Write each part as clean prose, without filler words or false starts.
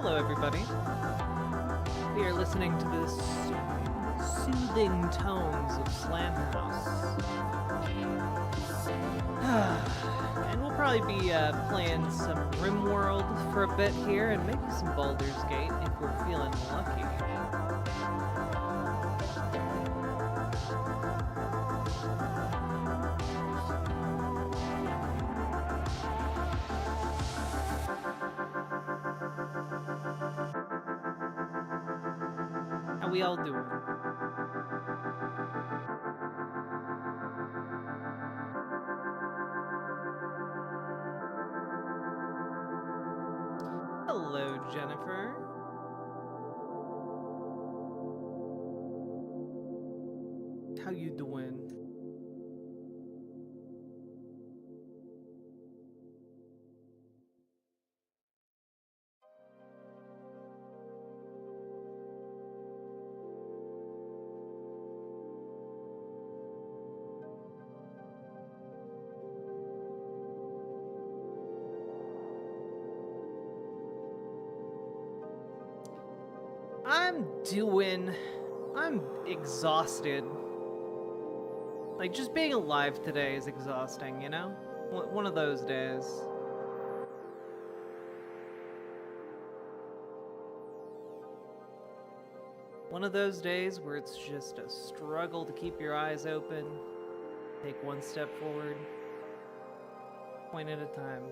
Hello, everybody. We are listening to the soothing tones of Slam House. And we'll probably be playing some RimWorld for a bit here, and maybe some Baldur's Gate if we're feeling lucky. How we all doing? Hello, Jennifer. How you doing? I'm exhausted. Like, just being alive today is exhausting, you know? One of those days. One of those days where it's just a struggle to keep your eyes open, take one step forward, point at a time.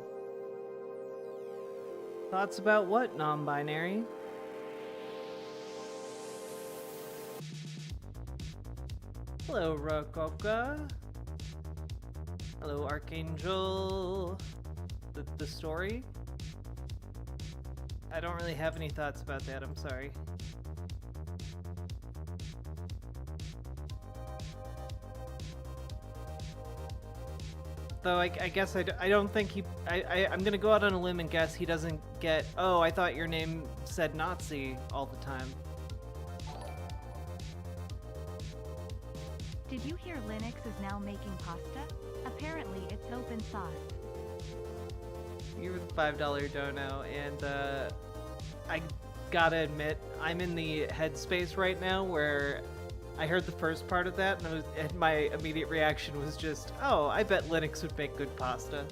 Thoughts about what, non-binary? Hello, Rococa. Hello, Archangel. The story? I don't really have any thoughts about that, I'm sorry. Though I guess I don't think he... I'm gonna go out on a limb and guess he doesn't get, oh, I thought your name said Nazi all the time. Did you hear Linux is now making pasta? Apparently it's open source. You were the $5 dono, and I gotta admit, I'm in the headspace right now where I heard the first part of that, and my immediate reaction was just, oh, I bet Linux would make good pasta.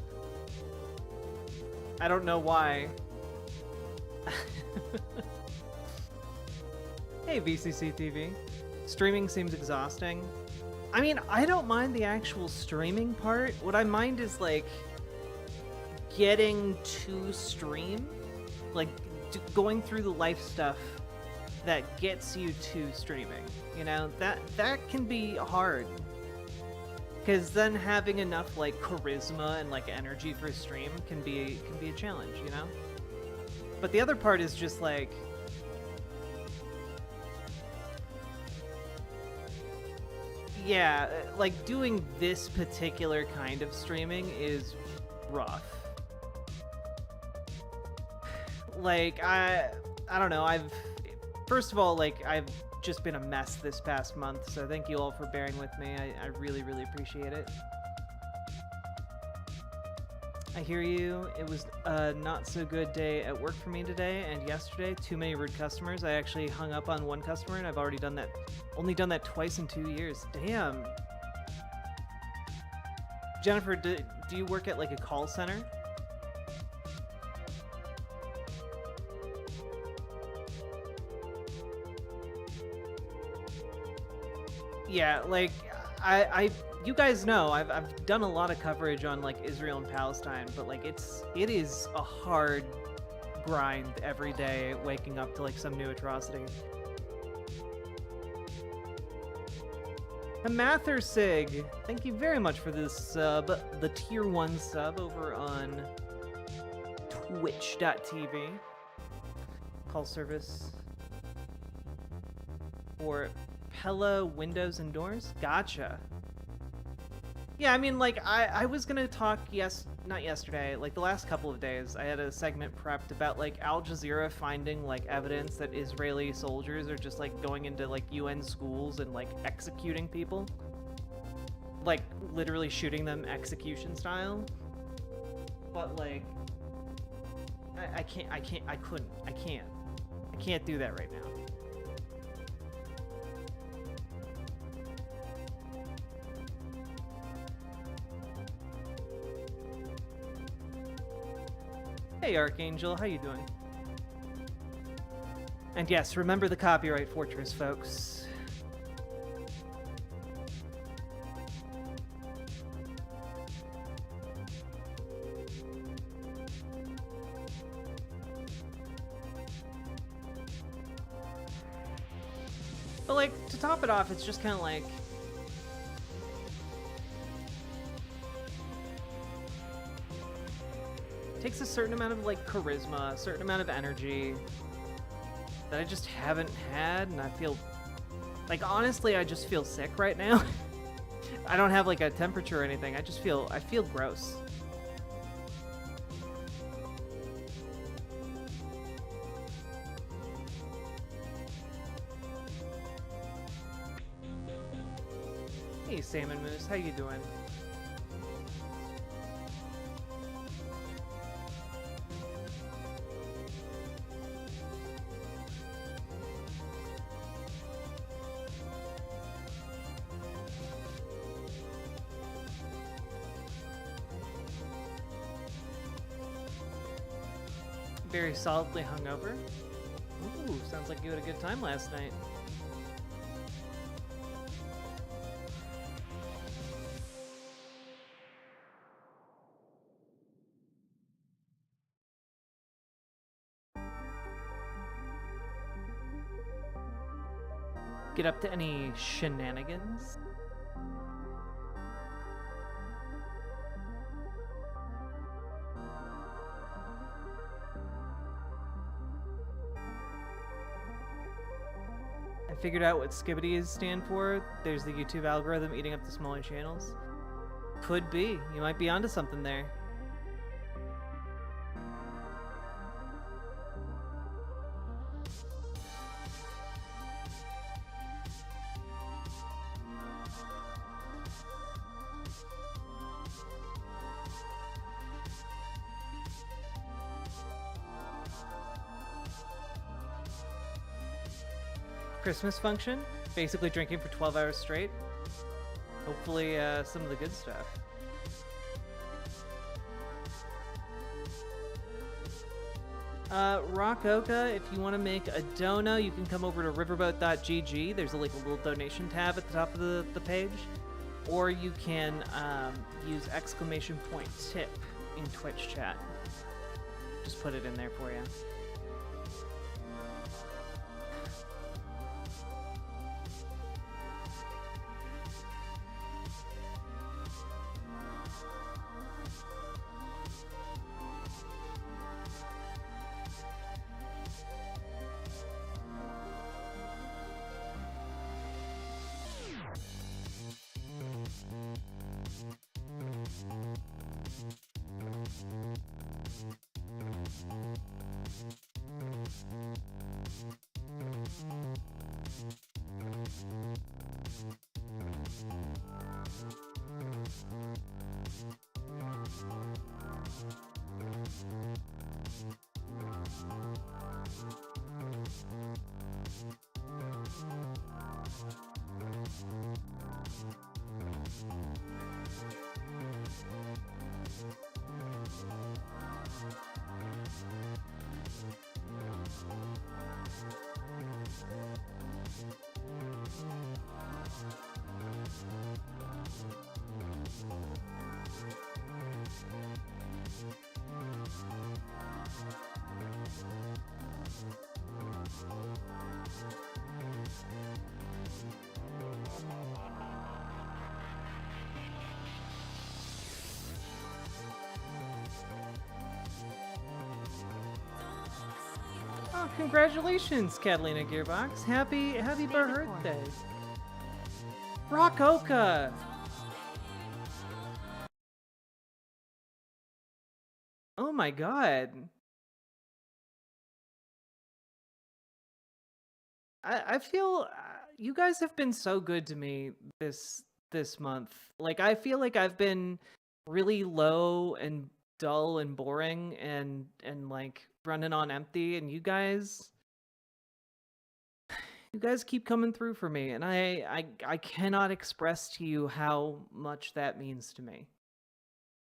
I don't know why. Hey, VCC TV. Streaming seems exhausting. I mean, I don't mind the actual streaming part. What I mind is, like, getting to stream. Like, going through the life stuff that gets you to streaming. You know, that can be hard. Because then having enough, like, charisma and, like, energy for a stream can be a challenge, you know? But the other part is just, like... yeah, like, doing this particular kind of streaming is rough. Like, I don't know, first of all, like, I've just been a mess this past month, so thank you all for bearing with me. I really, really appreciate it. I hear you. It was a not so good day at work for me today and yesterday. Too many rude customers. I actually hung up on one customer, and I've already done that. Only done that twice in 2 years. Damn. Jennifer, do you work at, like, a call center? Yeah, like, you guys know, I've done a lot of coverage on, like, Israel and Palestine, but, like, it is a hard grind every day, waking up to, like, some new atrocity. And Mather Sig, thank you very much for this sub, the tier 1 sub over on twitch.tv. Call service for Pella Windows and Doors? Gotcha. Yeah, I mean, like, I was gonna talk, not yesterday, like, the last couple of days, I had a segment prepped about, like, Al Jazeera finding, like, evidence that Israeli soldiers are just, like, going into, like, UN schools and, like, executing people. Like, literally shooting them execution style. But, like, I can't, I couldn't, I can't do that right now. Hey Archangel, how you doing? And yes, remember the copyright fortress, folks. But like, to top it off, it's just kind of like, takes a certain amount of like charisma, a certain amount of energy that I just haven't had, and I feel like, honestly, I just feel sick right now. I don't have like a temperature or anything. I feel gross. Hey Salmon Moose, how you doing? Very solidly hungover. Ooh, sounds like you had a good time last night. Get up to any shenanigans? I figured out what skibbities stand for. There's the YouTube algorithm eating up the smaller channels. Could be. You might be onto something there. Christmas function, basically drinking for 12 hours straight. Hopefully some of the good stuff. Rock Oka, if you want to make a dono, you can come over to riverboat.gg. There's like a little donation tab at the top of the page. Or you can use !tip in Twitch chat. Just put it in there for you. Oh, congratulations, Catalina Gearbox. Happy birthday. Rock Oka. Oh my god. I feel you guys have been so good to me this month. Like I feel like I've been really low and dull and boring and like running on empty, and you guys keep coming through for me, and I cannot express to you how much that means to me.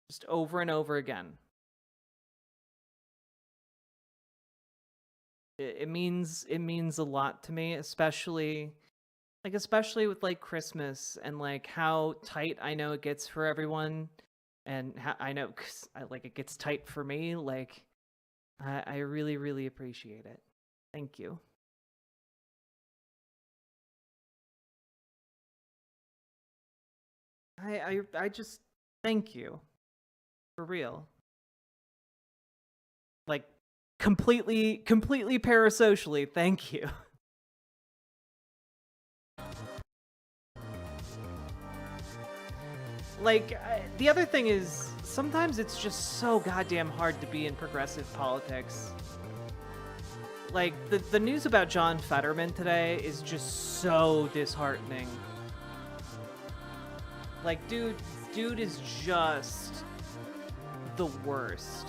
Just over and over again. It means a lot to me, especially with like Christmas and like how tight I know it gets for everyone, and how I know 'cause it gets tight for me. Like I really really appreciate it. Thank you. I just thank you for real. Like completely parasocially, thank you. The other thing is, sometimes it's just so goddamn hard to be in progressive politics. Like, the news about John Fetterman today is just so disheartening. Like, dude is just the worst.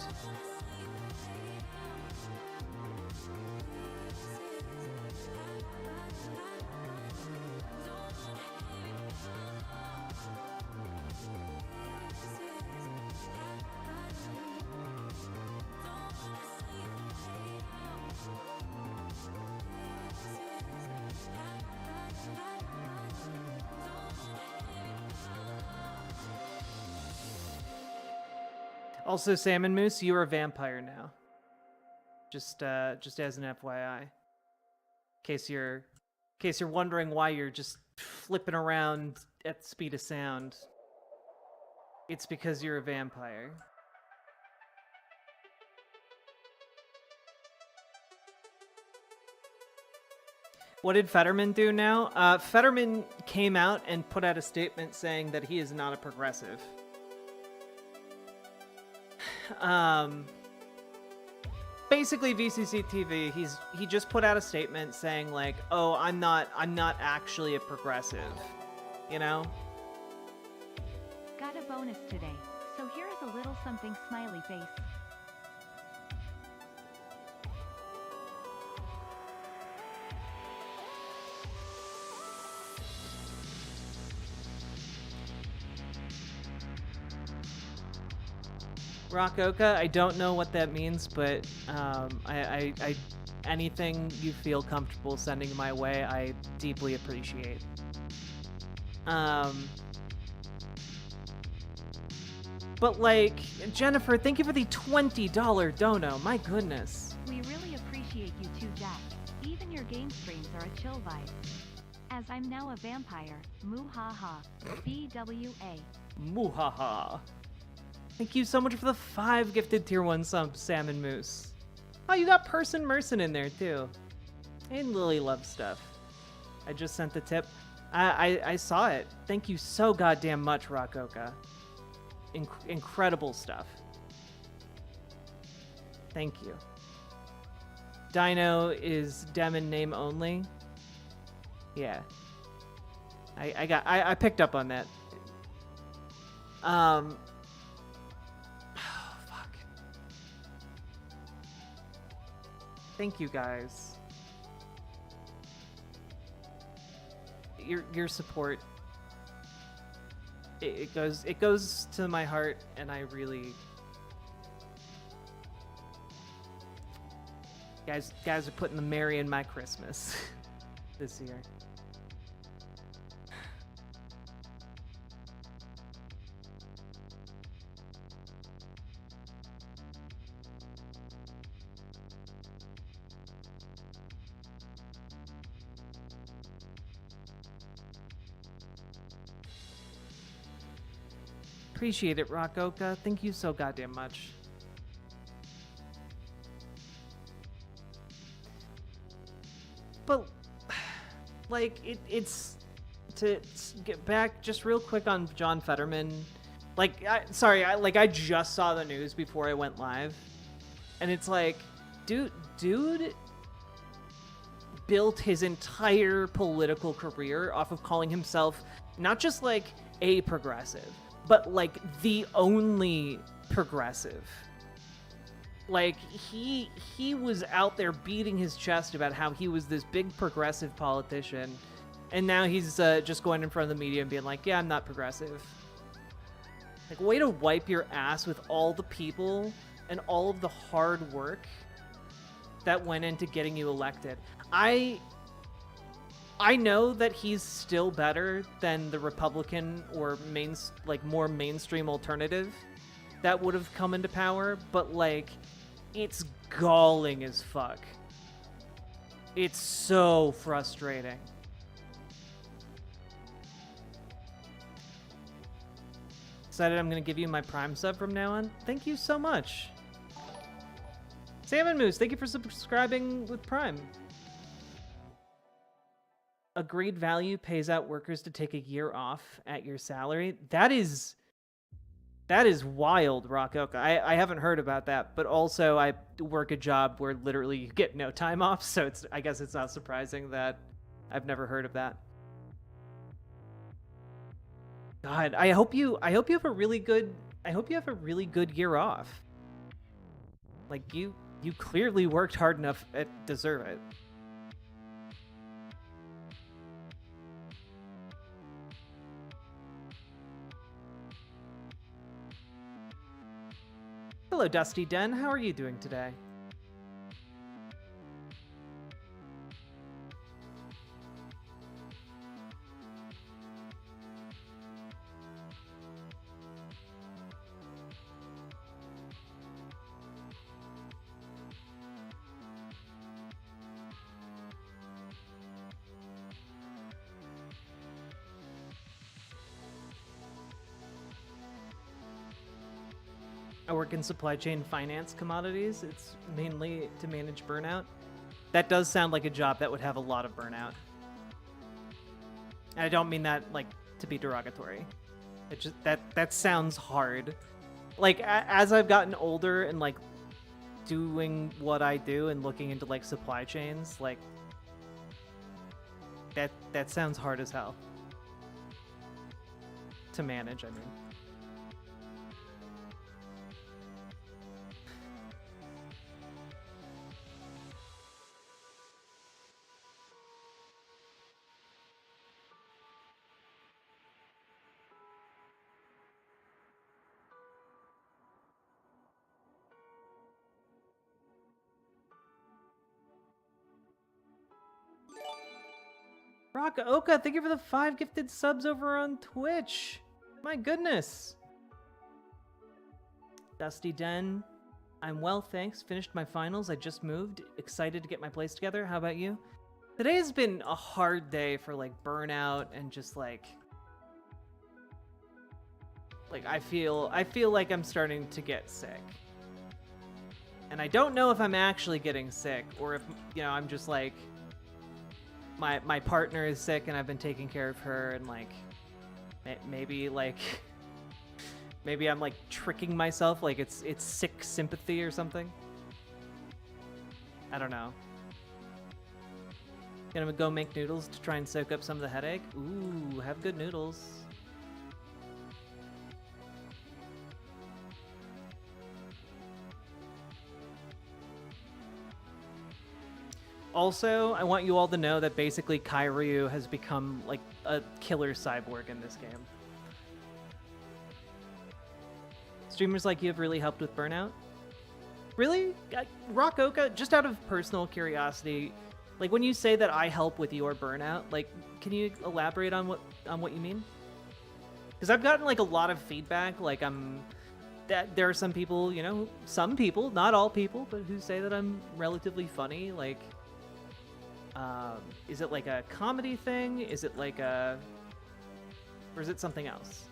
Also, Salmon Moose, you're a vampire now. Just as an FYI. In case you're wondering why you're just flipping around at the speed of sound. It's because you're a vampire. What did Fetterman do now? Fetterman came out and put out a statement saying that he is not a progressive. Basically VCC TV, he just put out a statement saying like, "Oh, I'm not actually a progressive." You know? Got a bonus today, so here is a little something smiley face. Rock Oka, I don't know what that means, but I anything you feel comfortable sending my way, I deeply appreciate. But like, Jennifer, thank you for the $20 dono. My goodness. We really appreciate you too, Jack. Even your game streams are a chill vibe. As I'm now a vampire, moo-ha-ha. BWA. Moo-ha-ha. Thank you so much for the 5 gifted tier 1 subs, Salmon Moose. Oh, you got Person Merson in there too. And Lily Love Stuff. I just sent the tip. I saw it. Thank you so goddamn much, Rockoka. Incredible stuff. Thank you. Dino is Demon name only. Yeah. I picked up on that. Thank you guys. Your support. It goes to my heart, and I really guys are putting the merry in my Christmas this year. Appreciate it, Rockoka. Thank you so goddamn much. But, like, it's to get back just real quick on John Fetterman. Like, I just saw the news before I went live, and it's like, dude built his entire political career off of calling himself not just like a progressive, but like the only progressive. Like, he was out there beating his chest about how he was this big progressive politician, and now he's just going in front of the media and being like, yeah, I'm not progressive. Like, way to wipe your ass with all the people and all of the hard work that went into getting you elected. I know that he's still better than the Republican or more mainstream alternative that would have come into power, but like, it's galling as fuck. It's so frustrating. Decided I'm gonna give you my Prime sub from now on. Thank you so much. Salmon Moose, thank you for subscribing with Prime. Agreed value pays out workers to take a year off at your salary. That is wild, Rockoka. I haven't heard about that, but also I work a job where literally you get no time off, so I guess it's not surprising that I've never heard of that. God, I hope you have a really good year off. Like, you clearly worked hard enough to deserve it. Hello, Dusty Den. How are you doing today? I work in supply chain finance commodities. It's mainly to manage burnout. That does sound like a job that would have a lot of burnout. And I don't mean that like to be derogatory. It just that sounds hard. Like as I've gotten older and like doing what I do and looking into like supply chains, like that sounds hard as hell to manage, I mean. Raka Oka, thank you for the 5 gifted subs over on Twitch. My goodness. Dusty Den, I'm well, thanks. Finished my finals. I just moved. Excited to get my place together. How about you? Today has been a hard day for like burnout and just like I feel like I'm starting to get sick. And I don't know if I'm actually getting sick or if, you know, I'm just like my partner is sick and I've been taking care of her, and like maybe I'm like tricking myself, like it's sick sympathy or something. I don't know. Gonna go make noodles to try and soak up some of the headache. Ooh, have good noodles. Also, I want you all to know that basically Kairyu has become like a killer cyborg in this game. Streamers like you have really helped with burnout. Really? Rock Oka, just out of personal curiosity, like when you say that I help with your burnout, like can you elaborate on what you mean? Because I've gotten like a lot of feedback, like that there are some people, you know, some people, not all people, but who say that I'm relatively funny, like is it like a comedy thing? Is it like or is it something else?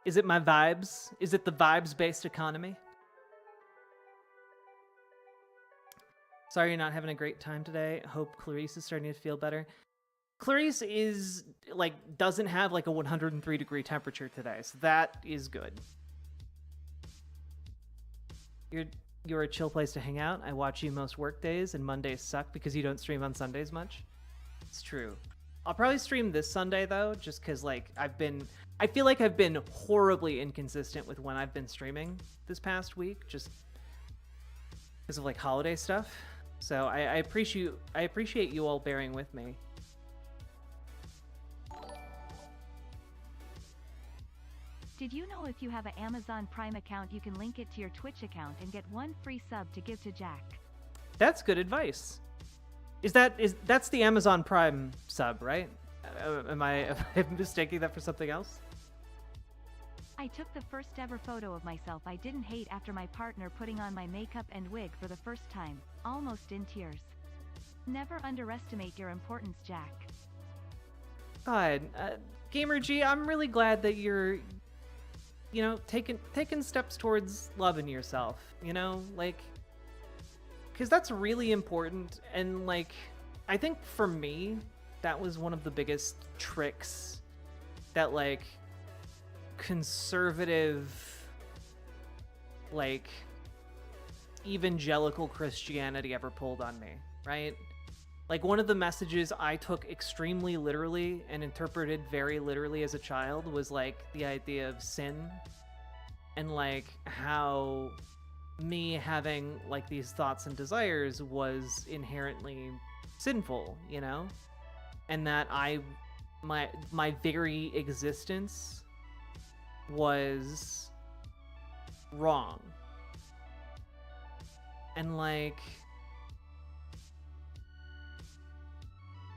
Is it my vibes? Is it the vibes-based economy? Sorry you're not having a great time today. Hope Clarice is starting to feel better. Clarice is like doesn't have like a 103 degree temperature today, so that is good. you're a chill place to hang out. I watch you most work days, and Mondays suck because you don't stream on Sundays much. It's true. I'll probably stream this Sunday though, just because like I feel like I've been horribly inconsistent with when I've been streaming this past week, just because of like holiday stuff. So I appreciate you all bearing with me. Did you know if you have an Amazon Prime account you can link it to your Twitch account and get 1 free sub to give to Jack? That's good advice. That's the Amazon Prime sub, right? Am I mistaking that for something else? I took the first ever photo of myself I didn't hate after my partner putting on my makeup and wig for the first time, almost in tears. Never underestimate your importance, Jack. God, Gamer G, I'm really glad that you're, taking steps towards loving yourself, like, because that's really important. And like, I think for me, that was one of the biggest tricks that like conservative, like evangelical Christianity ever pulled on me, right? Like, one of the messages I took extremely literally and interpreted very literally as a child was like the idea of sin, and like how me having like these thoughts and desires was inherently sinful, and that my very existence was wrong. And like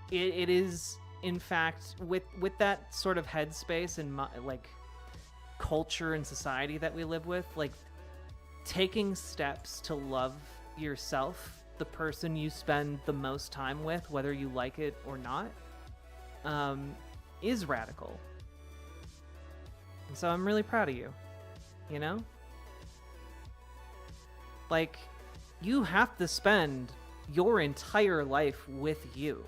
it is, in fact, with that sort of headspace and like culture and society that we live with, like taking steps to love yourself, the person you spend the most time with, whether you like it or not, is radical. And so I'm really proud of you, Like, you have to spend your entire life with you.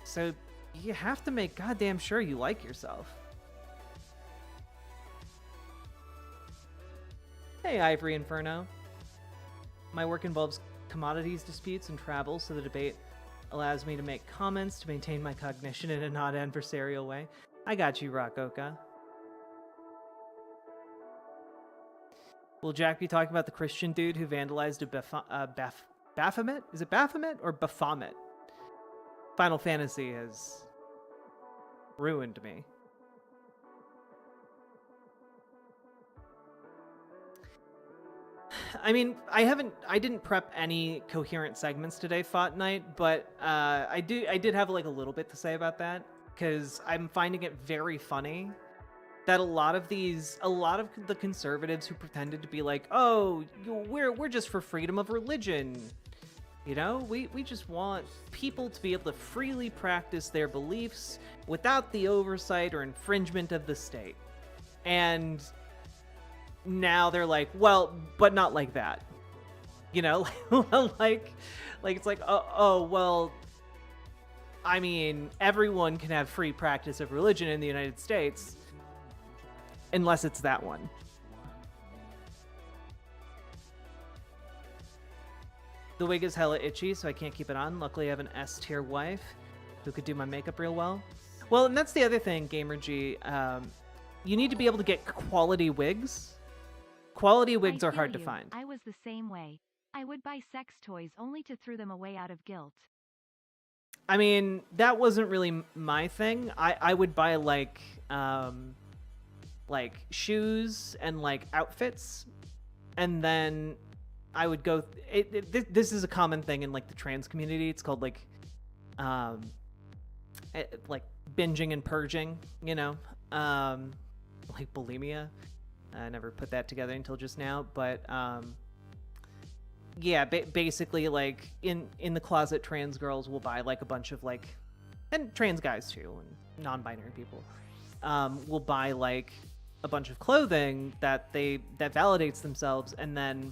So you have to make goddamn sure you like yourself. Hey, Ivory Inferno. My work involves commodities disputes and travel, so the debate allows me to make comments to maintain my cognition in a non-adversarial way. I got you, Rockoka. Will Jack be talking about the Christian dude who vandalized a Baphomet? Is it Baphomet or Baphomet? Final Fantasy has ruined me. I mean, I didn't prep any coherent segments today, Fought Night, but I did have like a little bit to say about that, because I'm finding it very funny that a lot of the conservatives who pretended to be like, oh, we're just for freedom of religion, we just want people to be able to freely practice their beliefs without the oversight or infringement of the state. And now they're like, well, but not like that, like it's like, oh, well, I mean, everyone can have free practice of religion in the United States, unless it's that one. The wig is hella itchy, so I can't keep it on. Luckily, I have an S-tier wife who could do my makeup real well. Well, and that's the other thing, Gamer G. You need to be able to get quality wigs. Quality wigs are hard to find. I was the same way. I would buy sex toys only to throw them away out of guilt. I mean, that wasn't really my thing. I would buy like shoes and like outfits, and then I would go. This is a common thing in like the trans community. It's called like binging and purging. Like bulimia. I never put that together until just now, but yeah, basically like in the closet, trans girls will buy like a bunch of like, and trans guys too, and non-binary people will buy like a bunch of clothing that validates themselves, and then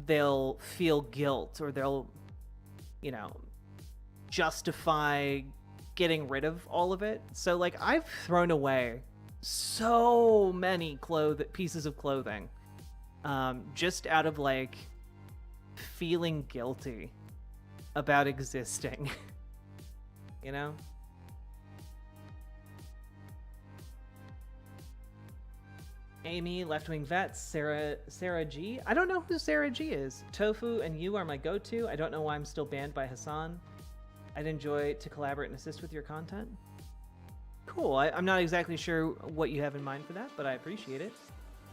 they'll feel guilt, or they'll justify getting rid of all of it. So like, I've thrown away so many pieces of clothing just out of like feeling guilty about existing. You know? Amy, Left Wing Vets, Sarah G. I don't know who Sarah G is. Tofu and you are my go-to. I don't know why I'm still banned by Hassan. I'd enjoy to collaborate and assist with your content. Cool. I'm not exactly sure what you have in mind for that, but I appreciate it.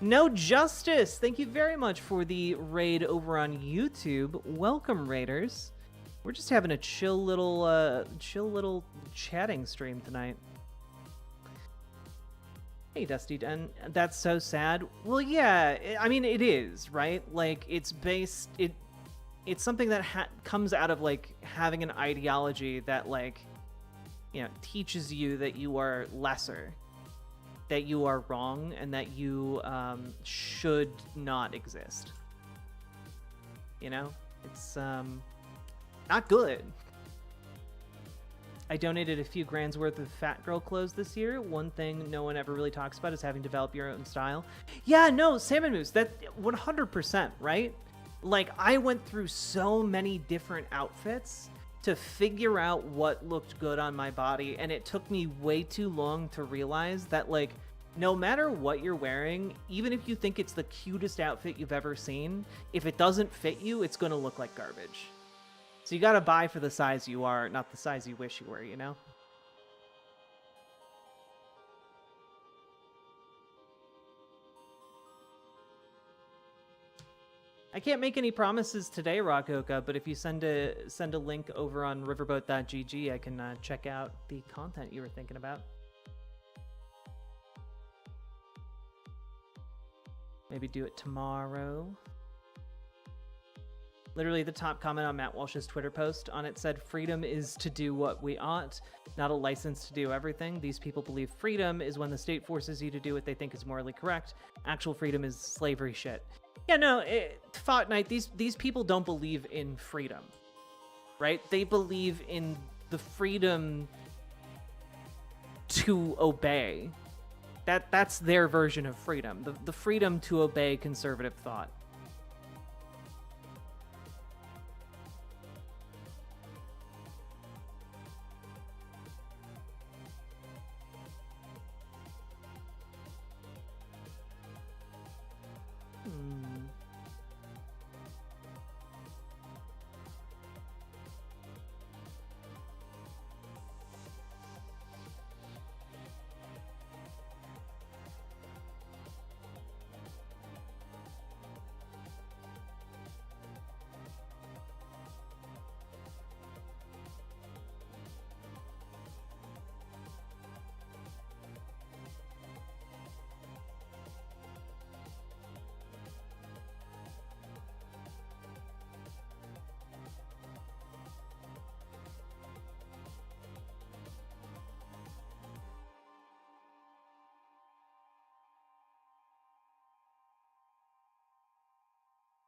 No Justice, thank you very much for the raid over on YouTube. Welcome, raiders. We're just having a chill little chatting stream tonight. Hey, Dusty Den, that's so sad. Well, yeah, I mean, it is, right? Like, it's something that comes out of, like, having an ideology that, like, you know, teaches you that you are lesser, that you are wrong, and that you should not exist. You know? It's not good. I donated a few grand's worth of fat girl clothes this year. One thing no one ever really talks about is having developed your own style. Yeah, no, Salmon Moose, that 100%, right? Like, I went through so many different outfits to figure out what looked good on my body, and it took me way too long to realize that, like, no matter what you're wearing, even if you think it's the cutest outfit you've ever seen, if it doesn't fit you, it's gonna look like garbage. So you gotta buy for the size you are, not the size you wish you were, you know? I can't make any promises today, Rockoka, but if you send a link over on riverboat.gg, I can check out the content you were thinking about. Maybe do it tomorrow. Literally, the top comment on Matt Walsh's Twitter post on it said, "Freedom is to do what we ought, not a license to do everything. These people believe freedom is when the state forces you to do what they think is morally correct. Actual freedom is slavery shit." Yeah, no, Thought Night, these people don't believe in freedom, right? They believe in the freedom to obey. That's their version of freedom, the freedom to obey conservative thought.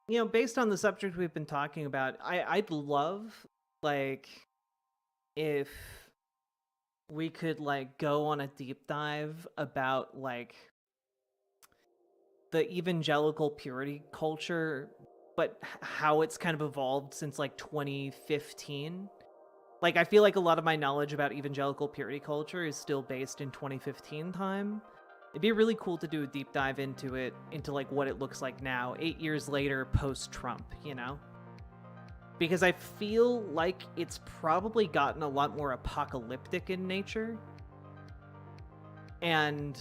You know, based on the subject we've been talking about, I'd love, like, if we could, like, go on a deep dive about, like, the evangelical purity culture, but how it's kind of evolved since, like, 2015. Like, I feel like a lot of my knowledge about evangelical purity culture is still based in 2015 time. It'd be really cool to do a deep dive into it, into like what it looks like now, 8 years later, post-Trump, you know? Because I feel like it's probably gotten a lot more apocalyptic in nature. And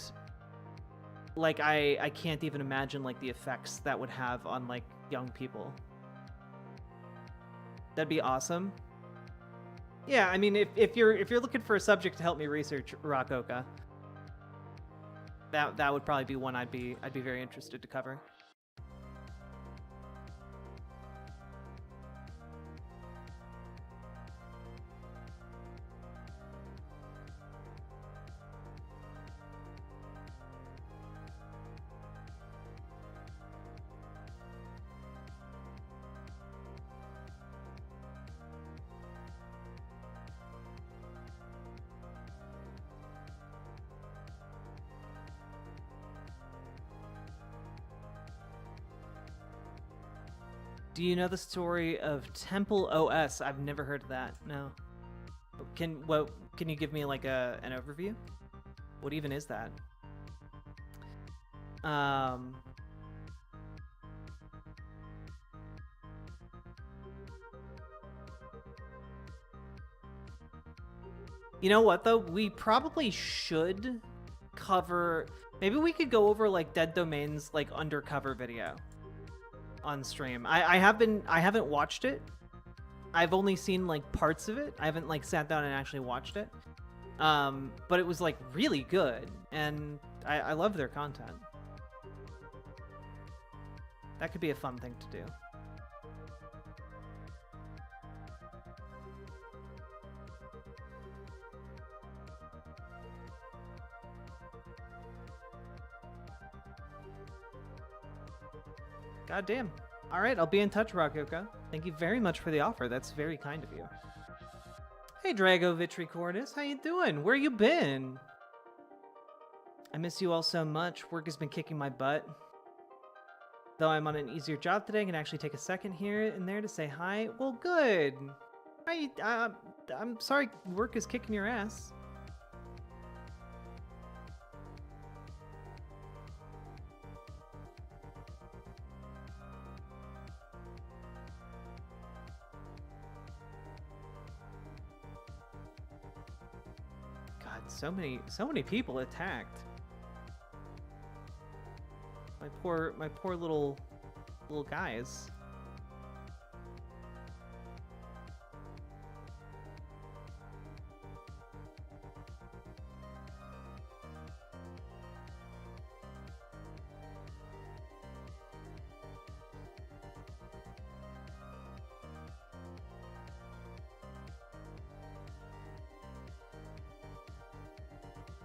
like, I can't even imagine like the effects that would have on like young people. That'd be awesome. Yeah, I mean, if you're looking for a subject to help me research, Rockoka, that would probably be one I'd be very interested to cover. Do you know the story of Temple OS? I've never heard of that. No. Can you give me like an overview? What even is that? You know what though? We probably should cover. Maybe we could go over like Dead Domain's like undercover video on stream. I haven't watched it. I've only seen like parts of it. I haven't like sat down and actually watched it. But it was like really good, and I love their content. That could be a fun thing to do. God damn. All right, I'll be in touch, Rakoka. Thank you very much for the offer. That's very kind of you. Hey, Drago Vitricordis, how you doing? Where you been? I miss you all so much. Work has been kicking my butt. Though I'm on an easier job today, I can actually take a second here and there to say hi. Well, good. I'm sorry work is kicking your ass. God, so many people attacked. My poor little guys.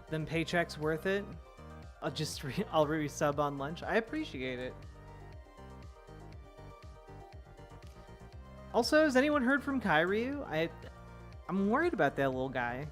Them paychecks worth it? I'll resub on lunch. I appreciate it. Also, has anyone heard from Kairyu? I'm worried about that little guy.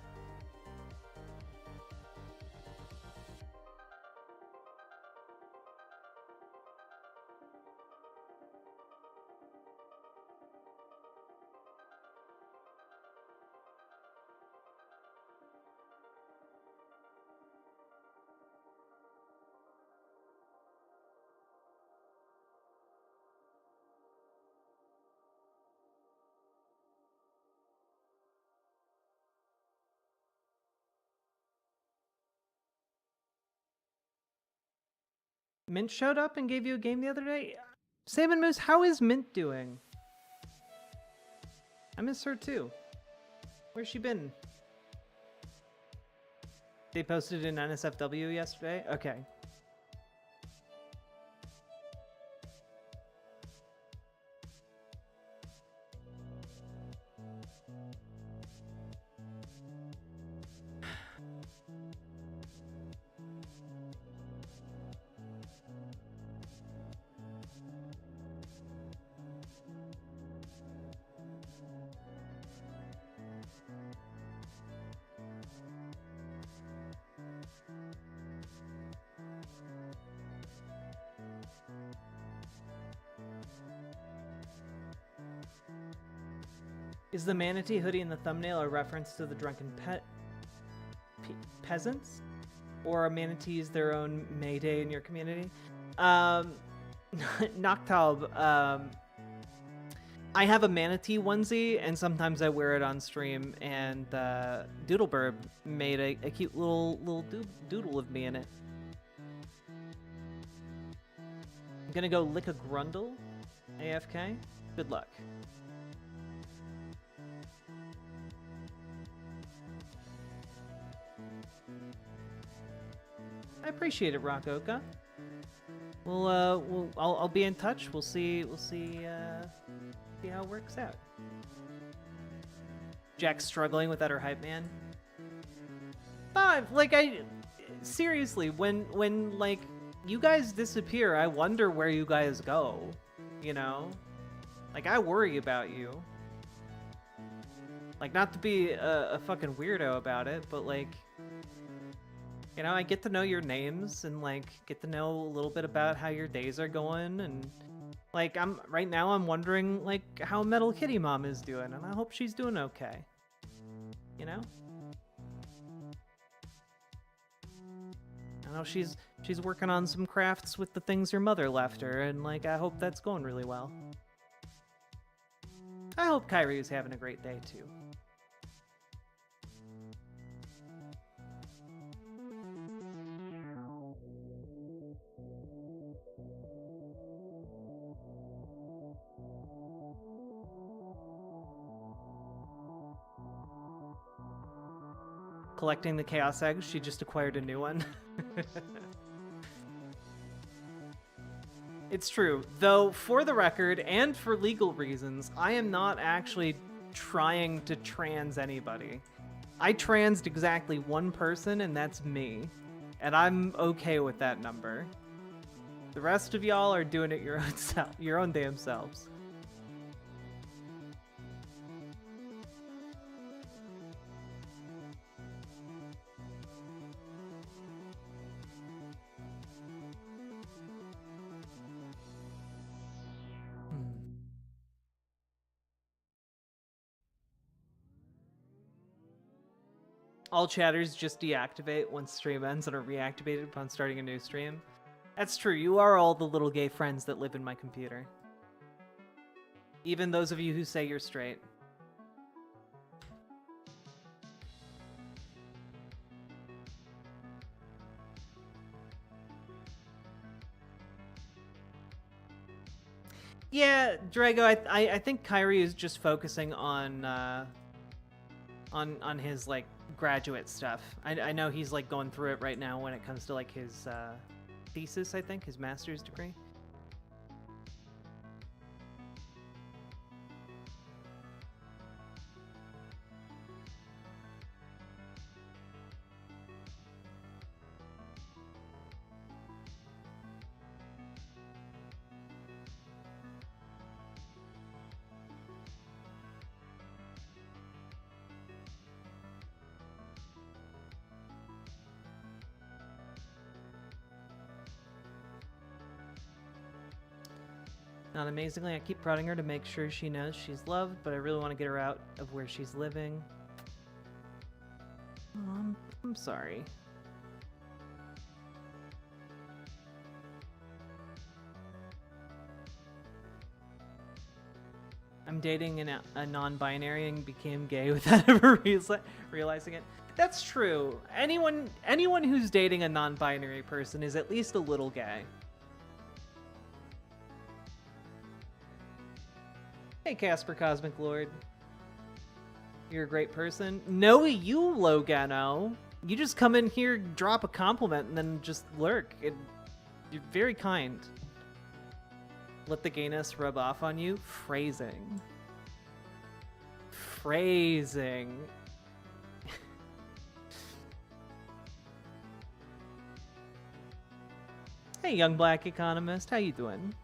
Mint showed up and gave you a game the other day? Salmon Moose, how is Mint doing? I miss her too. Where's she been? They posted in NSFW yesterday? Okay. Is the manatee hoodie in the thumbnail a reference to the drunken peasants? Or are manatees their own mayday in your community? Noctalb, I have a manatee onesie, and sometimes I wear it on stream, and Doodleburb made a cute little doodle of me in it. I'm gonna go lick a grundle, AFK. Good luck. I appreciate it, Rockoka. I'll be in touch. We'll see how it works out. Jack's struggling without her hype man. But seriously, when like you guys disappear, I wonder where you guys go. You know, like I worry about you. Like, not to be a fucking weirdo about it, but like, you know, I get to know your names and like get to know a little bit about how your days are going, and Like, right now I'm wondering, like, how Metal Kitty Mom is doing, and I hope she's doing okay. You know? I know she's working on some crafts with the things her mother left her, and, like, I hope that's going really well. I hope Kyrie's having a great day, too. Collecting the Chaos Eggs, she just acquired a new one. It's true, though, for the record, and for legal reasons, I am not actually trying to trans anybody. I transed exactly one person, and that's me. And I'm okay with that number. The rest of y'all are doing it your own damn selves. All chatters just deactivate once stream ends and are reactivated upon starting a new stream. That's true, you are all the little gay friends that live in my computer. Even those of you who say you're straight. Yeah, Drago, I think Kyrie is just focusing on his, like, graduate stuff. I know he's, like, going through it right now when it comes to, like, his thesis, I think, his master's degree. Not amazingly, I keep prodding her to make sure she knows she's loved, but I really want to get her out of where she's living. Oh, I'm sorry. I'm dating a non-binary and became gay without ever realizing it. That's true. Anyone who's dating a non-binary person is at least a little gay. Hey, Casper Cosmic Lord. You're a great person. No, you, Logano. You just come in here, drop a compliment, and then just lurk. You're very kind. Let the gayness rub off on you. Phrasing. Phrasing. Hey, young black economist. How you doing?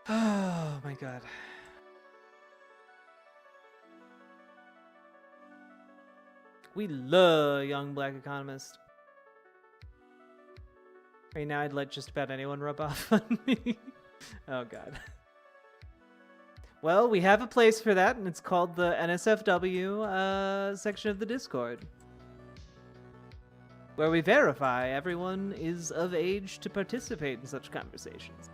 Oh my god. We love young black economist. Right now I'd let just about anyone rub off on me. Oh god. Well, we have a place for that, and it's called the NSFW section of the Discord, where we verify everyone is of age to participate in such conversations.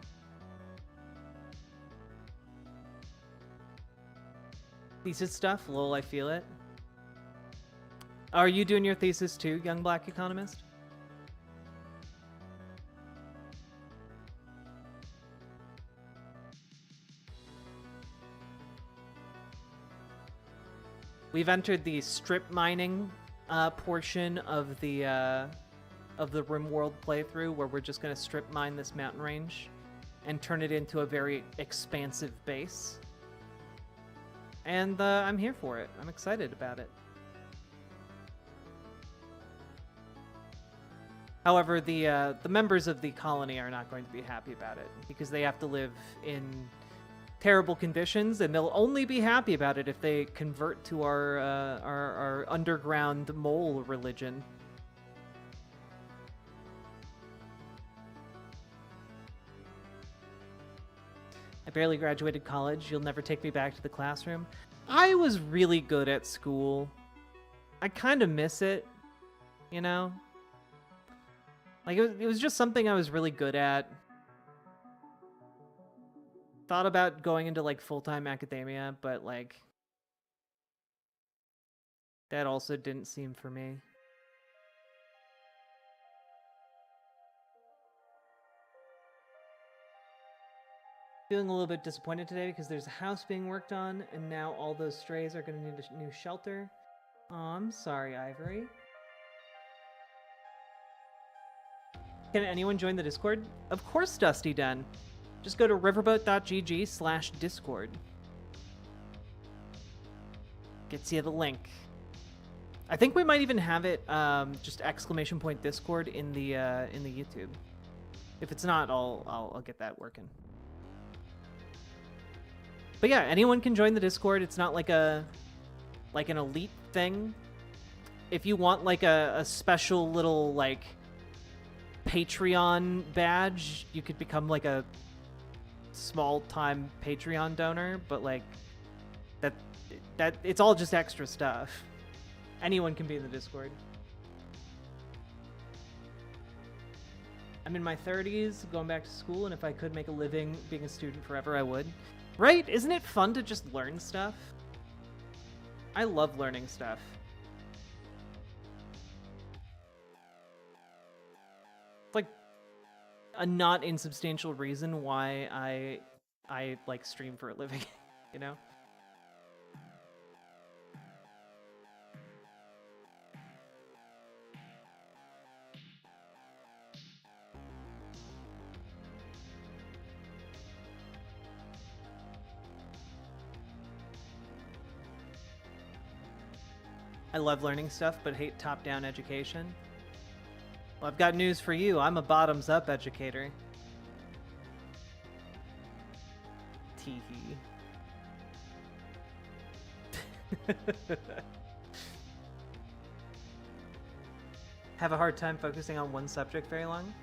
Thesis stuff? Lol, I feel it. Are you doing your thesis too, young black economist? We've entered the strip mining portion of the RimWorld playthrough, where we're just going to strip mine this mountain range and turn it into a very expansive base. And I'm here for it. I'm excited about it. However, the members of the colony are not going to be happy about it, because they have to live in terrible conditions, and they'll only be happy about it if they convert to our underground mole religion. I barely graduated college. You'll never take me back to the classroom. I was really good at school. I kind of miss it, you know? Like, it was just something I was really good at. Thought about going into, like, full-time academia, but, like, that also didn't seem for me. Feeling a little bit disappointed today because there's a house being worked on, and now all those strays are going to need a new shelter. Oh, I'm sorry, Ivory. Can anyone join the Discord? Of course, Dusty Den. Just go to riverboat.gg/discord. Gets you the link. I think we might even have it just !Discord in the YouTube. If it's not, I'll get that working. But yeah, anyone can join the Discord. It's not like an elite thing. If you want like a special little like Patreon badge, you could become like a small-time Patreon donor, but like that it's all just extra stuff. Anyone can be in the Discord. I'm in my 30s, going back to school, and if I could make a living being a student forever, I would. Right? Isn't it fun to just learn stuff? I love learning stuff. It's like a not insubstantial reason why I like stream for a living, you know? I love learning stuff, but hate top-down education. Well, I've got news for you. I'm a bottoms-up educator. Teehee. Have a hard time focusing on one subject very long?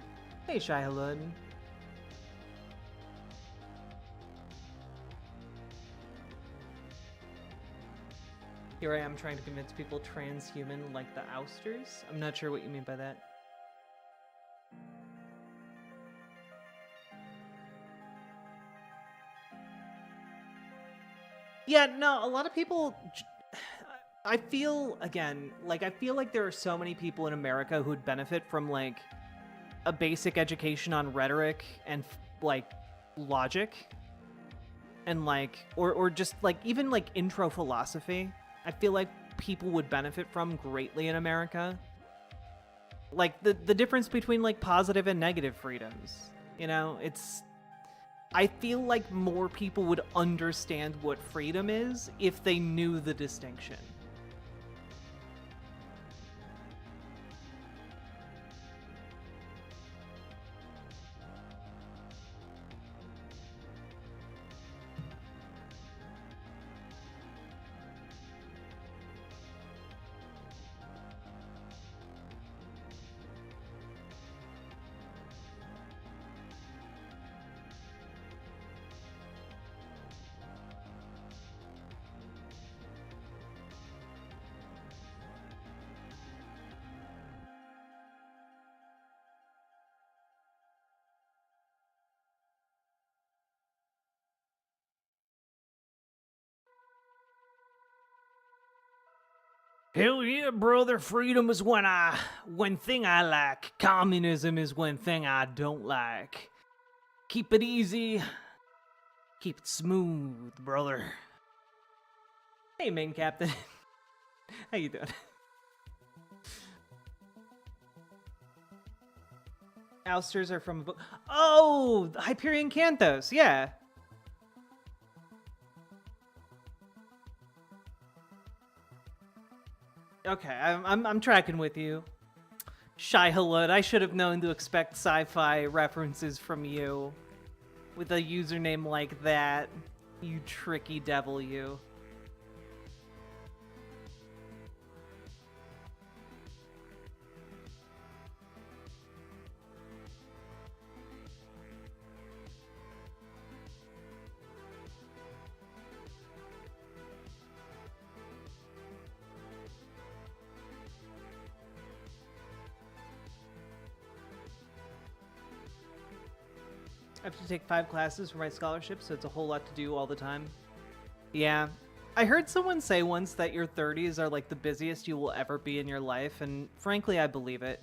Hey, Shai-Halud. Here I am trying to convince people transhuman like the ousters. I'm not sure what you mean by that. Yeah, no, a lot of people... I feel, again, like, I feel like there are so many people in America who'd benefit from, like, a basic education on rhetoric and, like, logic. And, like, or just, like, even, like, intro philosophy. I feel like people would benefit from greatly in America. Like, the difference between, like, positive and negative freedoms. You know, it's... I feel like more people would understand what freedom is if they knew the distinction. Hell yeah, brother. Freedom is one thing I like. Communism is one thing I don't like. Keep it easy. Keep it smooth, brother. Hey, main captain. How you doing? Ousters are from a book. Oh, Hyperion Canthos. Yeah. Okay, I'm tracking with you. Shai-Halud, I should have known to expect sci-fi references from you with a username like that. You tricky devil, you. I have to take 5 classes for my scholarship, so it's a whole lot to do all the time. Yeah. I heard someone say once that your 30s are like the busiest you will ever be in your life, and frankly, I believe it.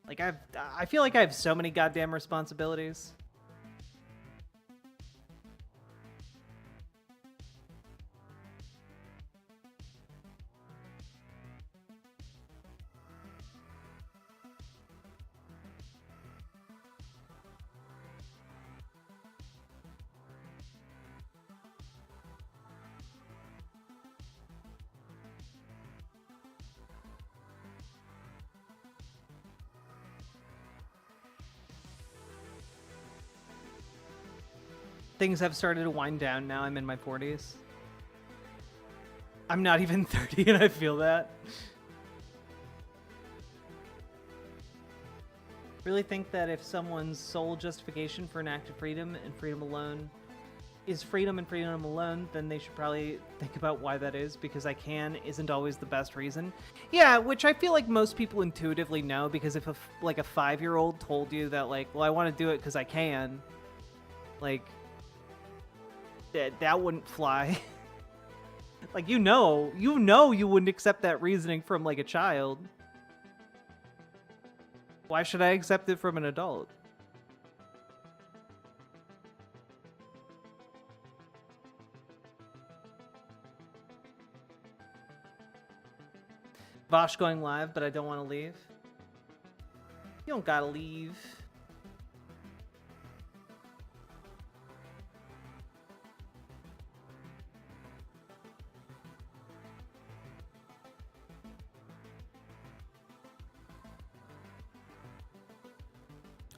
Like, I feel like I have so many goddamn responsibilities. Things have started to wind down now. I'm in my 40s. I'm not even 30 and I feel that. Really think that if someone's sole justification for an act of freedom and freedom alone is freedom and freedom alone, then they should probably think about why that is, because I can isn't always the best reason. Yeah, which I feel like most people intuitively know, because if a 5-year-old told you that, like, well, I want to do it because I can, like, that wouldn't fly. Like, you know you wouldn't accept that reasoning from, like, a child. Why should I accept it from an adult? Vosh going live, but I don't want to leave. You don't gotta leave.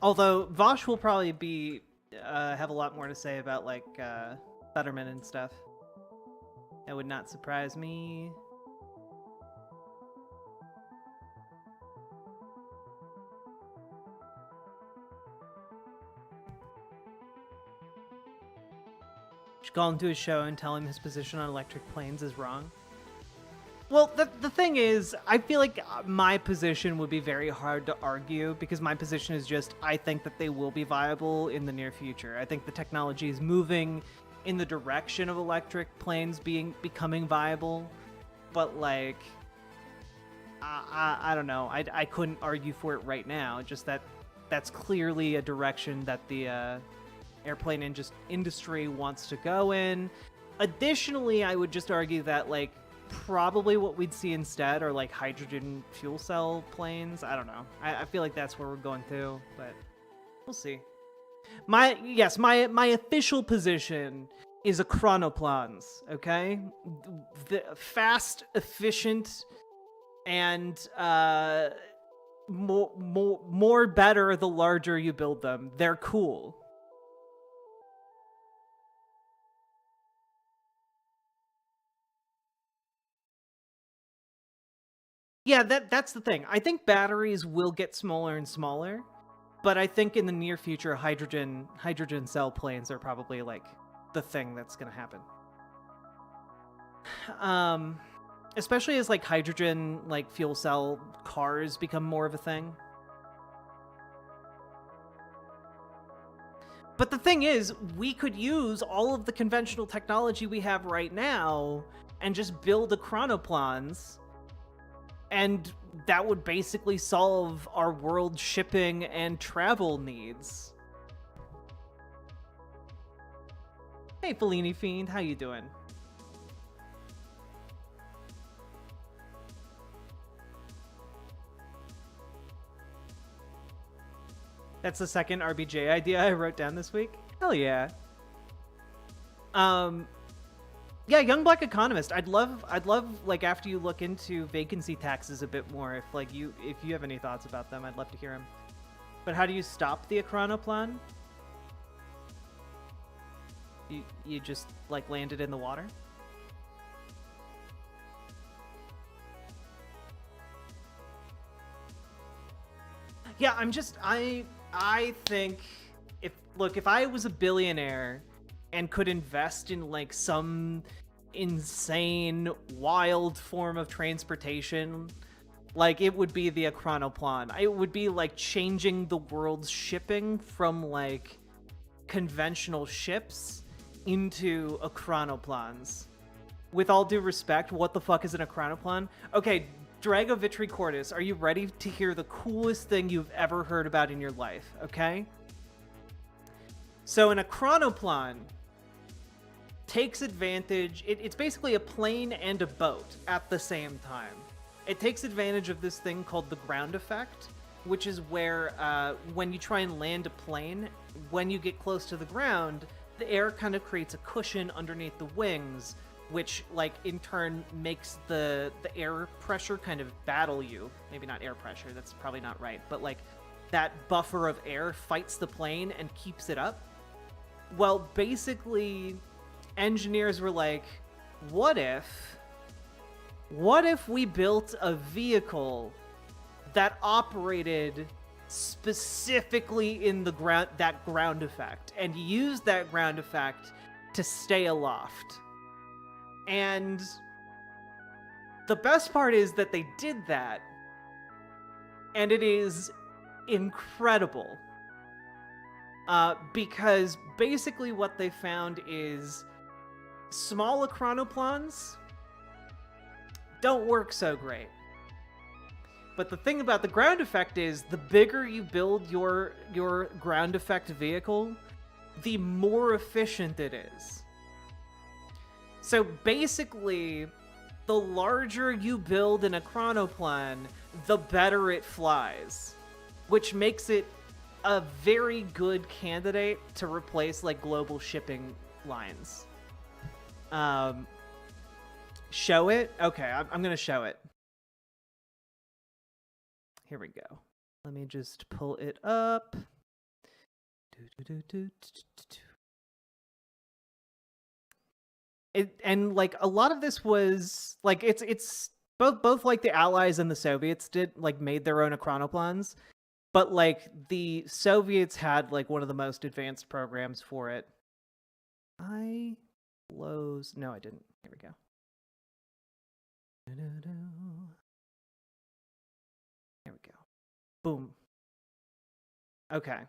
Although Vosh will probably be have a lot more to say about, like, Fetterman and stuff. That would not surprise me. Should call him to his show and tell him his position on electric planes is wrong. Well, the thing is, I feel like my position would be very hard to argue, because my position is just, I think that they will be viable in the near future. I think the technology is moving in the direction of electric planes becoming viable, but, like, I don't know. I couldn't argue for it right now. Just that's clearly a direction that the airplane industry wants to go in. Additionally, I would just argue that, like, probably what we'd see instead are, like, hydrogen fuel cell planes. I don't know. I feel like that's where we're going to, but we'll see. My official position is a chronoplans, okay? The fast, efficient, and more better the larger you build them. They're cool. Yeah, that's the thing. I think batteries will get smaller and smaller, but I think in the near future, hydrogen cell planes are probably, like, the thing that's gonna happen. Especially as, like, hydrogen, like, fuel cell cars become more of a thing. But the thing is, we could use all of the conventional technology we have right now and just build a chronoplans, and that would basically solve our world shipping and travel needs. Hey, Fellini Fiend, how you doing? That's the second RBJ idea I wrote down this week. Hell yeah. Yeah, Young Black Economist. I'd love, like, after you look into vacancy taxes a bit more, if you have any thoughts about them, I'd love to hear them. But how do you stop the Chronoplan? You just like landed in the water? Yeah, I think if I was a billionaire and could invest in like some insane wild form of transportation, like it would be the Akronoplan. It would be like changing the world's shipping from like conventional ships into Akronoplans. With all due respect, what the fuck is an Akronoplan? Okay, Drago Vitricordis, are you ready to hear the coolest thing you've ever heard about in your life, okay? So an Akronoplan takes advantage, it's basically a plane and a boat at the same time. It takes advantage of this thing called the ground effect, which is where when you try and land a plane, when you get close to the ground, the air kind of creates a cushion underneath the wings, which like in turn makes the air pressure kind of battle you. Maybe not air pressure, that's probably not right, but like that buffer of air fights the plane and keeps it up. Well, basically engineers were like, what if we built a vehicle that operated specifically in the ground effect and used that ground effect to stay aloft? And the best part is that they did that, and it is incredible. Because basically what they found is small Akronoplans don't work so great. But the thing about the ground effect is the bigger you build your ground effect vehicle, the more efficient it is. So basically, the larger you build an Akronoplan, the better it flies, which makes it a very good candidate to replace like global shipping lines. Show it? Okay, I'm gonna show it. Here we go. Let me just pull it up. And like a lot of this was like it's both like the Allies and the Soviets made their own Akronoplans, but like the Soviets had like one of the most advanced programs for it. No, I didn't. Here we go. Here we go. Boom. Okay.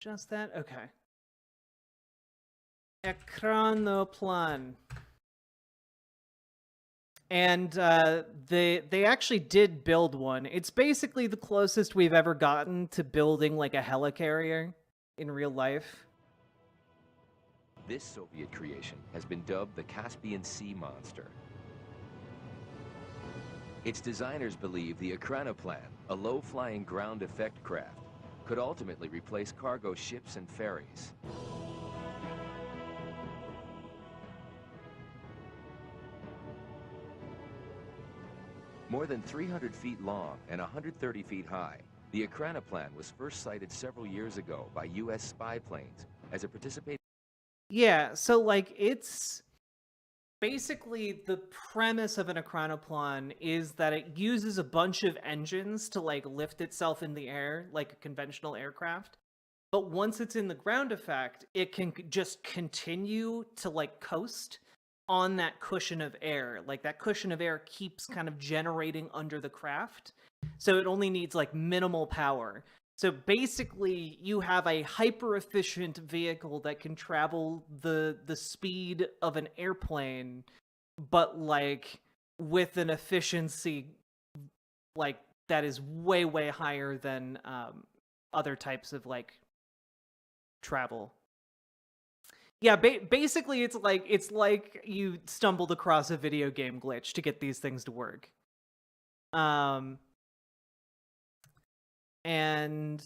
Just that? Okay. Ekranoplan. And they actually did build one. It's basically the closest we've ever gotten to building like a helicarrier in real life. This Soviet creation has been dubbed the Caspian Sea Monster. Its designers believe the Akronoplan, a low-flying ground effect craft, could ultimately replace cargo ships and ferries. More than 300 feet long and 130 feet high, the Akronoplan was first sighted several years ago by U.S. spy planes as a participating... Yeah, so like it's basically the premise of an Akronoplan is that it uses a bunch of engines to like lift itself in the air like a conventional aircraft. But once it's in the ground effect, it can just continue to like coast on that cushion of air. Like that cushion of air keeps kind of generating under the craft. So it only needs like minimal power. So basically you have a hyper efficient vehicle that can travel the speed of an airplane, but like with an efficiency like that is way, way higher than other types of like travel. Yeah, basically it's like you stumbled across a video game glitch to get these things to work. And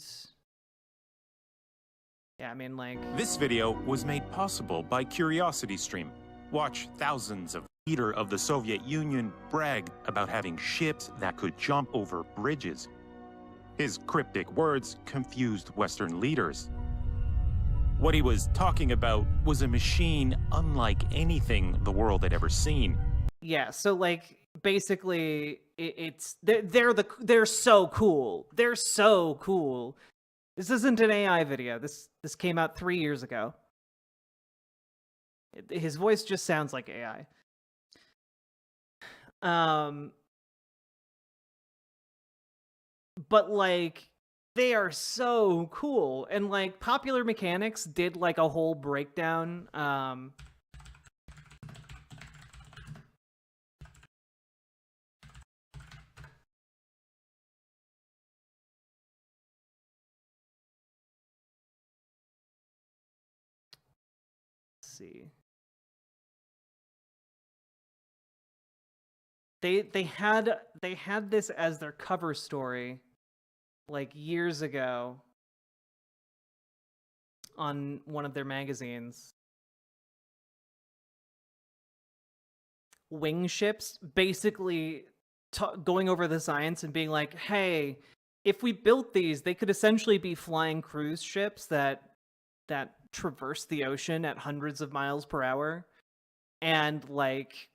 Yeah, I mean, like, This video was made possible by CuriosityStream. Watch thousands of leader of the Soviet Union brag about having ships that could jump over bridges. His cryptic words confused Western leaders. What he was talking about was a machine unlike anything the world had ever seen. yeah, so like basically they're so cool. They're so cool. This isn't an AI video. This came out 3 years ago. His voice just sounds like AI. But like they are so cool, and like Popular Mechanics did like a whole breakdown. Let's see. They had this as their cover story like years ago on one of their magazines. Wing ships basically going over the science and being like, hey, if we built these, they could essentially be flying cruise ships that traverse the ocean at hundreds of miles per hour and like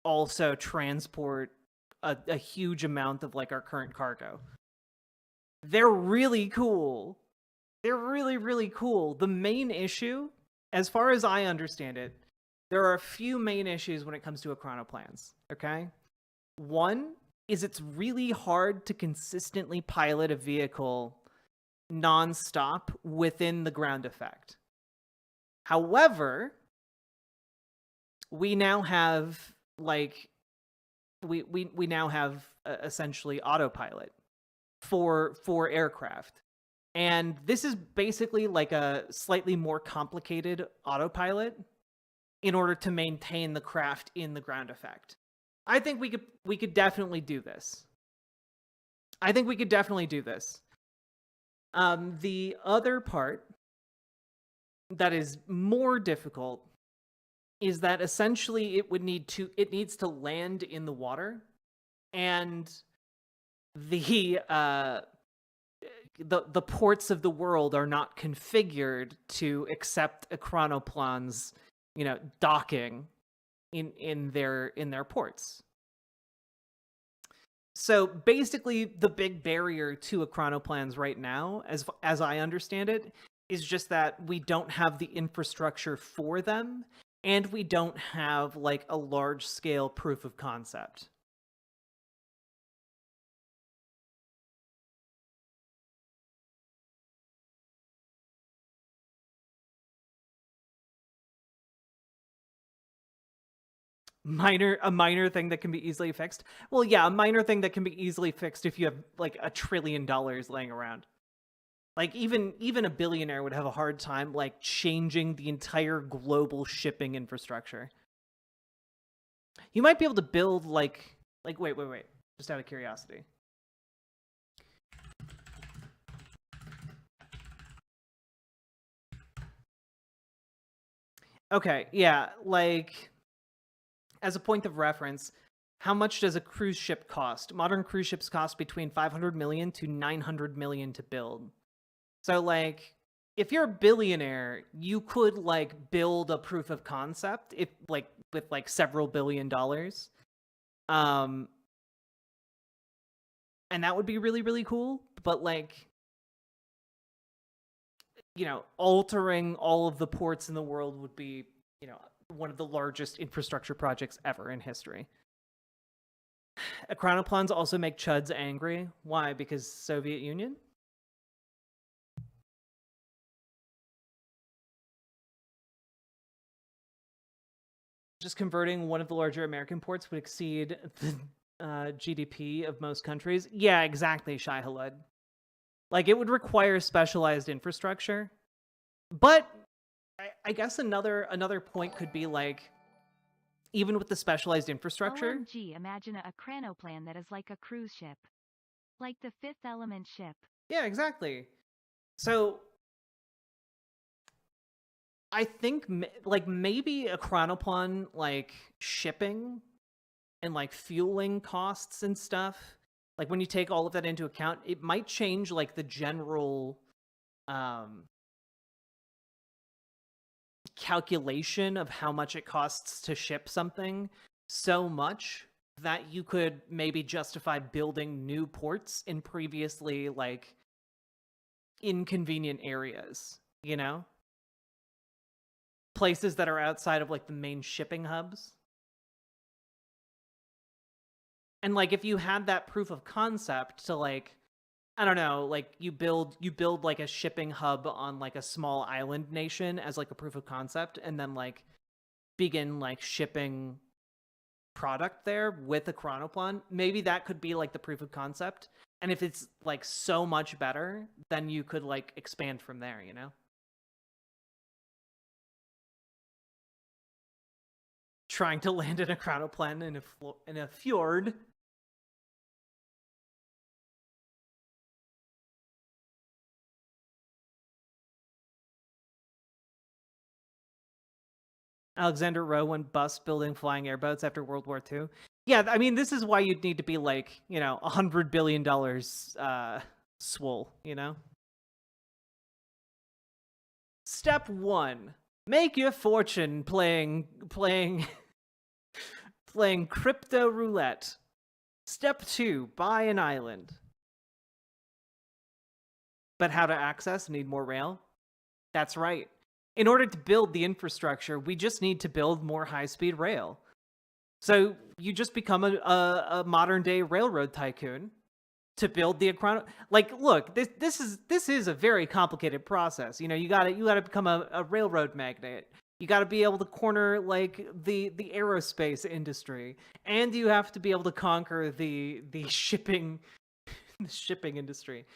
also transport a huge amount of like our current cargo. They're really cool. They're really, really cool. The main issue, as far as I understand it, there are a few main issues when it comes to Chronoplans, okay? One is it's really hard to consistently pilot a vehicle non-stop within the ground effect. However, we now have like we now have essentially autopilot for aircraft. And this is basically like a slightly more complicated autopilot in order to maintain the craft in the ground effect. I think we could definitely do this. I think we could definitely do this. The other part that is more difficult is that essentially it needs to land in the water, and the ports of the world are not configured to accept a Chronoplan's, docking in their ports. So basically, the big barrier to Chronoplans right now, as I understand it, is just that we don't have the infrastructure for them, and we don't have like a large scale proof of concept. A minor thing that can be easily fixed. Well, yeah, a minor thing that can be easily fixed if you have like $1 trillion laying around. Like even a billionaire would have a hard time like changing the entire global shipping infrastructure. You might be able to build like wait, just out of curiosity. Okay, yeah, like as a point of reference, how much does a cruise ship cost? Modern cruise ships cost between 500 million to 900 million to build. So like if you're a billionaire, you could like build a proof of concept if like with like several $1 billion. And that would be really, really cool, but like altering all of the ports in the world would be, one of the largest infrastructure projects ever in history. Chronoplans also make chuds angry. Why? Because Soviet Union? Just converting one of the larger American ports would exceed the GDP of most countries. Yeah, exactly, Shai Halud. Like, it would require specialized infrastructure. But I guess another point could be like, even with the specialized infrastructure. OMG, imagine a chronoplan that is like a cruise ship. Like the Fifth Element ship. Yeah, exactly. So I think like maybe a chronopon like shipping and like fueling costs and stuff, like when you take all of that into account, it might change like the general calculation of how much it costs to ship something so much that you could maybe justify building new ports in previously like inconvenient areas, you know? Places that are outside of like the main shipping hubs. And like if you had that proof of concept to like, I don't know, like you build like a shipping hub on like a small island nation as like a proof of concept, and then like begin like shipping product there with a chronopon, maybe that could be like the proof of concept. And if it's like so much better, then you could like expand from there, you know? Trying to land in a chronoplan in a fjord. Alexander Rowe went bust building flying airboats after World War II. Yeah, I mean, this is why you'd need to be like, you know, $100 billion swole, you know? Step 1. Make your fortune playing crypto roulette. Step 2. Buy an island. But how to access? Need more rail? That's right. In order to build the infrastructure, we just need to build more high-speed rail. So you just become a modern-day railroad tycoon to build the like. Look, this is a very complicated process. You know, you gotta become a railroad magnate. You gotta be able to corner like the aerospace industry, and you have to be able to conquer the shipping the shipping industry.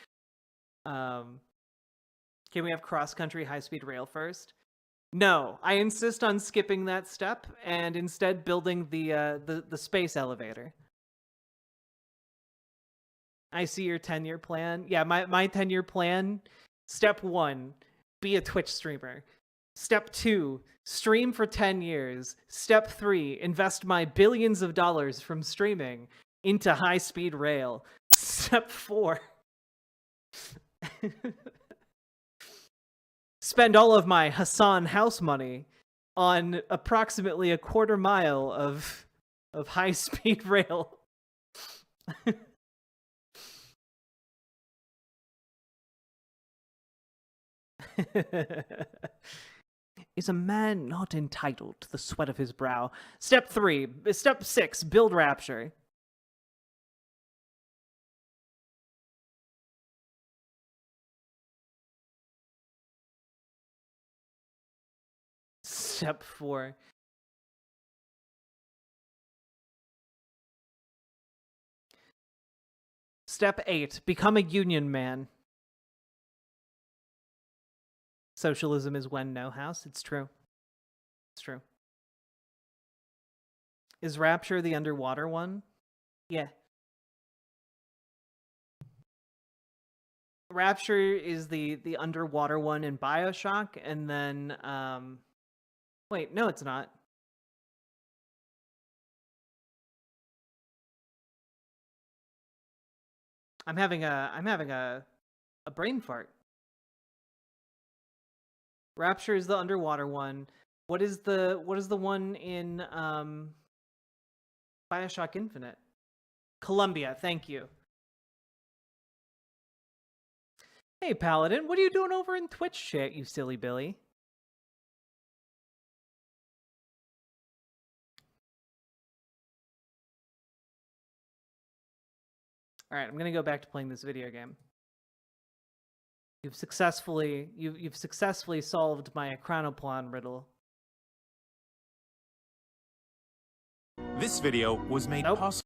Can we have cross-country high-speed rail first? No, I insist on skipping that step and instead building the space elevator. I see your 10-year plan. Yeah, my 10-year plan. Step 1, be a Twitch streamer. Step 2, stream for 10 years. Step 3, invest my billions of dollars from streaming into high-speed rail. Step 4, spend all of my Hassan house money on approximately a quarter mile of high-speed rail. Is a man not entitled to the sweat of his brow? Step 6, build Rapture. Step 4. Step 8, become a union man. Socialism is when no house. It's true. It's true. Is Rapture the underwater one? Yeah. Rapture is the underwater one in BioShock, and then wait, no, it's not. I'm having a brain fart. Rapture is the underwater one. What is the one in BioShock Infinite? Columbia, thank you. Hey Paladin, what are you doing over in Twitch chat, you silly Billy? All right, I'm gonna go back to playing this video game. You've successfully solved my chronoplan riddle. This video was made possible.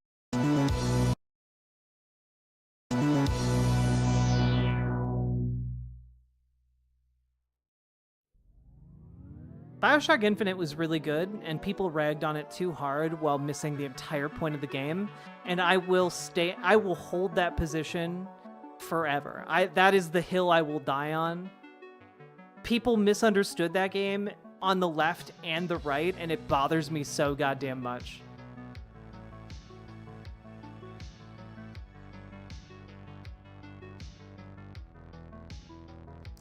BioShock Infinite was really good, and people ragged on it too hard while missing the entire point of the game. And I will hold that position forever. That is the hill I will die on. people misunderstood that game on the left and the right, and it bothers me so goddamn much.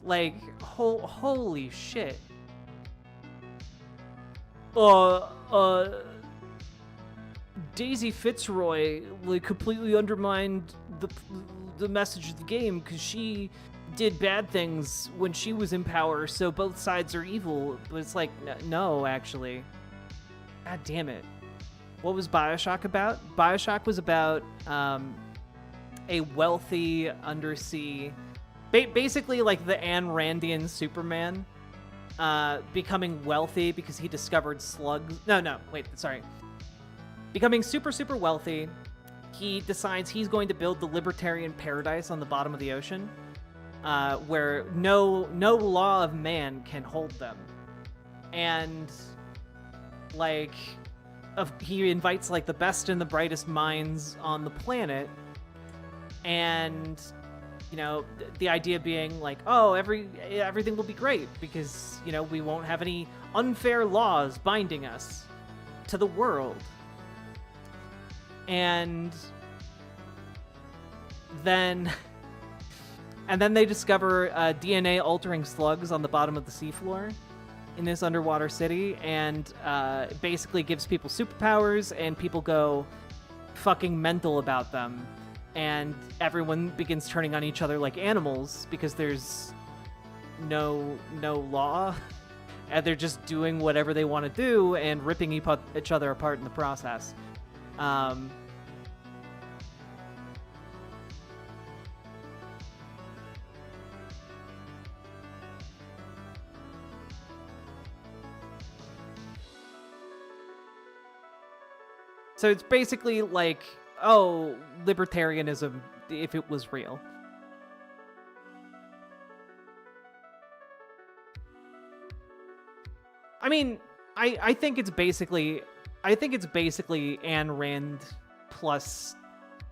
Like, holy shit. Daisy Fitzroy like completely undermined the message of the game because she did bad things when she was in power, so both sides are evil. But it's like, no, actually. God damn it. What was BioShock about? BioShock was about a wealthy undersea... basically like the Ayn Randian Superman becoming wealthy because he discovered slugs. Becoming super, super wealthy, he decides he's going to build the libertarian paradise on the bottom of the ocean, where no law of man can hold them. And, like, he invites, like, the best and the brightest minds on the planet, and, you know, the idea being, like, oh, everything will be great, because, you know, we won't have any unfair laws binding us to the world. And then they discover DNA altering slugs on the bottom of the seafloor in this underwater city, and it basically gives people superpowers, and people go fucking mental about them, and everyone begins turning on each other like animals because there's no law, and they're just doing whatever they want to do and ripping each other apart in the process. So it's basically like, oh, libertarianism if it was real. I mean, I think it's basically Ayn Rand plus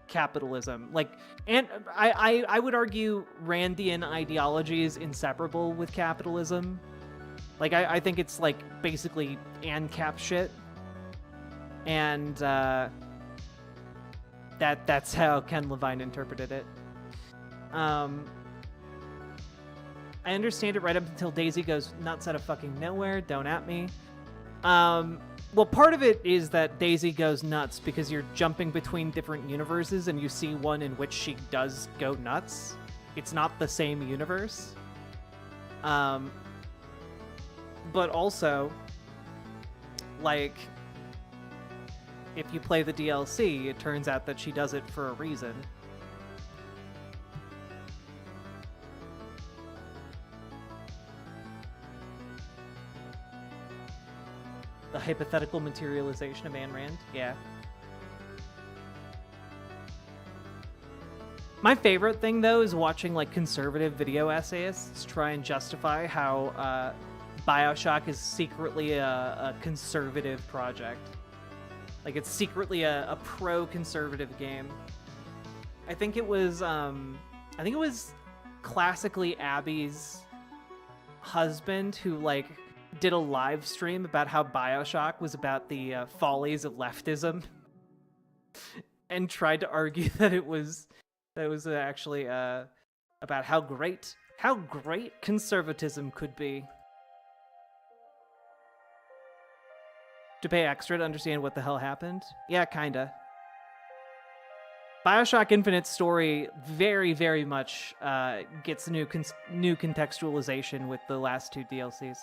capitalism. Like, and I would argue Randian ideology is inseparable with capitalism. Like, I think it's like basically ANCAP shit. And that's how Ken Levine interpreted it. I understand it right up until Daisy goes nuts out of fucking nowhere. Don't at me. Well, part of it is that Daisy goes nuts because you're jumping between different universes and you see one in which she does go nuts. It's not the same universe. But also, like, if you play the DLC, it turns out that she does it for a reason. The hypothetical materialization of Ayn Rand? Yeah. My favorite thing, though, is watching, like, conservative video essayists try and justify how BioShock is secretly a conservative project. Like, it's secretly a pro-conservative game. I think it was classically Abby's husband who, like, did a live stream about how BioShock was about the follies of leftism, and tried to argue that it was actually about how great conservatism could be. To pay extra to understand what the hell happened? Yeah, kinda. BioShock Infinite's story very, very much gets new contextualization with the last two DLCs.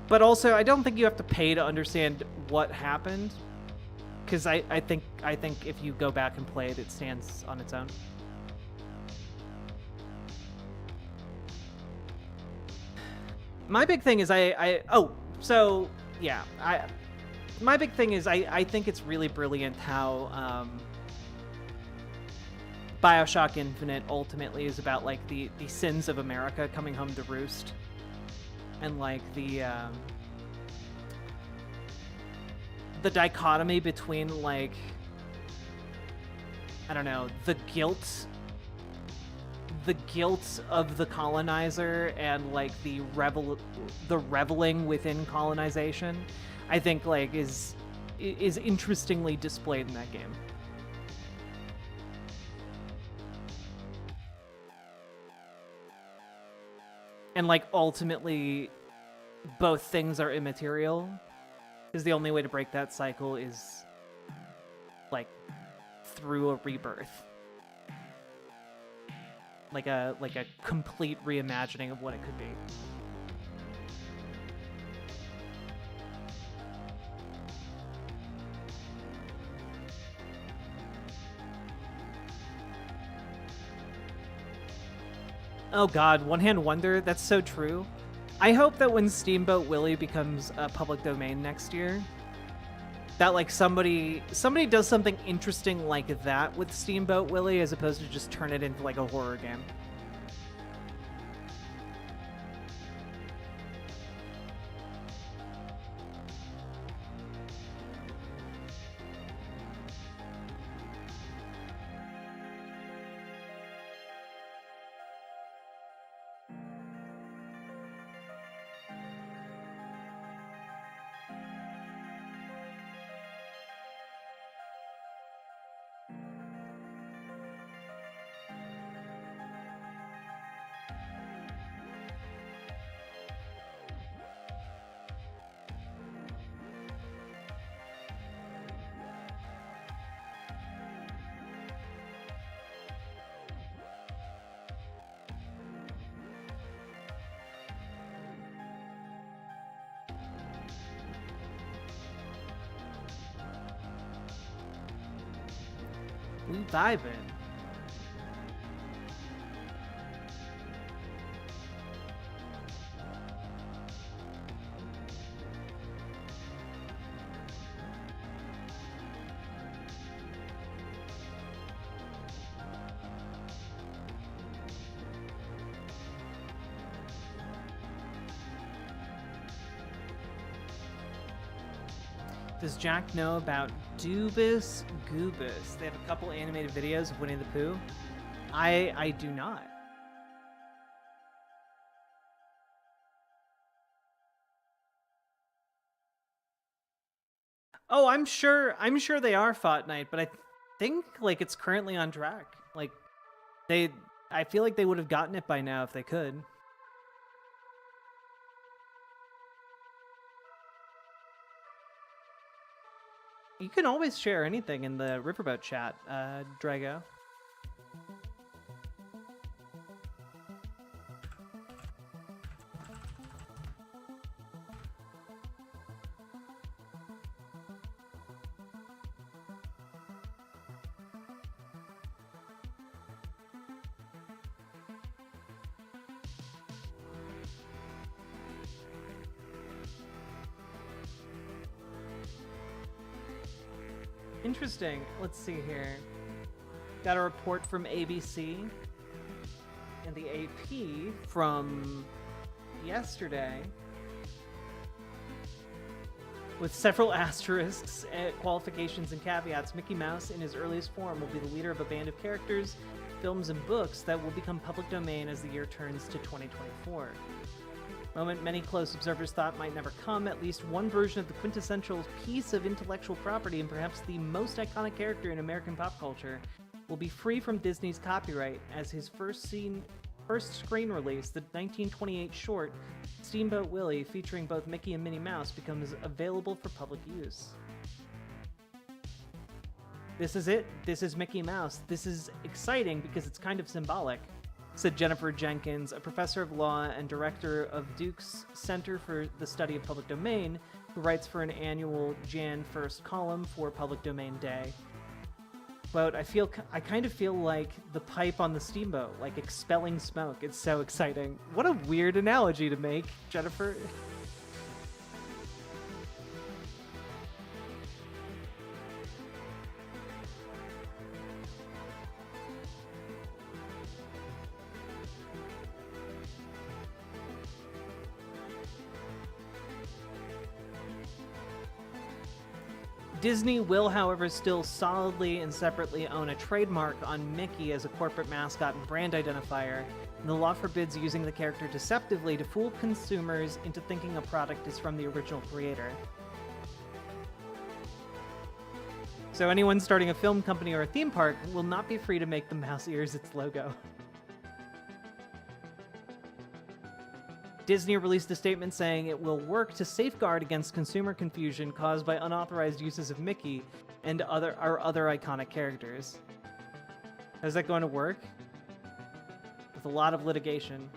But also, I don't think you have to pay to understand what happened, because I think if you go back and play it, it stands on its own. My big thing is my big thing is I think it's really brilliant how BioShock Infinite ultimately is about, like, the sins of America coming home to roost, and, like, the dichotomy between, like, I don't know, the guilt the guilt of the colonizer and like the reveling within colonization, I think like is interestingly displayed in that game. And like ultimately both things are immaterial, because the only way to break that cycle is like through a rebirth. Like a complete reimagining of what it could be. Oh god, One Hand Wonder, that's so true. I hope that when Steamboat Willie becomes a public domain next year, that like somebody does something interesting like that with Steamboat Willie as opposed to just turn it into like a horror game. We vibing. Does Jack know about Doobus Goobus? They have a couple animated videos of Winnie the Pooh. I do not. Oh, I'm sure they are Fortnite, but I think like it's currently on track. Like I feel like they would have gotten it by now if they could. You can always share anything in the Riverboat chat, Drago. Interesting. Let's see here. Got a report from ABC and the AP from yesterday with several asterisks, qualifications, and caveats. Mickey Mouse, in his earliest form, will be the leader of a band of characters, films, and books that will become public domain as the year turns to 2024. Moment many close observers thought might never come, at least one version of the quintessential piece of intellectual property and perhaps the most iconic character in American pop culture will be free from Disney's copyright as his first screen release, the 1928 short Steamboat Willie, featuring both Mickey and Minnie Mouse, becomes available for public use. This is it. This is Mickey Mouse. This is exciting because it's kind of symbolic, said Jennifer Jenkins, a professor of law and director of Duke's Center for the Study of Public Domain, who writes for an annual Jan 1st column for Public Domain Day. Quote, I kind of feel like the pipe on the steamboat, like expelling smoke. It's so exciting. What a weird analogy to make, Jennifer. Disney will, however, still solidly and separately own a trademark on Mickey as a corporate mascot and brand identifier, and the law forbids using the character deceptively to fool consumers into thinking a product is from the original creator. So anyone starting a film company or a theme park will not be free to make the mouse ears its logo. Disney released a statement saying it will work to safeguard against consumer confusion caused by unauthorized uses of Mickey and other iconic characters. How's that going to work? With a lot of litigation.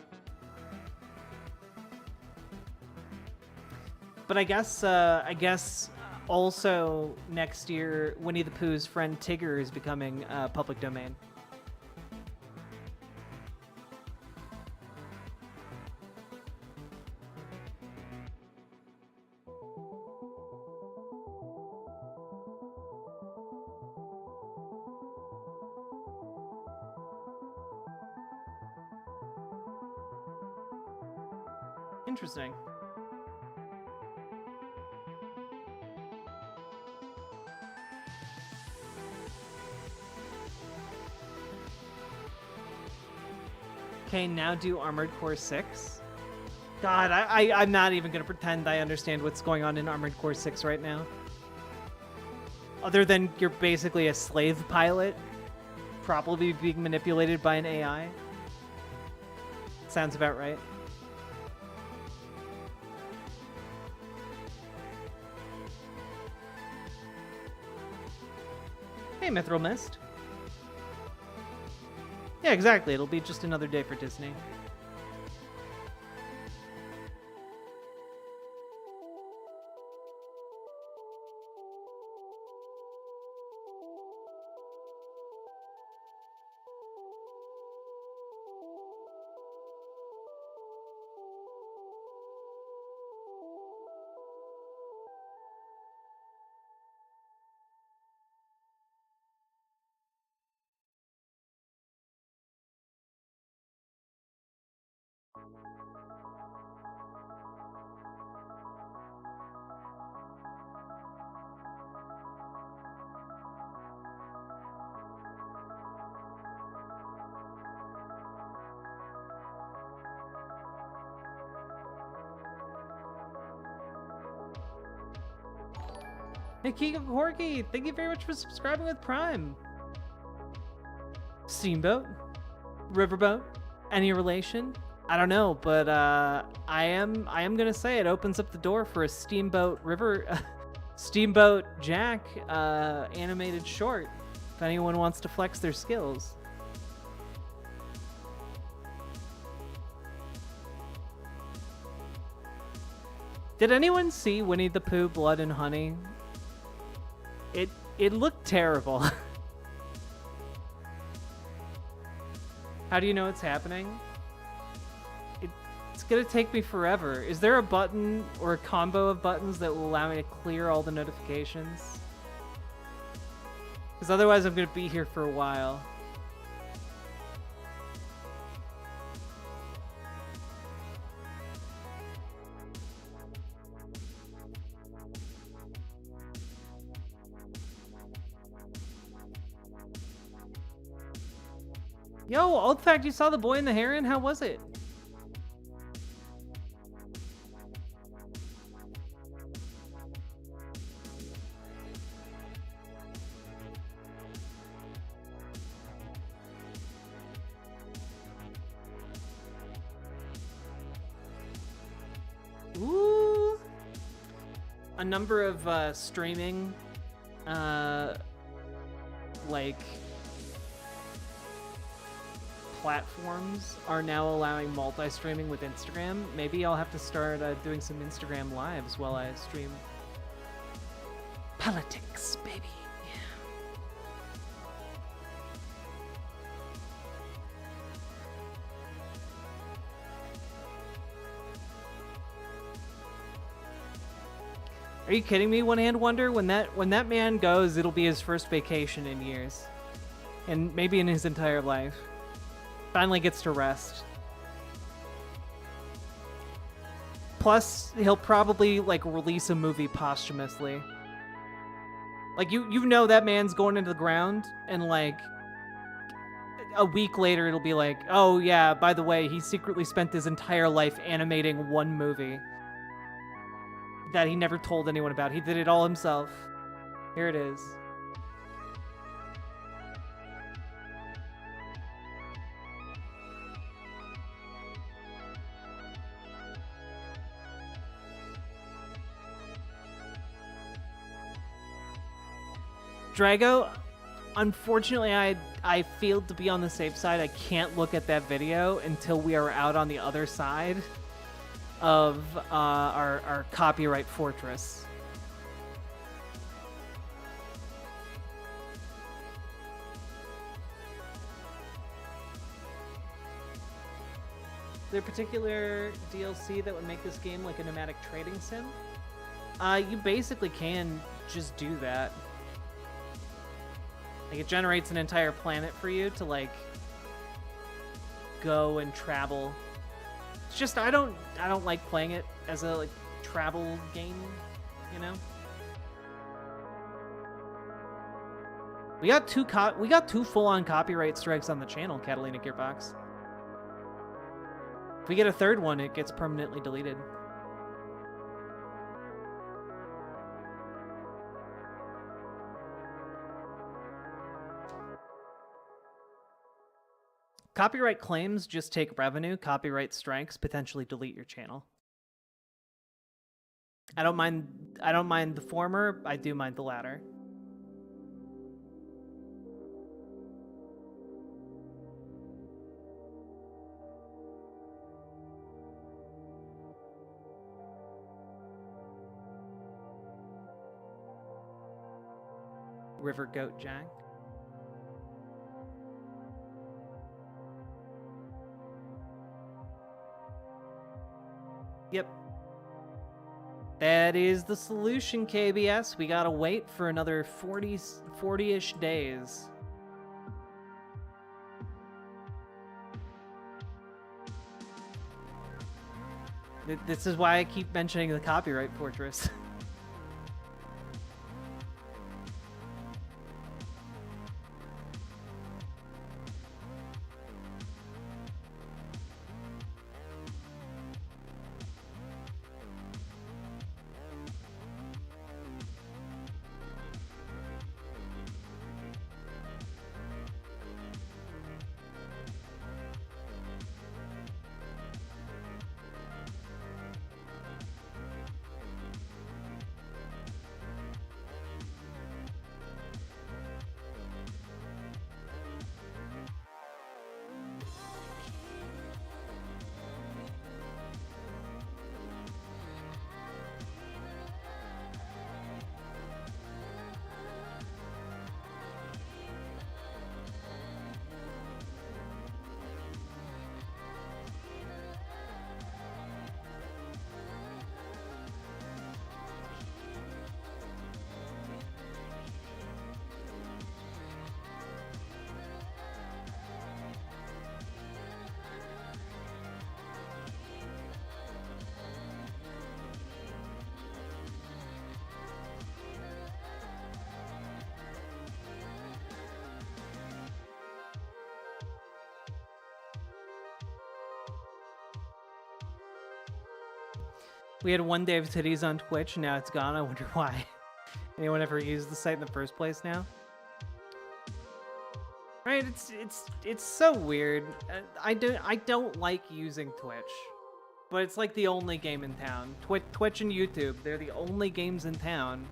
But I guess also next year, Winnie the Pooh's friend Tigger is becoming public domain. Interesting. Okay, now do Armored Core 6. God, I'm not even going to pretend I understand what's going on in Armored Core 6 right now. Other than you're basically a slave pilot, probably being manipulated by an AI. Sounds about right. Hey, Mithril Mist. Yeah, exactly. It'll be just another day for Disney. Hey, King of Corky, thank you very much for subscribing with Prime. Steamboat? Riverboat? Any relation? I don't know, but I am gonna say it opens up the door for a Steamboat Steamboat Jack animated short, if anyone wants to flex their skills. Did anyone see Winnie the Pooh Blood and Honey? It looked terrible. How do you know it's happening? It's gonna take me forever. Is there a button or a combo of buttons that will allow me to clear all the notifications? Because otherwise I'm gonna be here for a while. Yo, old fact, you saw The Boy and the Heron? How was it? Ooh. A number of streaming, like, platforms are now allowing multi-streaming with Instagram. Maybe I'll have to start doing some Instagram lives while I stream. Politics, baby. Are you kidding me, One Hand Wonder? When that man goes, it'll be his first vacation in years. And maybe in his entire life. Finally gets to rest. Plus, he'll probably, like, release a movie posthumously. Like you know that man's going into the ground, and like a week later it'll be like, oh yeah, by the way, he secretly spent his entire life animating one movie that he never told anyone about. He did it all himself. Here it is. Drago, unfortunately, I failed to be on the safe side. I can't look at that video until we are out on the other side of our copyright fortress. Is there a particular DLC that would make this game like a nomadic trading sim? You basically can just do that. Like, it generates an entire planet for you to, like, go and travel. It's just, I don't like playing it as a, like, travel game, you know? We got two full-on copyright strikes on the channel, Catalina Gearbox. If we get a third one, it gets permanently deleted. Copyright claims just take revenue. Copyright strikes potentially delete your channel. I don't mind the former. I do mind the latter. River Goat Jack. Yep. That is the solution, KBS. We gotta wait for another 40-ish days. This is why I keep mentioning the copyright fortress. We had one day of titties on Twitch, and now it's gone. I wonder why. Anyone ever used the site in the first place now? Right? It's so weird. I don't like using Twitch, but it's like the only game in town. Twitch and YouTube, they're the only games in town.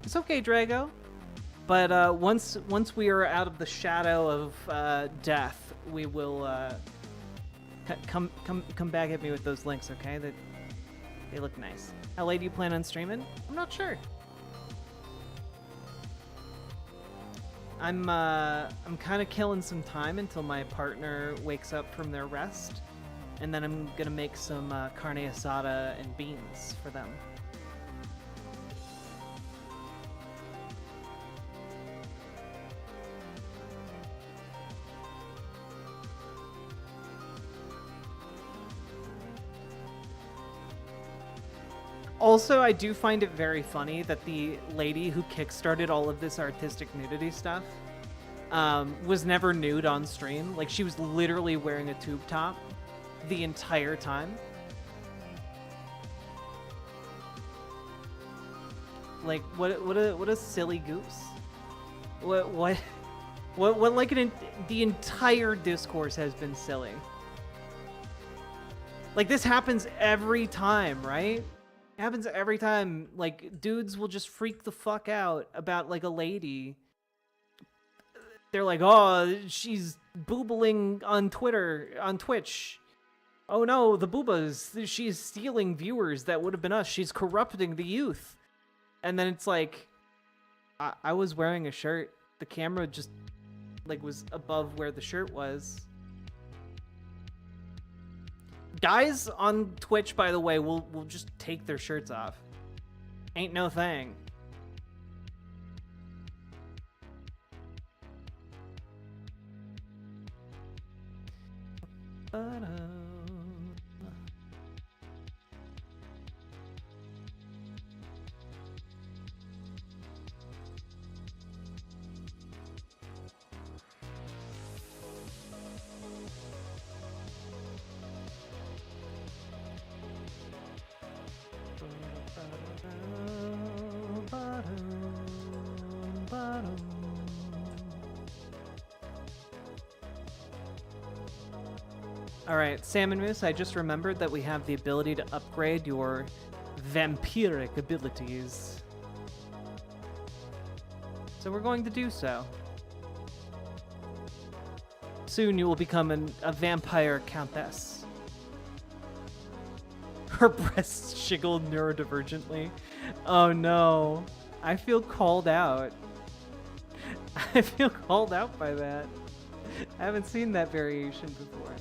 It's okay, Drago. But once we are out of the shadow of death, we will come back at me with those links, okay? They look nice. How late do you plan on streaming? I'm not sure. I'm kind of killing some time until my partner wakes up from their rest, and then I'm gonna make some carne asada and beans for them. Also, I do find it very funny that the lady who kickstarted all of this artistic nudity stuff was never nude on stream. Like, she was literally wearing a tube top the entire time. Like, what a silly goose. What like the entire discourse has been silly. Like, this happens every time, right? It happens every time. Like, dudes will just freak the fuck out about, like, a lady. They're like, oh, she's boobling on Twitch. Oh no, the boobas. She's stealing viewers that would have been us. She's corrupting the youth. And then it's like, I was wearing a shirt. The camera just, like, was above where the shirt was. Guys on Twitch, by the way, will just take their shirts off. Ain't no thing. Alright, Salmon Moose, I just remembered that we have the ability to upgrade your vampiric abilities. So we're going to do so. Soon you will become a vampire countess. Her breasts jiggled neurodivergently. Oh no. I feel called out. I feel called out by that. I haven't seen that variation before.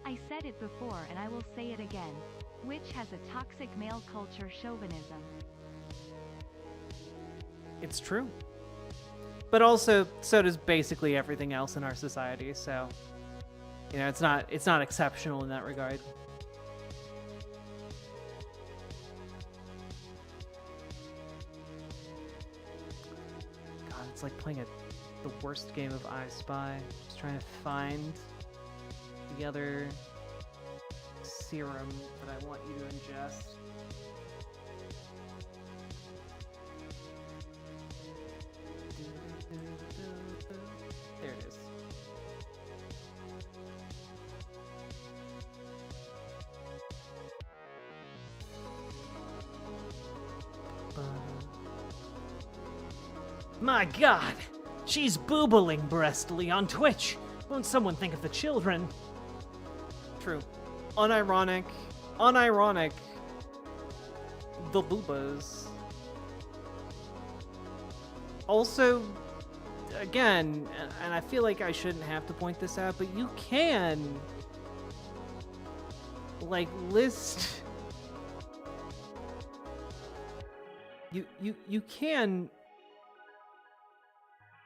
I said it before and I will say it again. Witch has a toxic male culture chauvinism. It's true. But also, so does basically everything else in our society, so, you know, it's not exceptional in that regard. God, it's like playing the worst game of I Spy. Just trying to find the other serum that I want you to ingest. There it is. My God! She's boobling breastly on Twitch! Won't someone think of the children? True. Unironic. The boobas. Also, again, and I feel like I shouldn't have to point this out, but you can, like, list... You can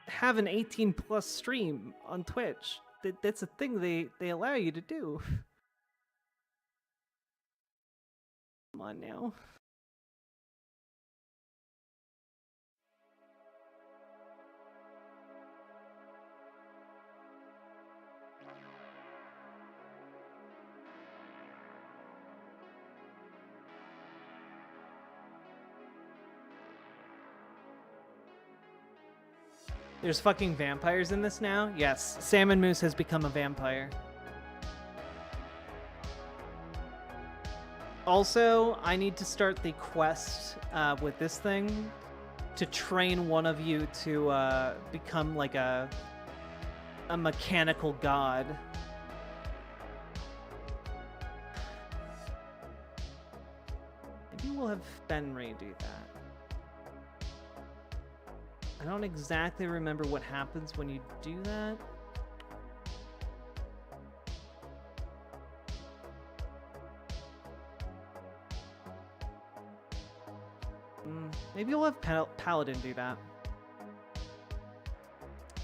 have an 18+ stream on Twitch. That's a thing they allow you to do. Come on now. There's fucking vampires in this now? Yes, Salmon Moose has become a vampire. Also, I need to start the quest with this thing to train one of you to become like a mechanical god. have Fenry do that. I don't exactly remember what happens when you do that. Maybe you'll have Paladin do that.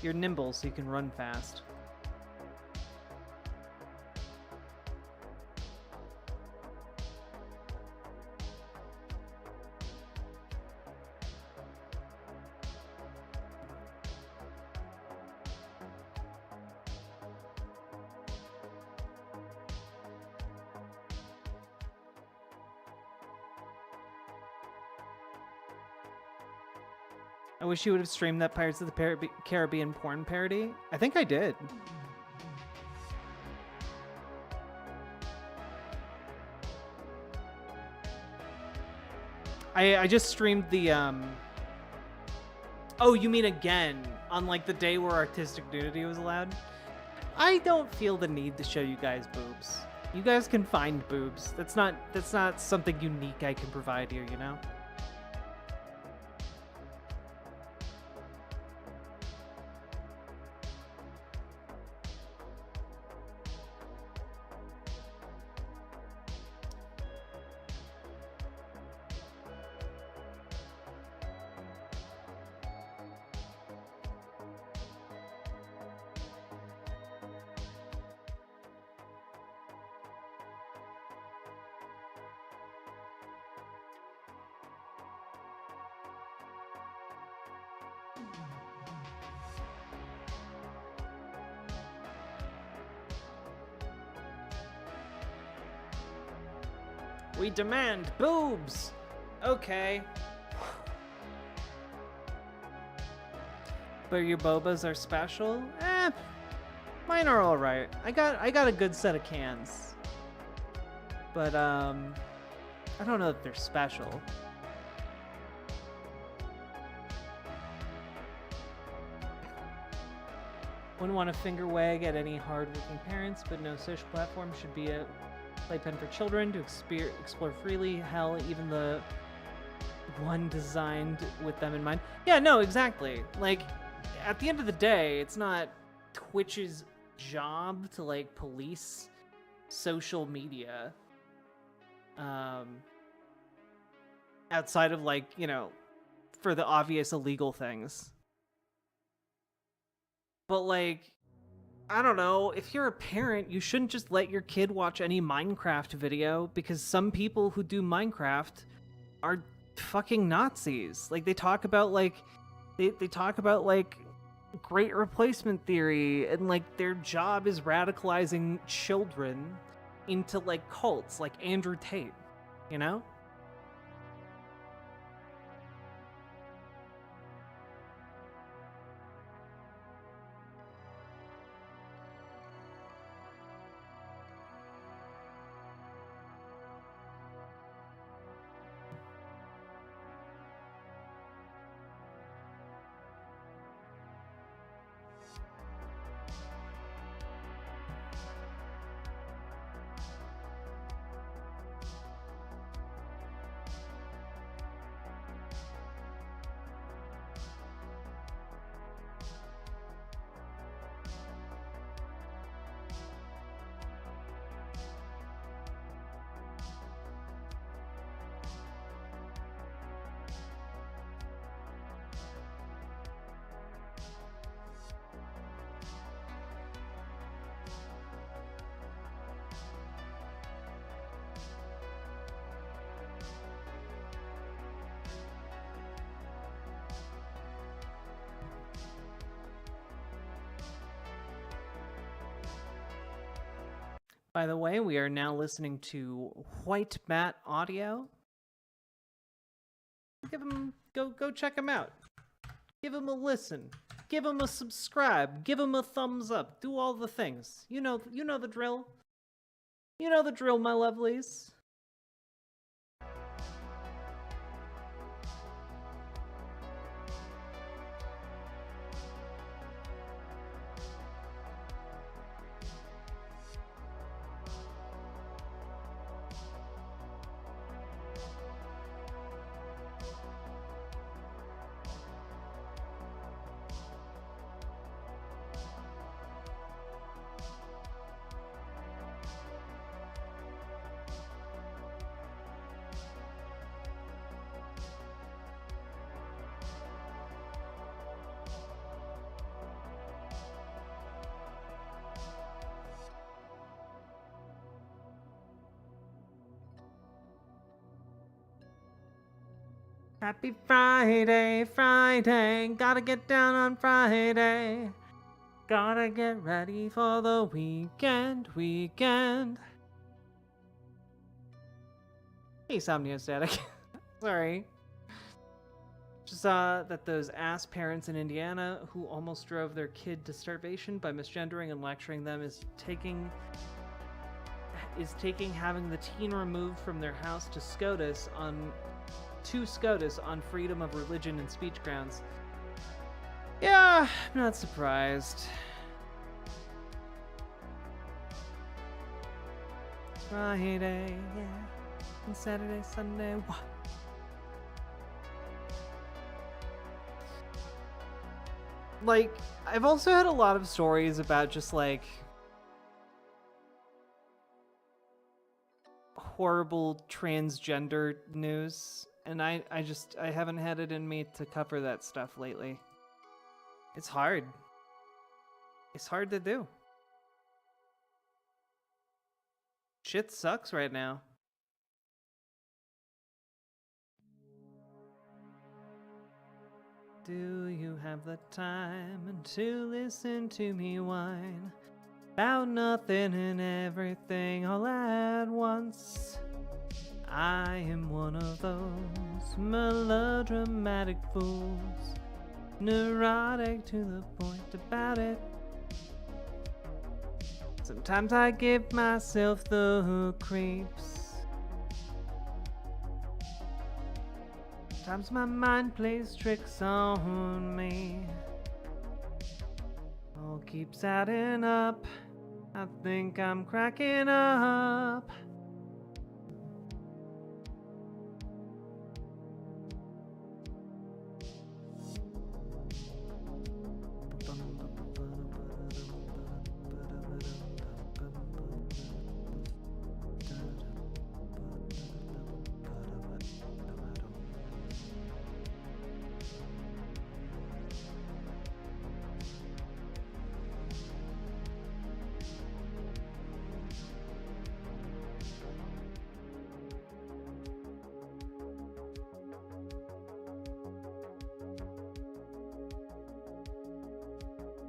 You're nimble, so you can run fast. I wish you would have streamed that Pirates of the Caribbean porn parody. I think I did. I just streamed the Oh, you mean again on like the day where artistic nudity was allowed? I don't feel the need to show you guys boobs. You guys can find boobs. That's not something unique I can provide here, you know? We demand boobs! Okay. But your bobas are special? Mine are alright. I got a good set of cans. But, I don't know if they're special. Wouldn't want to finger wag at any hard-working parents, but no social platform should be a playpen for children to explore freely. Hell, even the one designed with them in mind. Yeah, no, exactly. Like, at the end of the day, it's not Twitch's job to, like, police social media. Outside of, like, you know, for the obvious illegal things. But, like, I don't know, if you're a parent, you shouldn't just let your kid watch any Minecraft video, because some people who do Minecraft are fucking Nazis. Like, they talk about, like, they talk about, like, great replacement theory, and, like, their job is radicalizing children into, like, cults, like Andrew Tate, you know? By the way, we are now listening to White Bat Audio. Go check them out. Give them a listen. Give them a subscribe. Give them a thumbs up. Do all the things. You know the drill. You know the drill, my lovelies. Happy Friday, Friday, gotta get down on Friday. Gotta get ready for the weekend, weekend. Hey, Somniostatic. Sorry. Just saw that those ass parents in Indiana who almost drove their kid to starvation by misgendering and lecturing them is taking having the teen removed from their house to SCOTUS on freedom of religion and speech grounds. Yeah, I'm not surprised. Friday, yeah, and Saturday, Sunday, what? Like, I've also had a lot of stories about just, like, horrible transgender news, and I haven't had it in me to cover that stuff lately. It's hard. It's hard to do. Shit sucks right now. Do you have the time to listen to me whine about nothing and everything all at once? I am one of those melodramatic fools, neurotic to the point about it. Sometimes I give myself the creeps. Sometimes my mind plays tricks on me. All keeps adding up. I think I'm cracking up.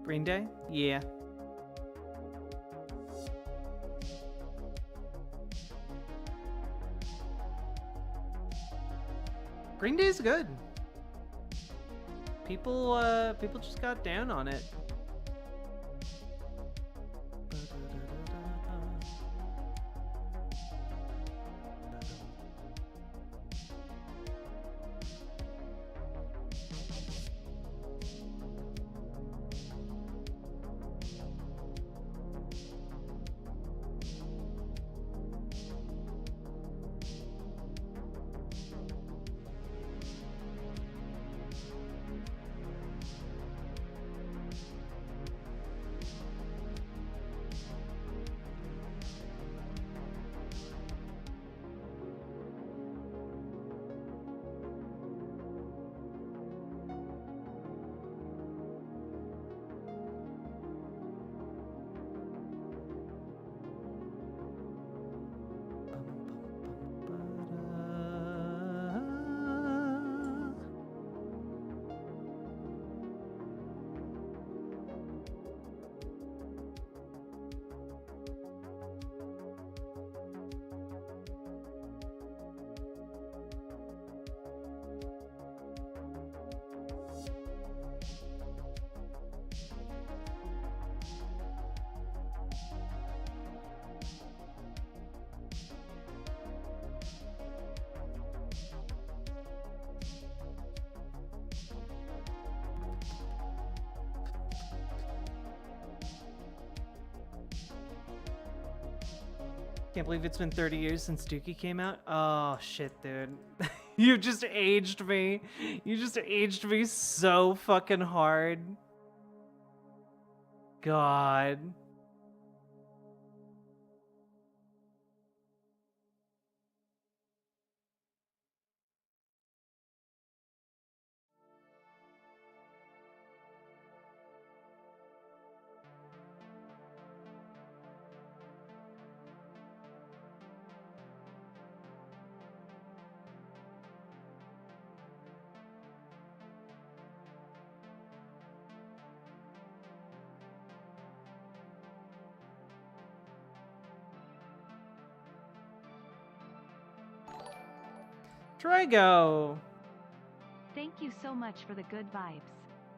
Green Day? Yeah. Green Day's good. People just got down on it. Can't believe it's been 30 years since Dookie came out. Oh, shit, dude. You just aged me. You just aged me so fucking hard. God. Drago! Thank you so much for the good vibes.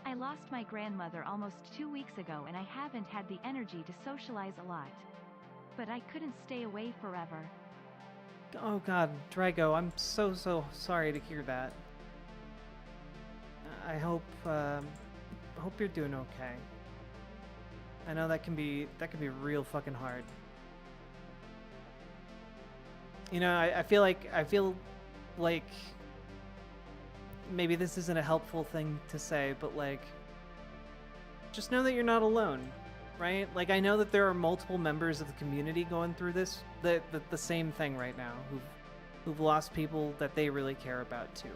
I lost my grandmother almost 2 weeks ago and I haven't had the energy to socialize a lot. But I couldn't stay away forever. Oh god, Drago, I'm so sorry to hear that. I hope you're doing okay. I know that can be real fucking hard. You know, I feel like maybe this isn't a helpful thing to say, but like, just know that you're not alone, right? Like, I know that there are multiple members of the community going through this, the same thing right now, who've lost people that they really care about too.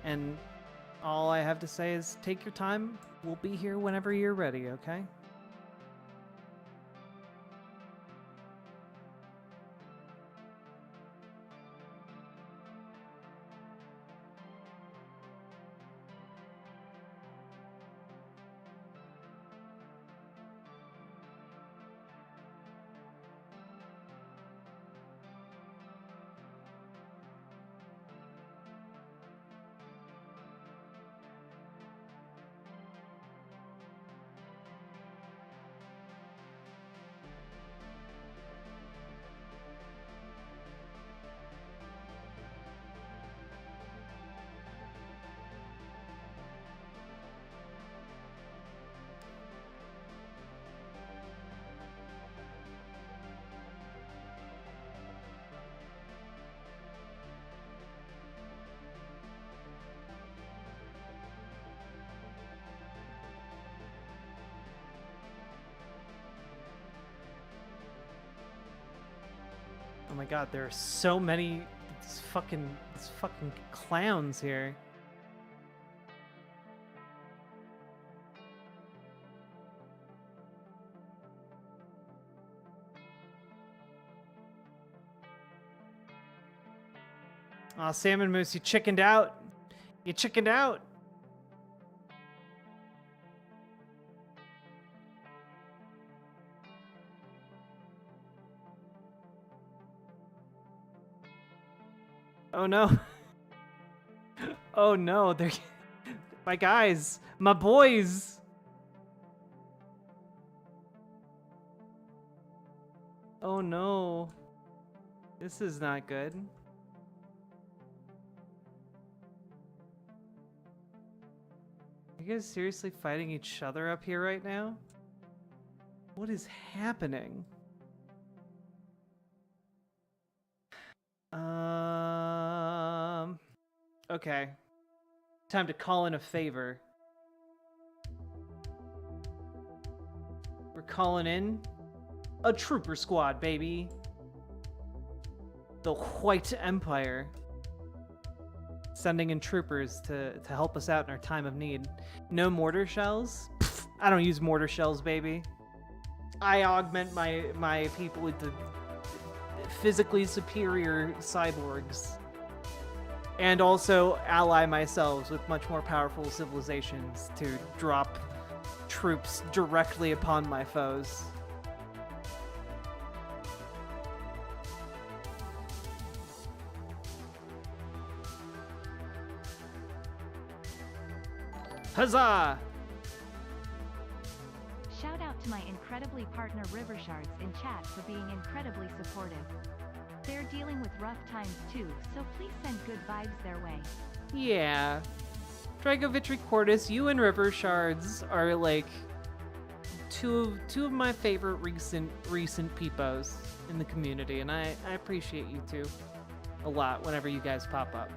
And all I have to say is take your time. We'll be here whenever you're ready, okay? Oh my god, there are so many these fucking clowns here. Aw, Salmon Moose, you chickened out. You chickened out. Oh no. Oh no, they're my guys, my boys. Oh no. This is not good. Are you guys seriously fighting each other up here right now? What is happening? Okay. Time to call in a favor. We're calling in a trooper squad, baby. The White Empire. Sending in troopers to help us out in our time of need. No mortar shells? Pfft, I don't use mortar shells, baby. I augment my people with the physically superior cyborgs. And also ally myself with much more powerful civilizations to drop troops directly upon my foes. Huzzah! Shout out to my incredibly partner Rivershards in chat for being incredibly supportive. They're dealing with rough times too, so please send good vibes their way. Yeah. Dragovitri Cordis, you and River Shards are like two of my favorite recent peepos in the community, and I appreciate you two a lot whenever you guys pop up.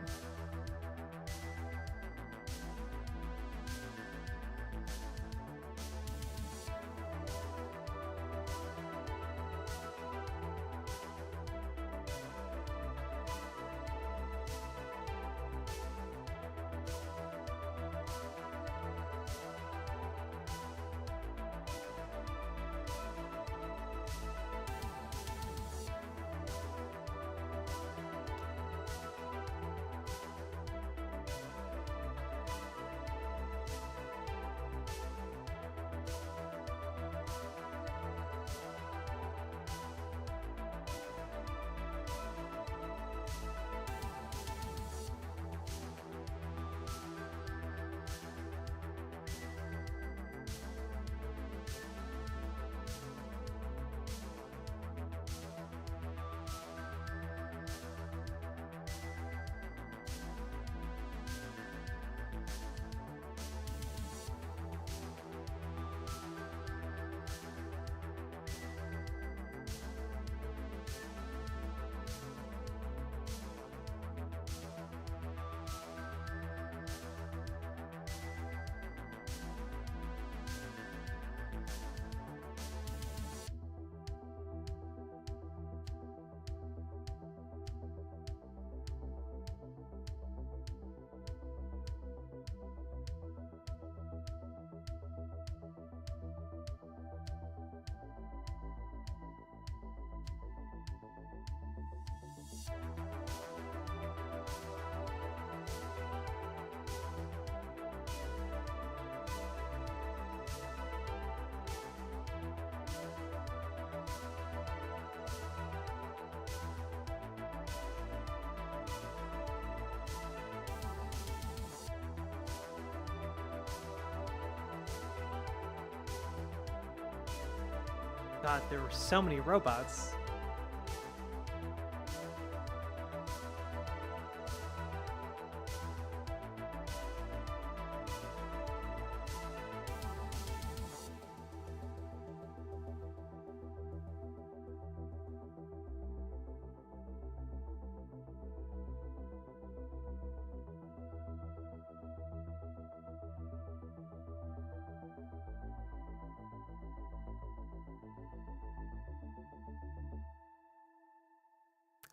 God, there were so many robots.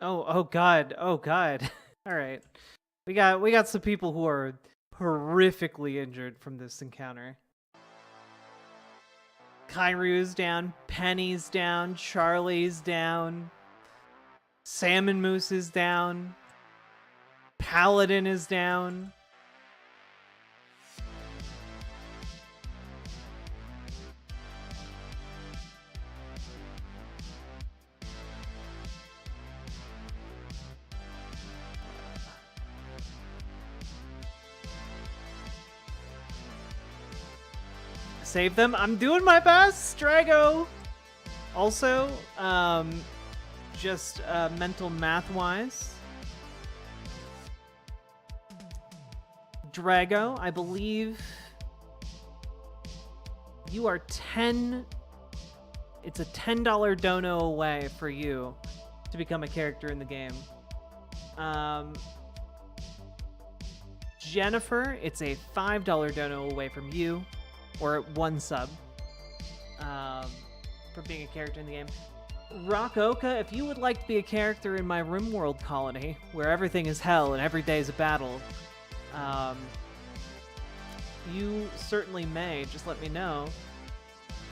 Oh God. Oh God. All right. We got some people who are horrifically injured from this encounter. Kairu's down, Penny's down, Charlie's down, Salmon Moose is down, Paladin is down. Save them. I'm doing my best, Drago. Also, just mental math-wise, Drago, I believe you are 10. It's a $10 dono away for you to become a character in the game. Jennifer, it's a $5 dono away from you, or 1 sub for being a character in the game. Rock Oka, if you would like to be a character in my RimWorld colony, where everything is hell and every day is a battle, you certainly may. Just let me know.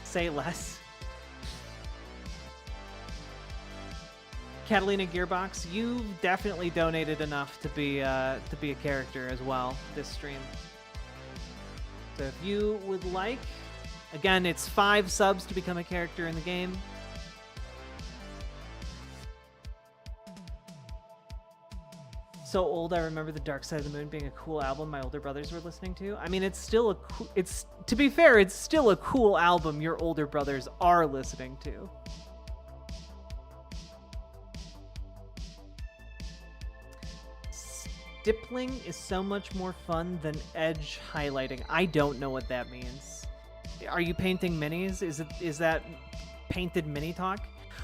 Say less. Catalina Gearbox, you definitely donated enough to be a character as well this stream. So if you would like, again, it's 5 subs to become a character in the game. So old, I remember The Dark Side of the Moon being a cool album my older brothers were listening to. I mean, it's still to be fair, it's still a cool album your older brothers are listening to. Stippling is so much more fun than edge highlighting. I don't know what that means. Are you painting minis? Is that painted mini talk?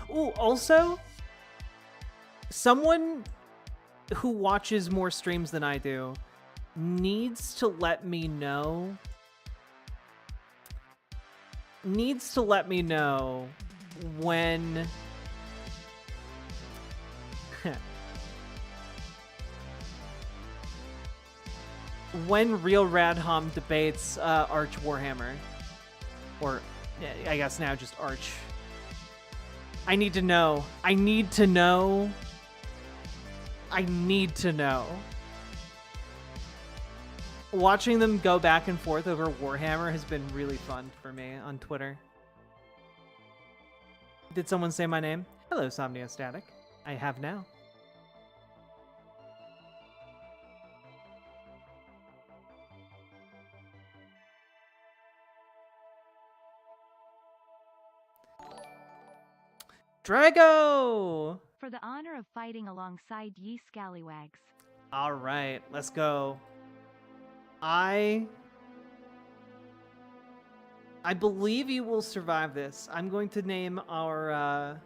Ooh, also, someone who watches more streams than I do needs to let me know when when Real Radhom debates Arch Warhammer, or I guess now just Arch. I need to know. I need to know. Watching them go back and forth over Warhammer has been really fun for me on Twitter. Did someone say my name? Hello, Somnia Static. I have now. Drago! For the honor of fighting alongside ye scallywags. All right, let's go. I believe you will survive this. I'm going to name our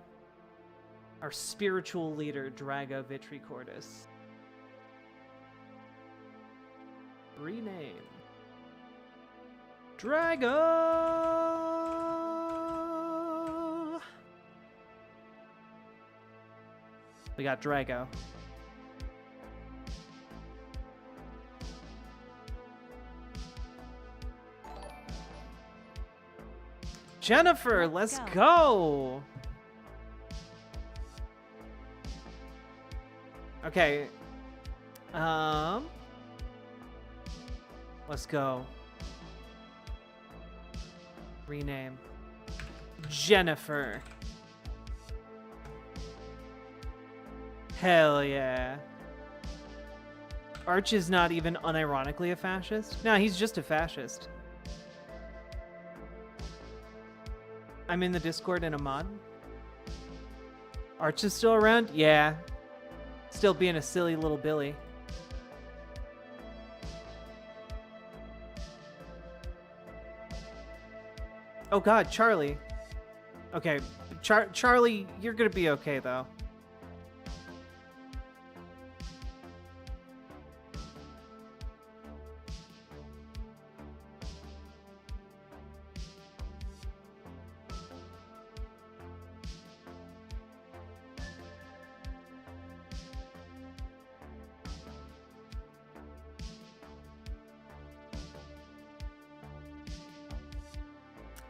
spiritual leader, Drago Vitricordis. Rename. Drago! We got Drago. Jennifer, let's go. Okay. Let's go. Rename. Jennifer. Hell yeah. Arch is not even unironically a fascist. No, he's just a fascist. I'm in the Discord in a mod. Arch is still around? Yeah. Still being a silly little Billy. Oh god, Charlie. Okay, Charlie, you're gonna be okay though.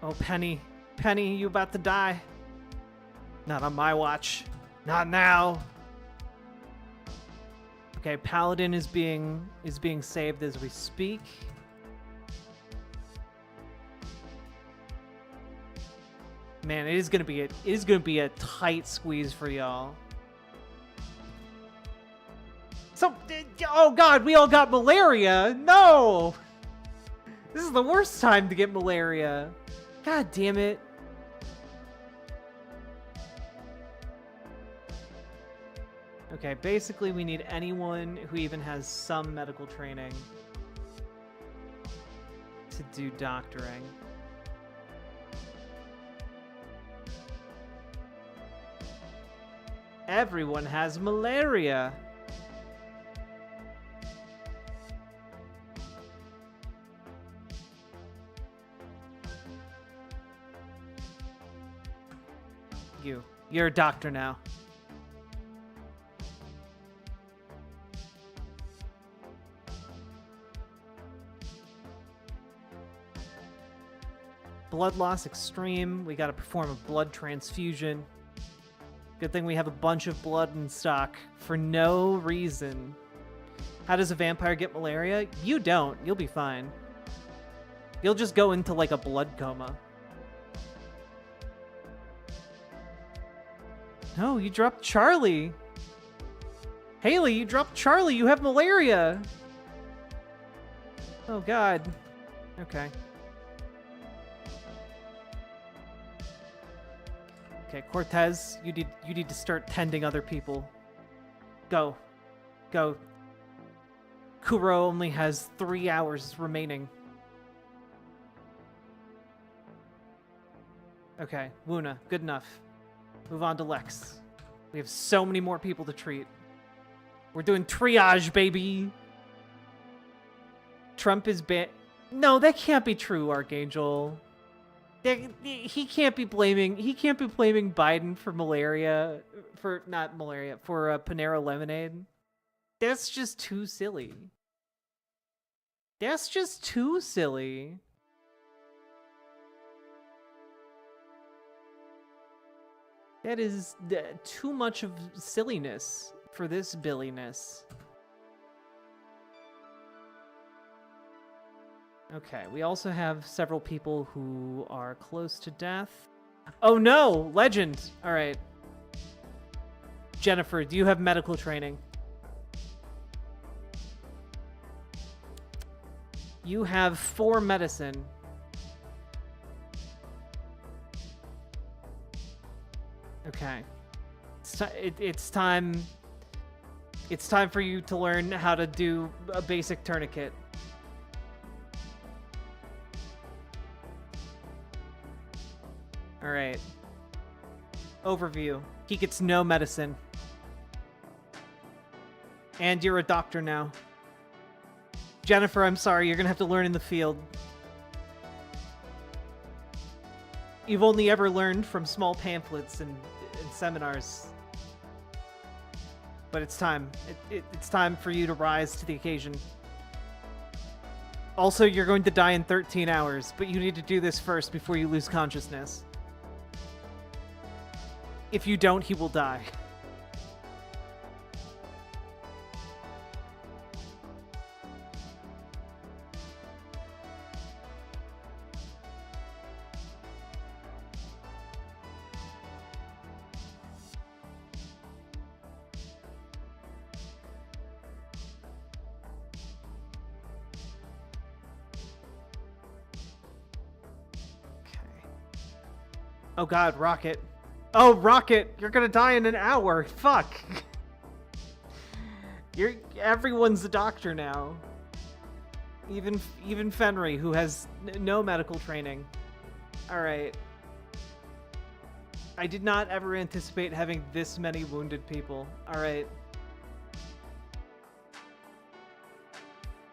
Oh, Penny. Penny, you about to die. Not on my watch. Not now. Okay, Paladin is being saved as we speak. Man, it is gonna be a tight squeeze for y'all. So, oh god, we all got malaria. No, this is the worst time to get malaria. God damn it. Okay, basically we need anyone who even has some medical training to do doctoring. Everyone has malaria. You're a doctor now. Blood loss extreme. We gotta perform a blood transfusion. Good thing we have a bunch of blood in stock for no reason. How does a vampire get malaria? You don't. You'll be fine. You'll just go into like a blood coma. No, you dropped Charlie. Haley, you dropped Charlie. You have malaria. Oh, God. Okay. Okay, Cortez, you need to start tending other people. Go. Go. Kuro only has 3 hours remaining. Okay, Wuna, good enough. Move on to Lex. We have so many more people to treat. We're doing triage, baby. Trump is No, that can't be true, Archangel. He can't be blaming Biden for malaria, for Panera Lemonade. That's just too silly. That's just too silly. That is too much of silliness for this billiness. Okay, we also have several people who are close to death. Oh no! Legend! Alright. Jennifer, do you have medical training? You have 4 medicine. Okay. It's time for you to learn how to do a basic tourniquet. Alright. Overview. He gets no medicine. And you're a doctor now. Jennifer, I'm sorry, you're gonna have to learn in the field. You've only ever learned from small pamphlets and seminars. But it's time. It's time for you to rise to the occasion. Also, you're going to die in 13 hours, but you need to do this first before you lose consciousness. If you don't, he will die. Oh god, Rocket. Oh, Rocket, you're gonna die in an hour. Fuck. Everyone's a doctor now. Even Fenry, who has no medical training. All right. I did not ever anticipate having this many wounded people. All right.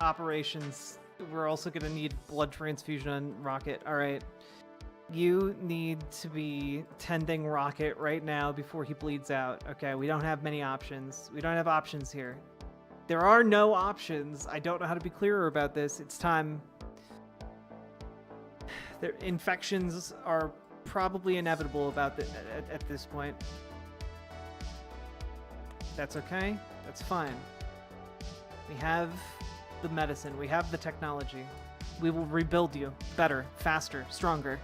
Operations. We're also gonna need blood transfusion on Rocket. All right. You need to be tending Rocket right now before he bleeds out. Okay, we don't have many options. We don't have options here. There are no options. I don't know how to be clearer about this. It's time. The infections are probably inevitable at this point. That's okay. That's fine. We have the medicine. We have the technology. We will rebuild you better, faster, stronger.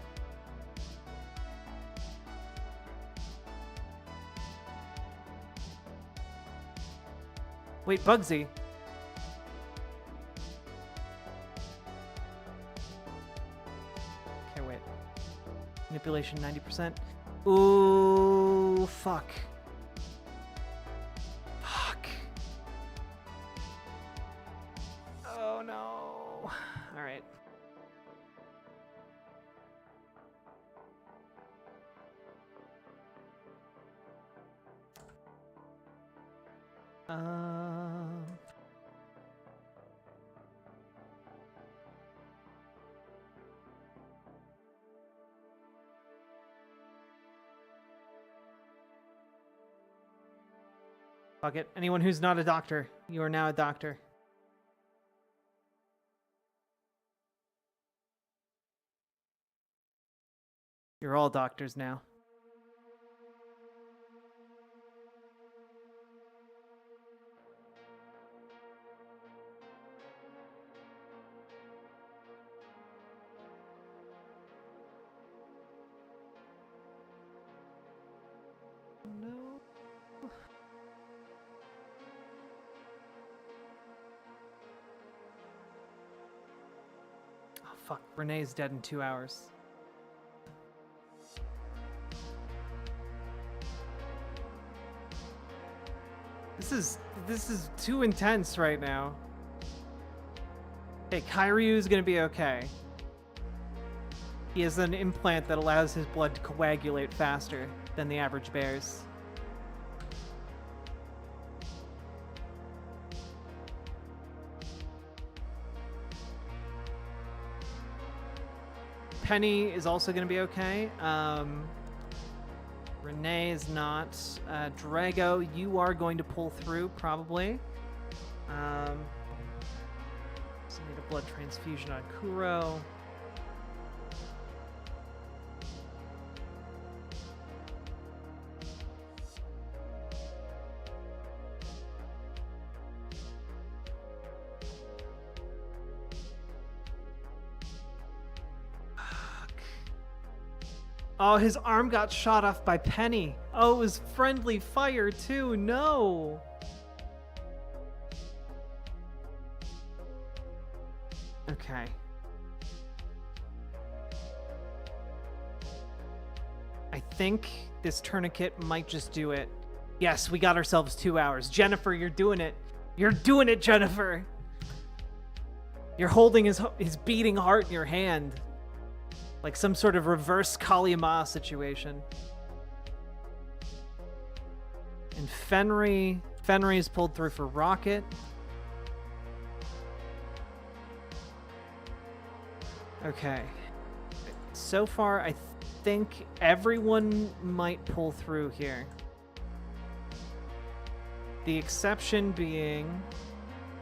Wait, Bugsy. Okay, wait. Manipulation 90%. Ooh, fuck. Fuck. Oh no. All right. Fuck it. Anyone who's not a doctor, you are now a doctor. You're all doctors now. No. Oh, fuck. Renee's dead in 2 hours. This is too intense right now. Hey, Kairyu's gonna be okay. He has an implant that allows his blood to coagulate faster than the average bear's. Penny is also going to be okay. Renee is not. Drago, you are going to pull through, probably. So need a blood transfusion on Kuro. Oh, his arm got shot off by Penny. Oh, it was friendly fire too. No. Okay. I think this tourniquet might just do it. Yes, we got ourselves 2 hours. Jennifer, you're doing it. You're doing it, Jennifer. You're holding his beating heart in your hand. Like some sort of reverse Kali Ma situation. And Fenry's pulled through for Rocket. Okay. So far, I think everyone might pull through here. The exception being...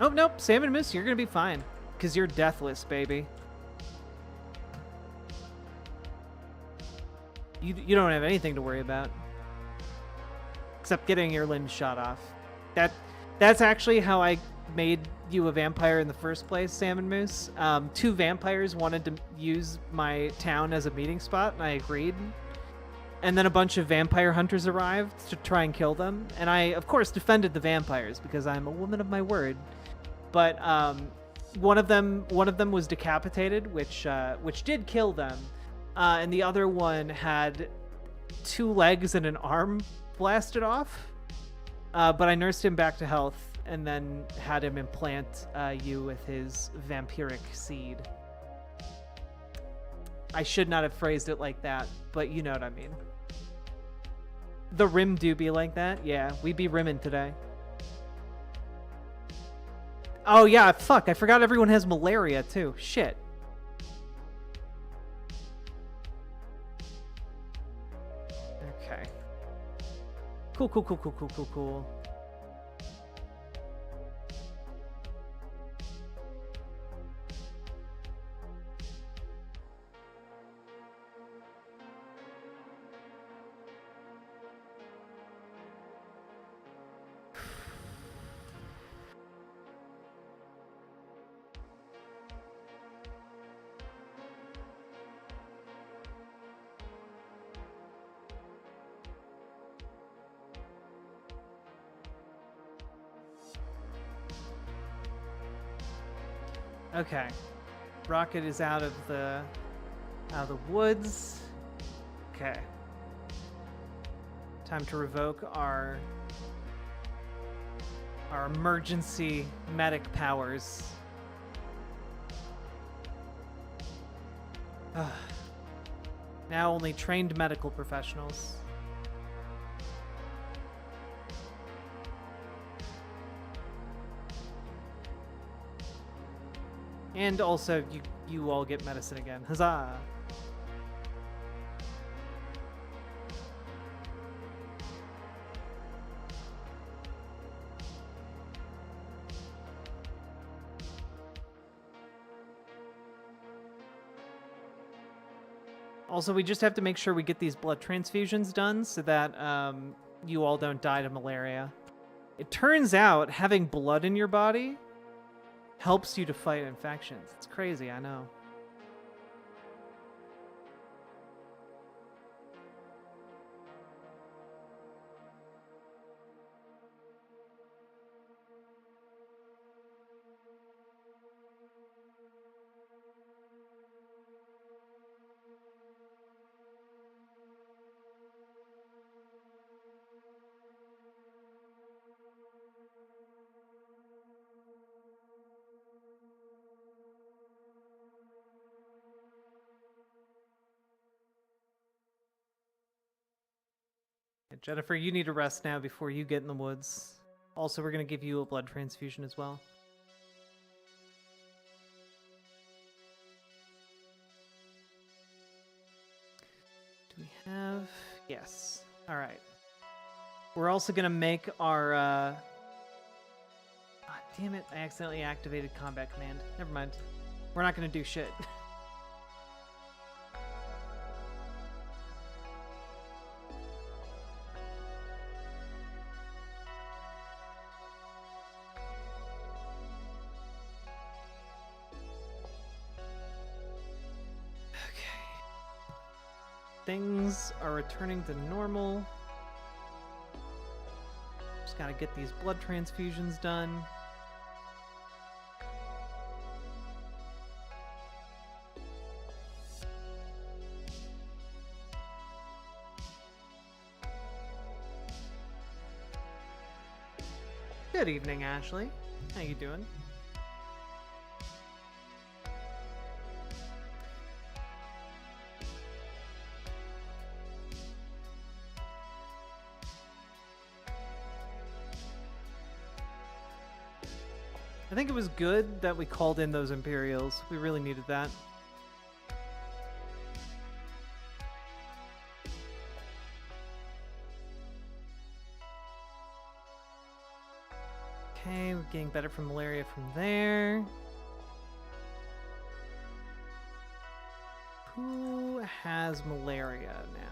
Oh, nope, Sam and Moose, you're gonna be fine. Because you're deathless, baby. You don't have anything to worry about. Except getting your limbs shot off. That's actually how I made you a vampire in the first place, Salmon Moose. 2 vampires wanted to use my town as a meeting spot, and I agreed. And then a bunch of vampire hunters arrived to try and kill them. And I, of course, defended the vampires because I'm a woman of my word. But one of them was decapitated, which did kill them. And the other one had 2 legs and an arm blasted off. But I nursed him back to health and then had him implant you with his vampiric seed. I should not have phrased it like that, but you know what I mean. The rim do be like that. Yeah, we be rimming today. Oh yeah, fuck, I forgot everyone has malaria too. Shit. Okay. Cool. Okay. Rocket is out of the woods. Okay. Time to revoke our emergency medic powers. Now only trained medical professionals. And also, you all get medicine again. Huzzah! Also, we just have to make sure we get these blood transfusions done so that you all don't die to malaria. It turns out having blood in your body helps you to fight infections. It's crazy, I know. Jennifer, you need to rest now before you get in the woods. Also, we're going to give you a blood transfusion as well. Do we have... Yes. All right. We're also going to make our... Ah, damn it. I accidentally activated combat command. Never mind. We're not going to do shit. Things are returning to normal. Just gotta get these blood transfusions done. Good evening, Ashley. How you doing? I think it was good that we called in those Imperials. We really needed that. Okay, we're getting better from malaria from there. Who has malaria now?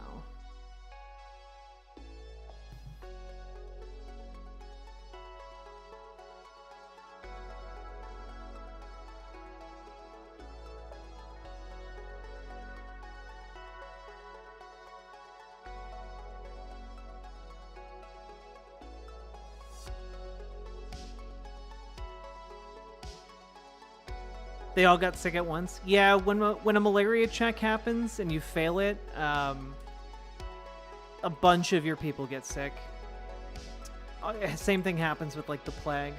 They all got sick at once? Yeah, when a malaria check happens and you fail it, a bunch of your people get sick. Same thing happens with like the plague.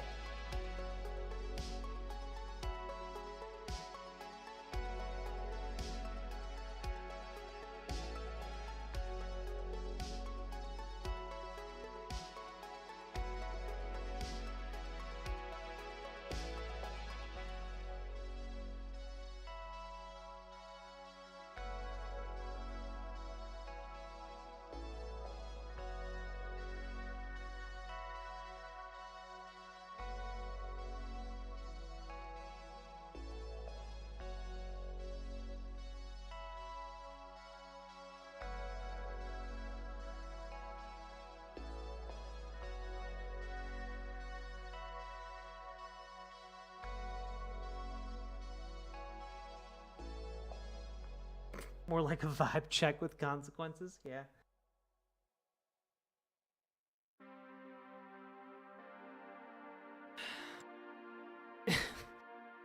More like a vibe check with consequences, yeah.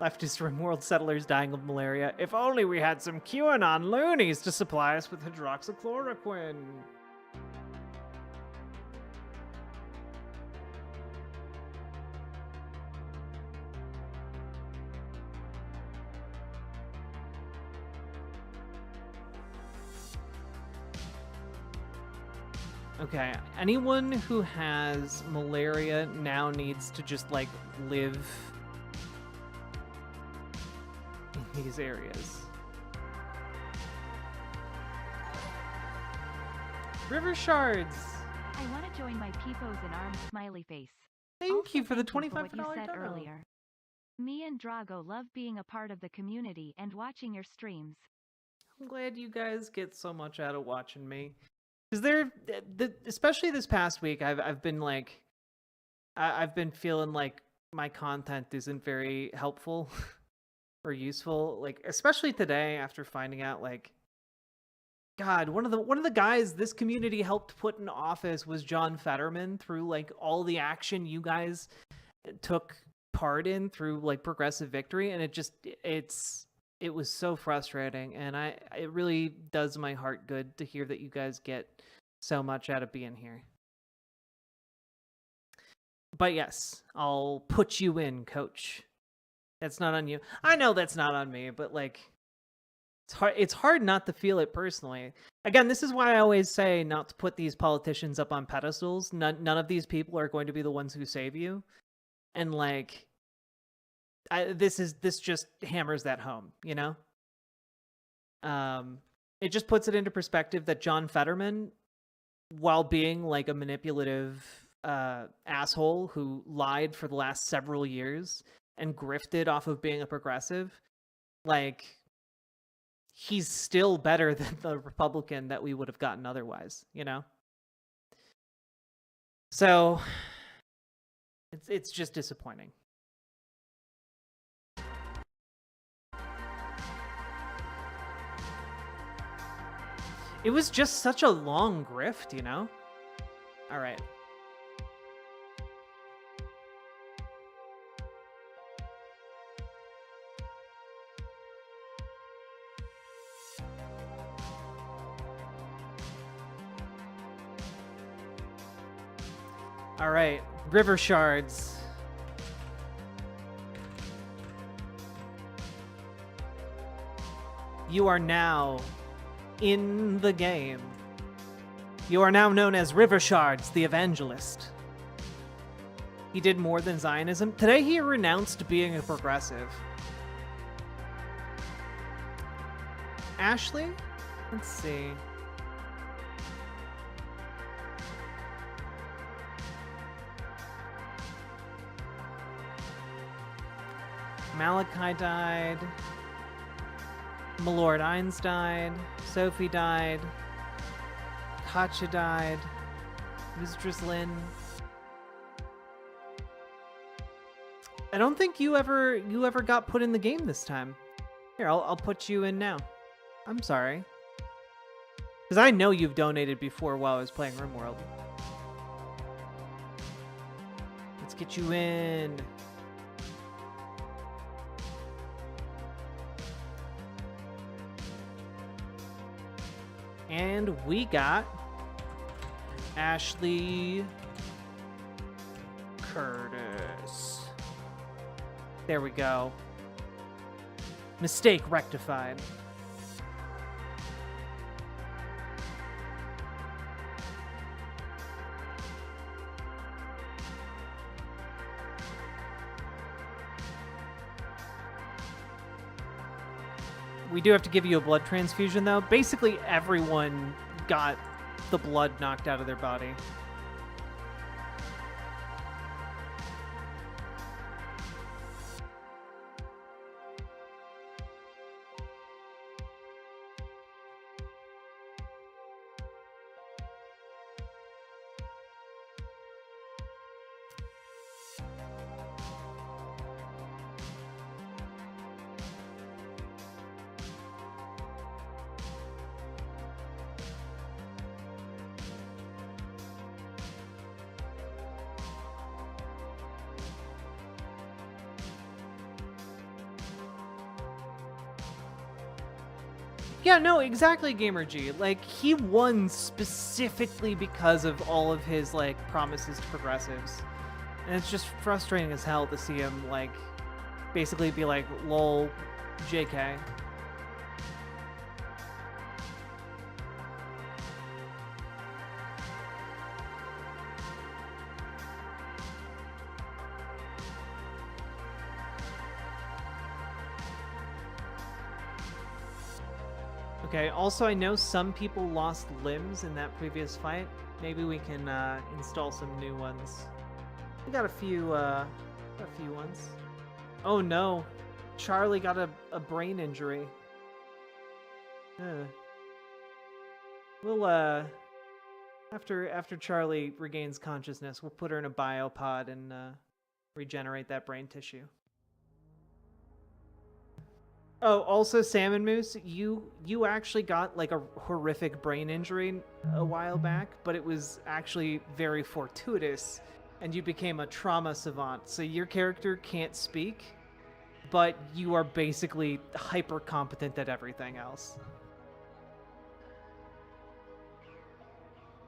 Leftist rimworld settlers dying of malaria. If only we had some QAnon loonies to supply us with hydroxychloroquine. Okay, anyone who has malaria now needs to just, like, live in these areas. River shards! I want to join my peepos in arms smiley face. Thank Also, you for the thank you for $25 what you said dono. earlier. Me and Drago love being a part of the community and watching your streams. I'm glad you guys get so much out of watching me. Because especially this past week, I've been like, I've been feeling like my content isn't very helpful or useful. Like, especially today after finding out, like, God, one of the guys this community helped put in office was John Fetterman through like all the action you guys took part in through like Progressive Victory, and it was so frustrating, and it really does my heart good to hear that you guys get so much out of being here. But yes, I'll put you in, coach. That's not on you. I know that's not on me, but like it's hard not to feel it personally. Again, this is why I always say not to put these politicians up on pedestals. None of these people are going to be the ones who save you. And like this just hammers that home, you know? It just puts it into perspective that John Fetterman, while being like a manipulative asshole who lied for the last several years and grifted off of being a progressive, like he's still better than the Republican that we would have gotten otherwise, you know? So it's just disappointing. It was just such a long grift, you know? All right. All right, river shards. You are now in the game. You are now known as River Shards, the Evangelist. He did more than Zionism. Today he renounced being a progressive. Ashley? Let's see. Malachi died. Malord Ainz died. Sophie died. Katja died. Mistress Lynn. I don't think you ever got put in the game this time. Here, I'll put you in now. I'm sorry. Because I know you've donated before while I was playing RimWorld. Let's get you in. And we got Ashley Curtis. There we go. Mistake rectified. We do have to give you a blood transfusion, though. Basically, everyone got the blood knocked out of their body. Yeah, no, exactly, GamerG. Like, he won specifically because of all of his, like, promises to progressives. And it's just frustrating as hell to see him, like, basically be like, lol, JK. Okay, also I know some people lost limbs in that previous fight. Maybe we can install some new ones. We got a few ones. Oh no, Charlie got a brain injury. We'll after Charlie regains consciousness, we'll put her in a biopod and regenerate that brain tissue. Oh, also, Salmon Moose, you actually got like a horrific brain injury a while back, but it was actually very fortuitous, and you became a trauma savant. So your character can't speak, but you are basically hyper competent at everything else.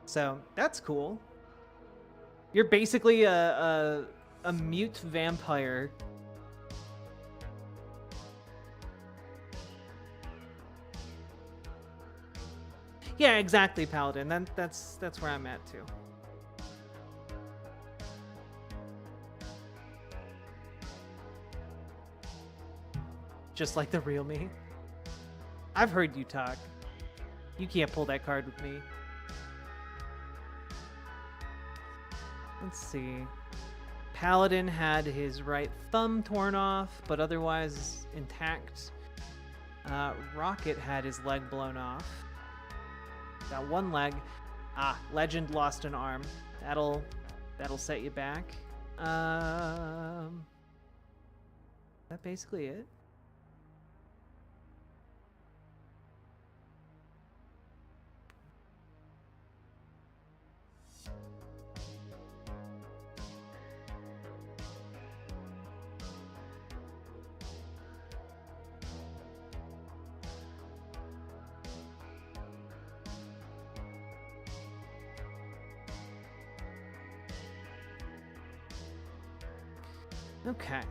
So that's cool. You're basically a mute vampire. Yeah, exactly, Paladin. That's where I'm at too. Just like the real me. I've heard you talk. You can't pull that card with me. Let's see. Paladin had his right thumb torn off, but otherwise intact. Rocket had his leg blown off. Got one leg. Ah, Legend lost an arm. That'll set you back. Is that basically it? Okay.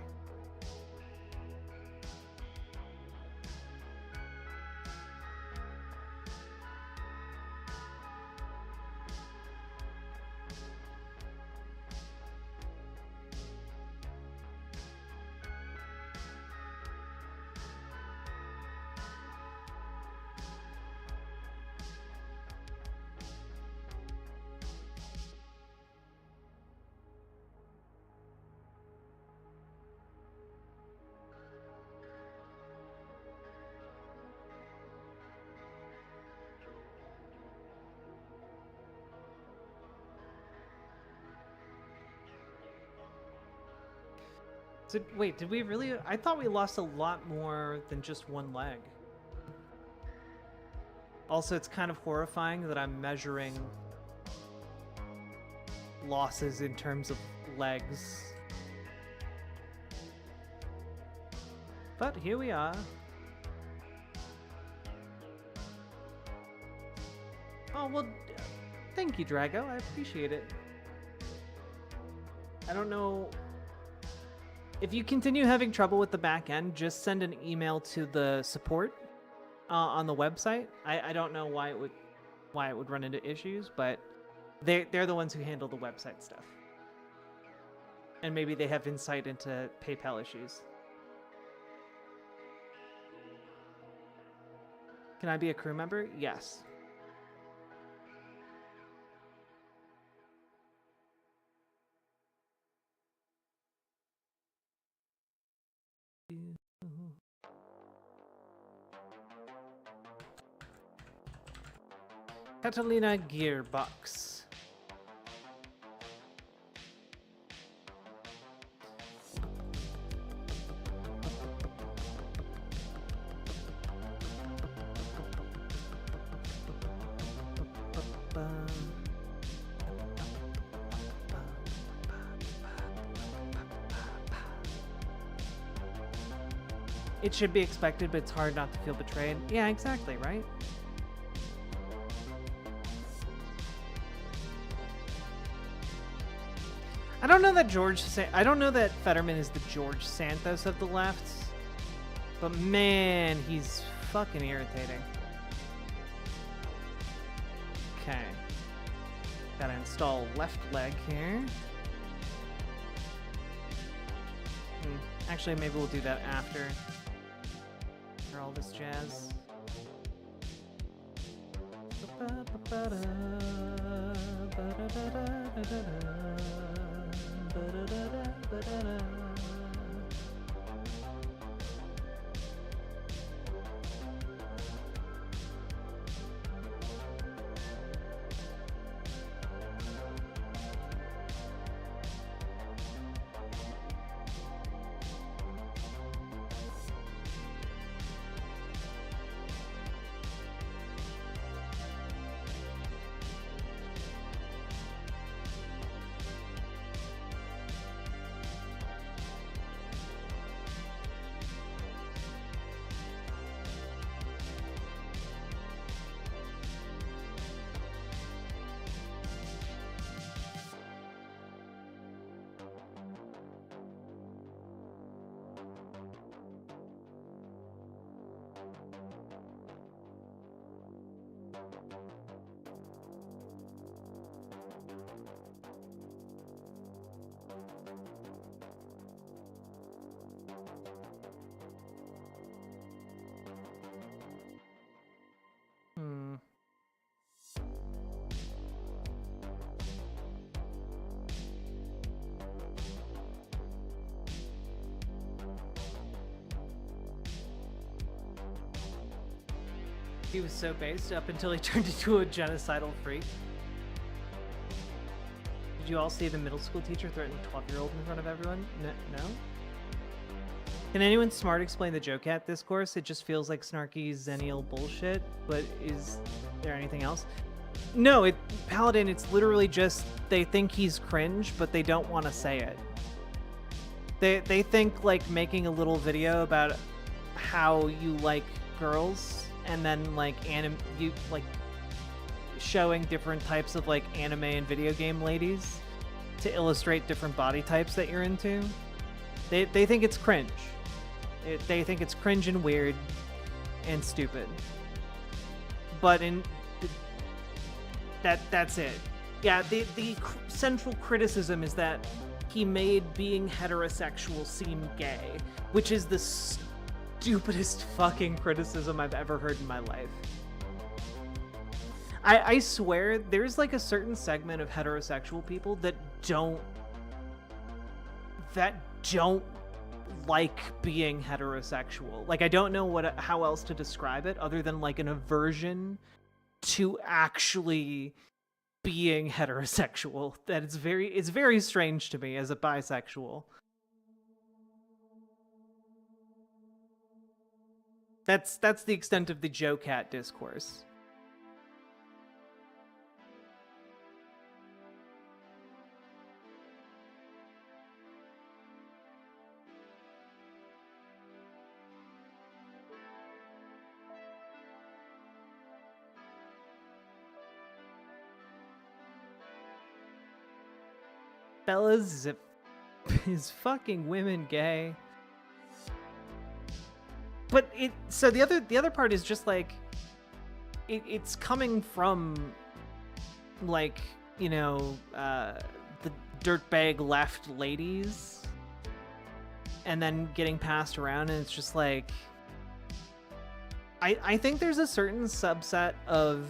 Wait, did we really? I thought we lost a lot more than just one leg. Also, it's kind of horrifying that I'm measuring losses in terms of legs. But here we are. Oh, well, Thank you, Drago. I appreciate it. I don't know. If you continue having trouble with the back end, just send an email to the support on the website. I don't know why it would run into issues, but they're the ones who handle the website stuff. And maybe they have insight into PayPal issues. Can I be a crew member? Yes. Catalina Gearbox. It should be expected, but it's hard not to feel betrayed. Yeah, exactly, right? I don't know that I don't know that Fetterman is the George Santos of the left, but man, he's fucking irritating. Okay. Gotta install left leg here. Actually, maybe we'll do that after all this jazz. He was so based up until he turned into a genocidal freak. Did you all see the middle school teacher threaten a 12-year-old in front of everyone? No? Can anyone smart explain the Joe Cat discourse? It just feels like snarky Zennial bullshit, but is there anything else? No, Paladin, it's literally just they think he's cringe, but they don't want to say it. They think like making a little video about how you like girls and then like showing different types of like anime and video game ladies to illustrate different body types that you're into. They think it's cringe. They think it's cringe and weird and stupid. But that's it. Yeah, the central criticism is that he made being heterosexual seem gay, which is the stupidest fucking criticism I've ever heard in my life. I swear there's like a certain segment of heterosexual people that don't like being heterosexual. Like I don't know how else to describe it other than like an aversion to actually being heterosexual. That it's very strange to me as a bisexual. That's the extent of the Joe Cat discourse. Fellas, is fucking women gay? But so the other part is just like it's coming from like, you know, the dirtbag left ladies and then getting passed around, and it's just like I think there's a certain subset of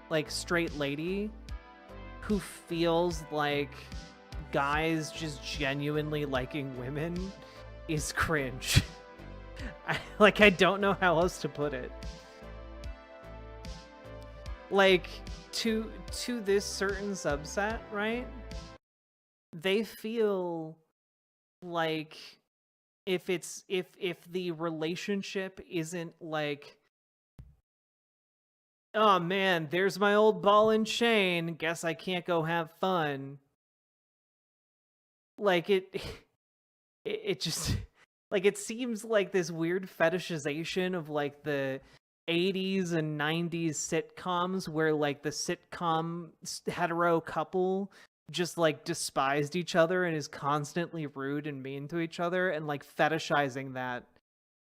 like straight lady who feels like guys just genuinely liking women is cringe. I don't know how else to put it. Like to this certain subset, right? They feel like if the relationship isn't like, oh man, there's my old ball and chain, guess I can't go have fun. Like it just like it seems like this weird fetishization of like the 80s and 90s sitcoms where like the sitcom hetero couple just like despised each other and is constantly rude and mean to each other, and like fetishizing that,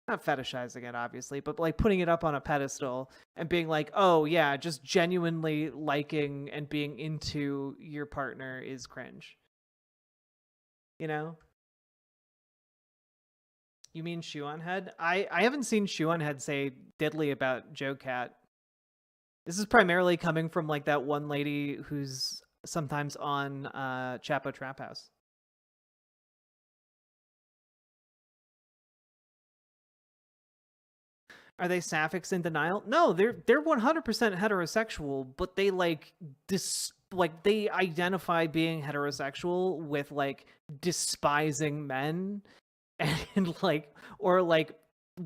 not fetishizing it obviously, but like putting it up on a pedestal and being like, oh yeah, just genuinely liking and being into your partner is cringe, you know? You mean Shoe on Head? I haven't seen Shoe on Head say diddly about Joe Cat. This is primarily coming from like that one lady who's sometimes on Chapo Trap House. Are they sapphics in denial? No, they're 100% heterosexual, but they like they identify being heterosexual with like despising men and like, or like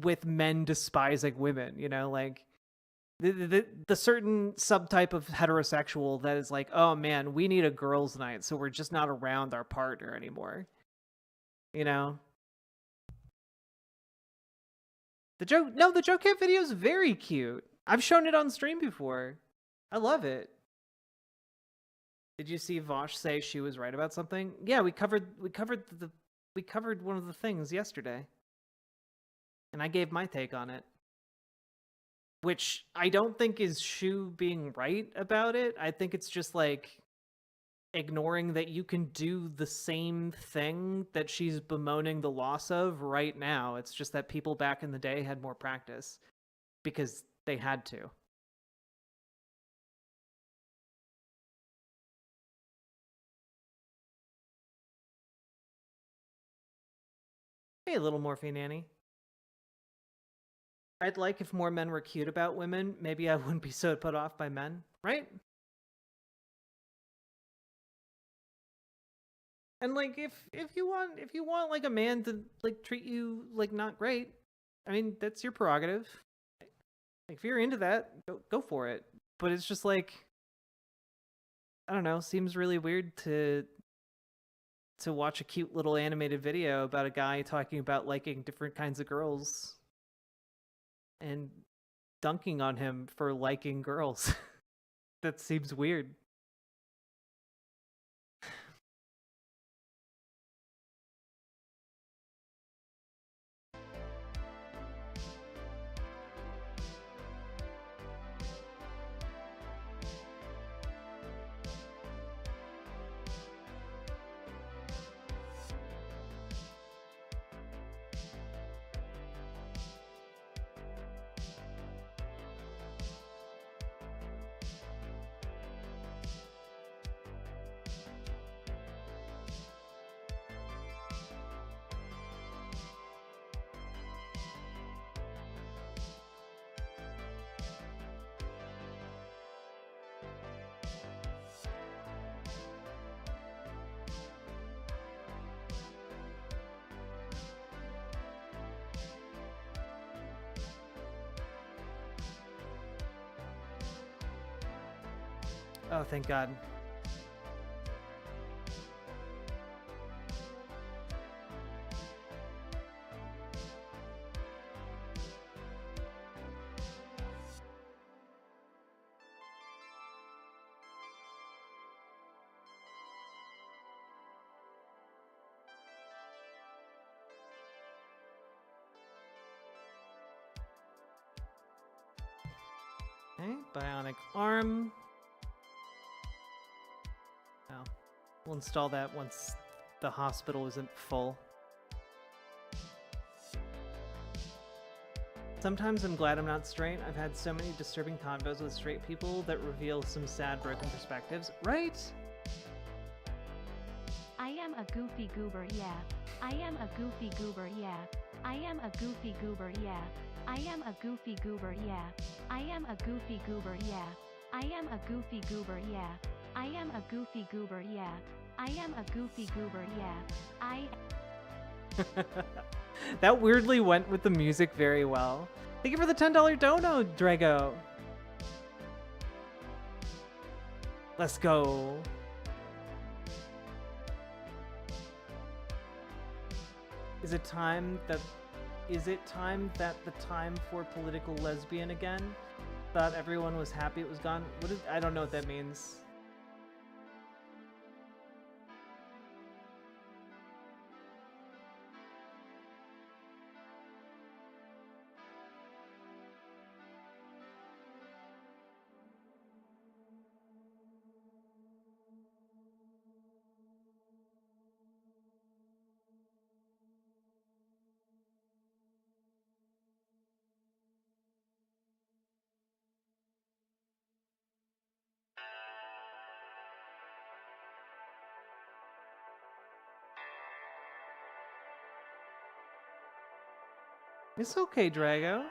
with men despising women, you know, like the certain subtype of heterosexual that is like, oh man, we need a girls' night, so we're just not around our partner anymore, you know. The Joe Camp video is very cute. I've shown it on stream before. I love it. Did you see Vosh say she was right about something? Yeah, we covered one of the things yesterday. And I gave my take on it. Which I don't think is Shu being right about it. I think it's just like ignoring that you can do the same thing that she's bemoaning the loss of right now. It's just that people back in the day had more practice because they had to. Hey, little Morphine Annie. I'd like if more men were cute about women. Maybe I wouldn't be so put off by men, right? And like if you want like a man to like treat you like not great, I mean that's your prerogative. Like if you're into that, go for it. But it's just like, I don't know, seems really weird to watch a cute little animated video about a guy talking about liking different kinds of girls and dunking on him for liking girls. That seems weird. Oh, thank God. Okay, bionic arm. Oh, we'll install that once the hospital isn't full. Sometimes I'm glad I'm not straight. I've had so many disturbing convos with straight people that reveal some sad, broken perspectives. Right? I am a goofy goober, yeah. I am a goofy goober, yeah. I am a goofy goober, yeah. I am a goofy goober, yeah. I am a goofy goober, yeah. I am a goofy goober, yeah. I am a goofy goober, yeah. I am a goofy goober, yeah. I That weirdly went with the music very well. Thank you for the $10 dono, Drago. Let's go. Is it time that the time for political lesbian again? Thought everyone was happy it was gone. I don't know what that means. It's okay, Drago.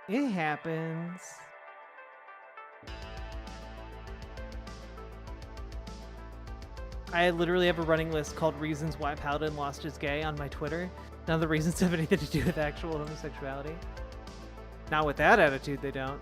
It happens. I literally have a running list called Reasons Why Paladin Lost His Gay on my Twitter. None of the reasons have anything to do with actual homosexuality. Not with that attitude, they don't.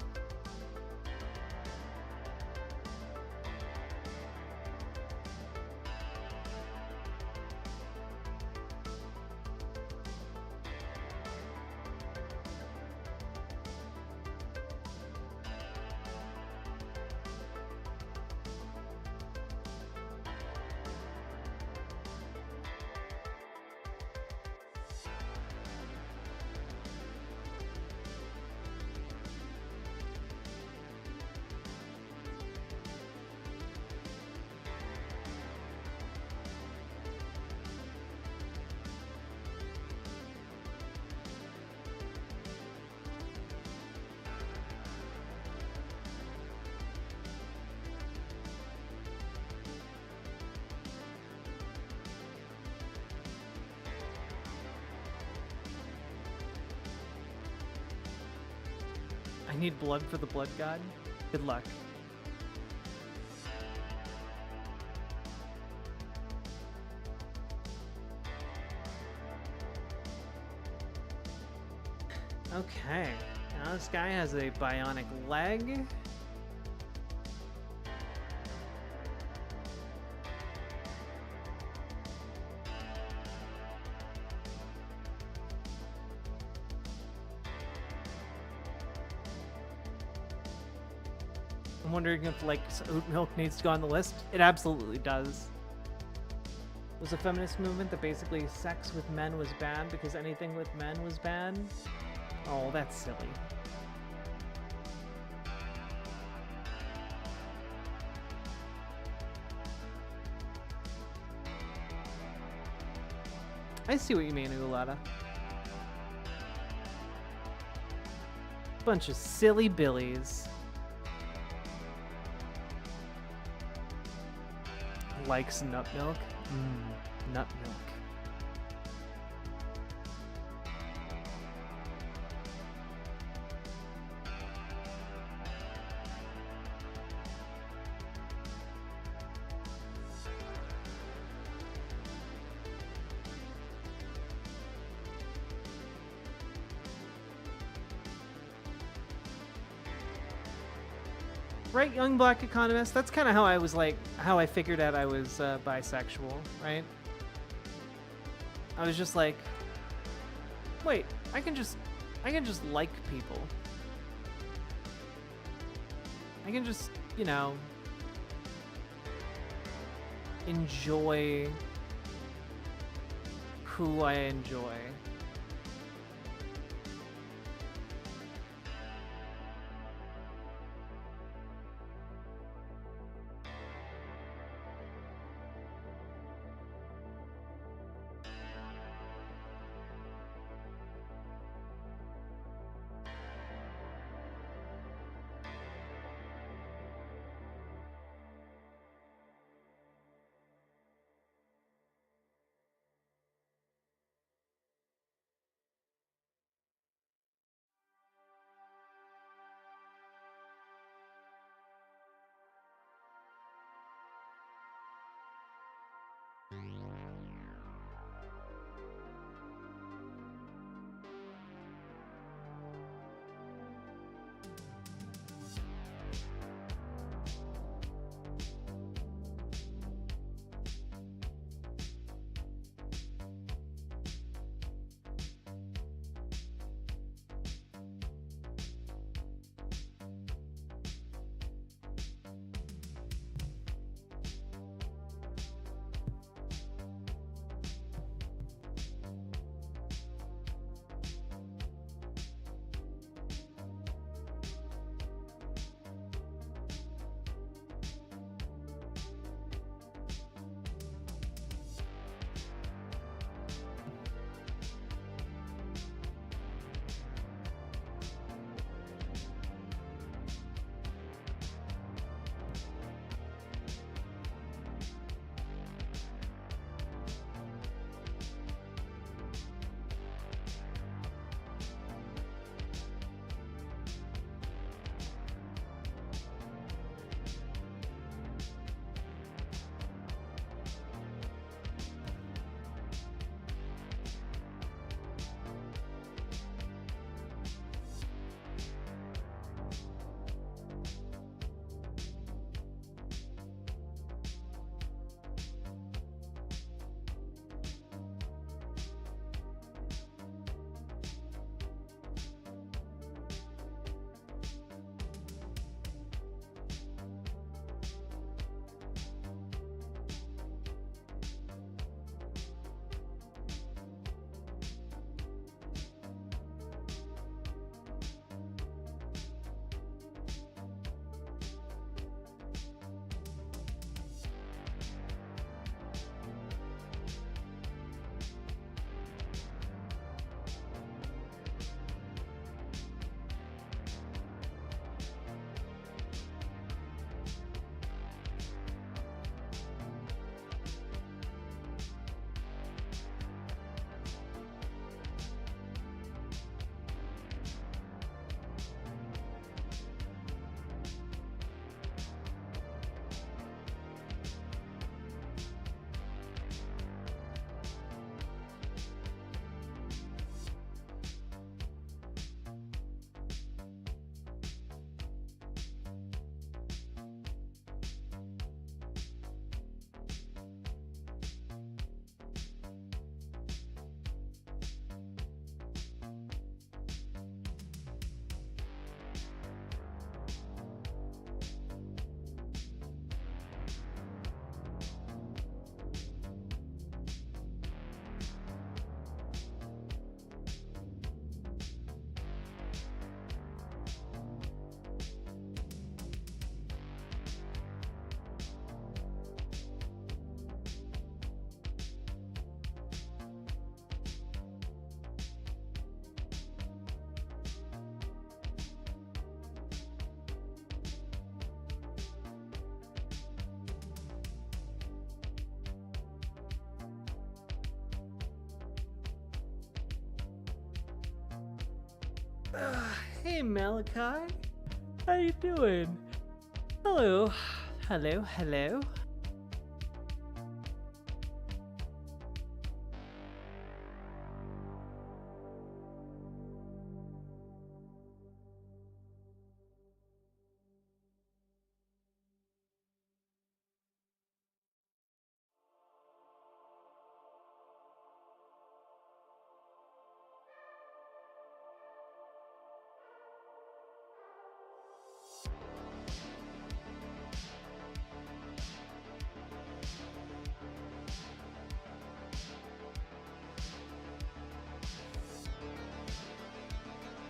I need blood for the blood god. Good luck. Okay, now this guy has a bionic leg. I'm wondering if, like, oat milk needs to go on the list. It absolutely does. It was a feminist movement that basically sex with men was bad because anything with men was bad. Oh, that's silly. I see what you mean, Ulata. Bunch of silly billies. Likes nut milk? Nut milk. Right, young black economist. That's kind of how I was how I figured out I was bisexual, right? I was just like, wait, I can just like people. I can just, you know, enjoy who I enjoy. Hey Malachi, how you doing? Hello, hello, hello.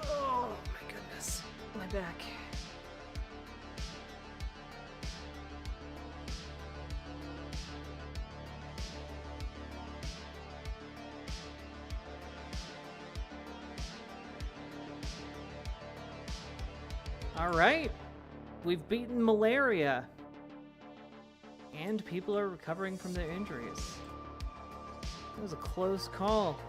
Oh my goodness, my back. All right, we've beaten malaria. And people are recovering from their injuries. It was a close call.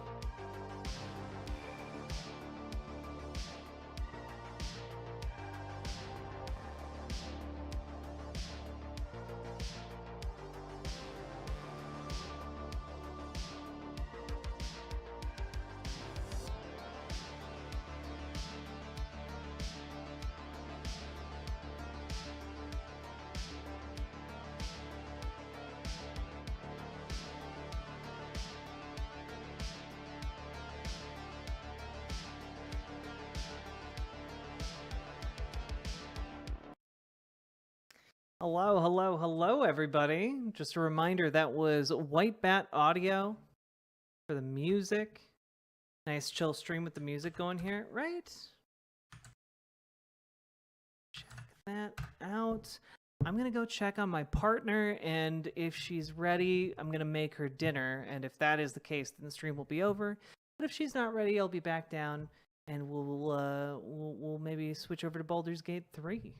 Hello, hello, hello, everybody. Just a reminder, that was White Bat Audio for the music. Nice chill stream with the music going here, right? Check that out. I'm going to go check on my partner, and if she's ready, I'm going to make her dinner. And if that is the case, then the stream will be over. But if she's not ready, I'll be back down, and we'll maybe switch over to Baldur's Gate 3.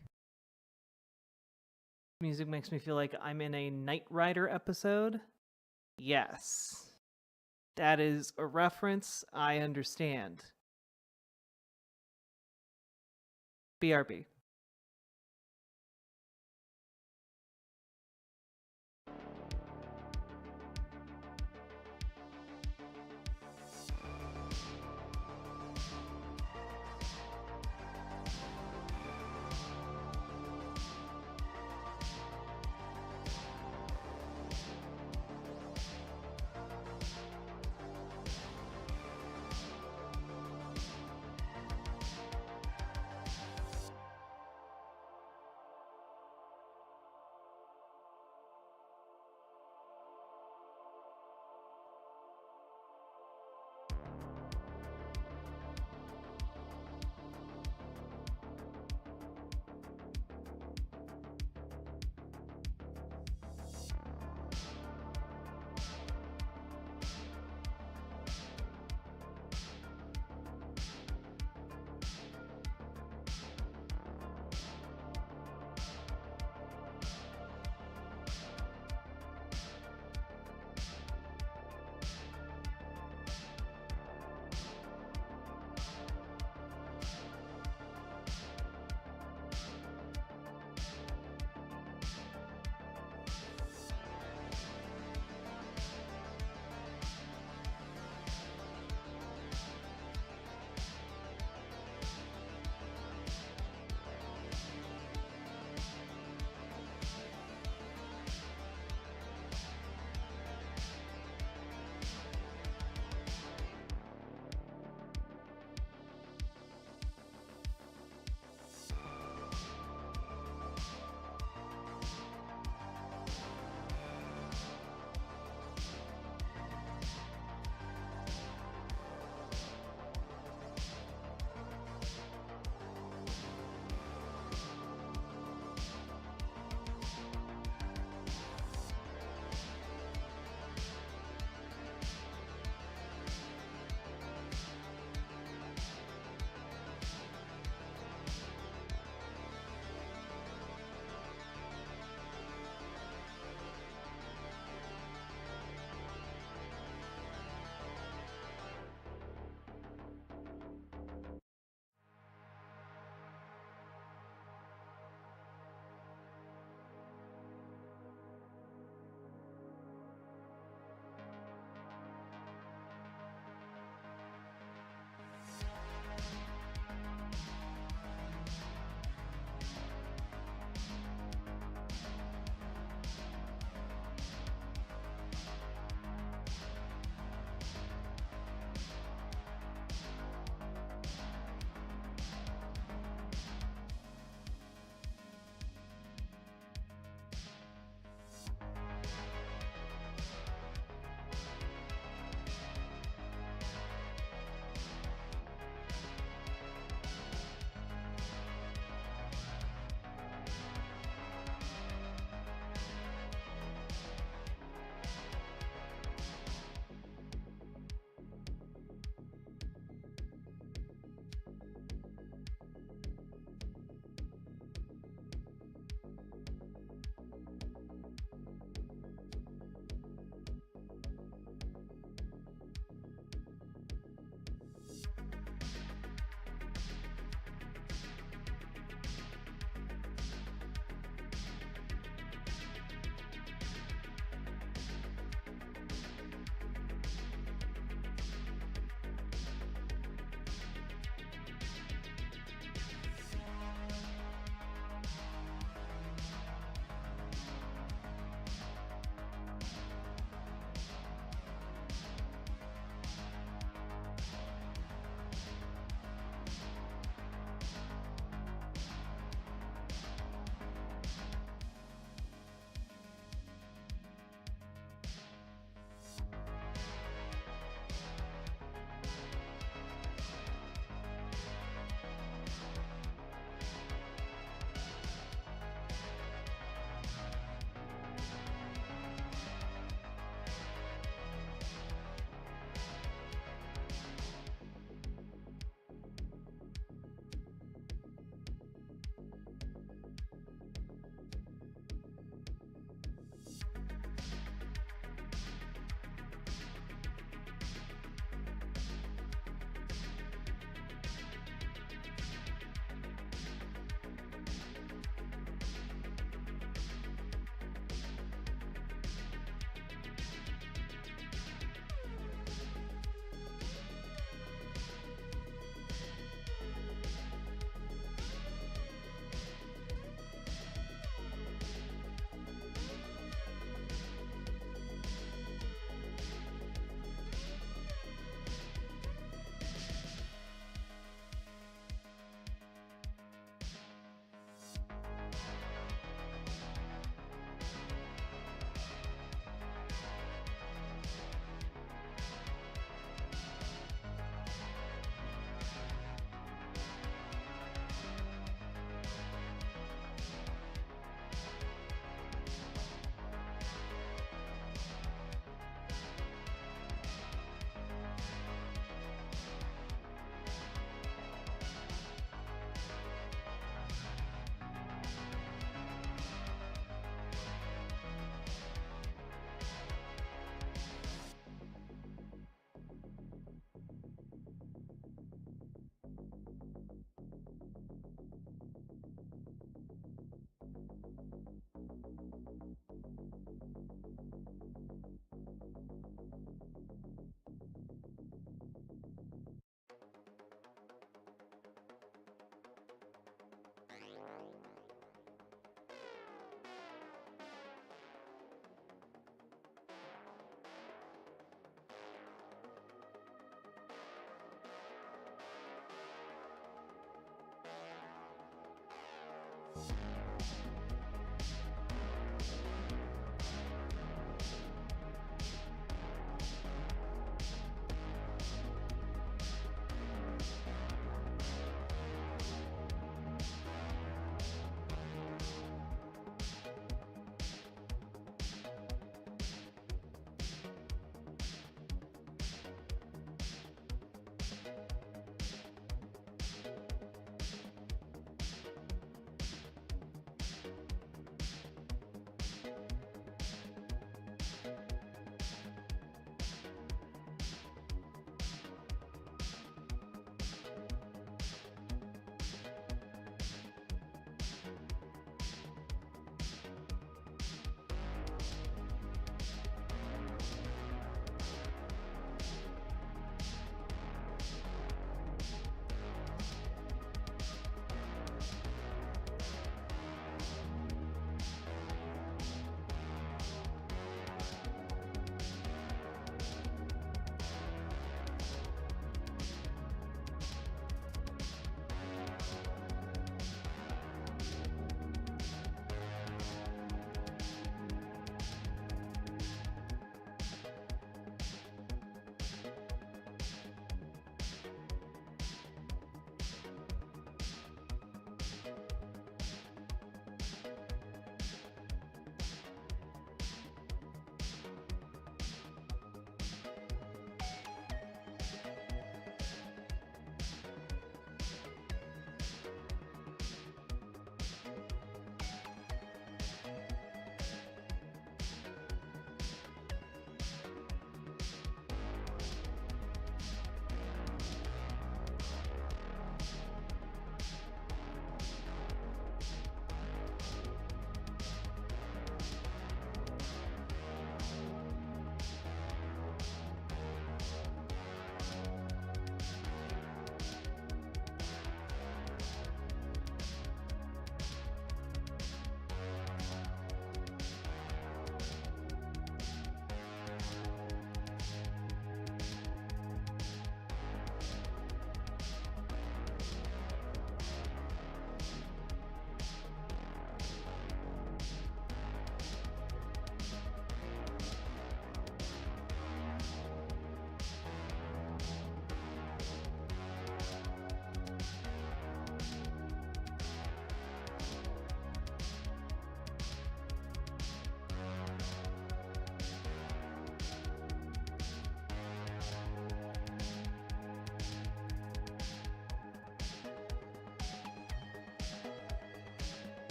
Music makes me feel like I'm in a Knight Rider episode. Yes. That is a reference I understand. BRB.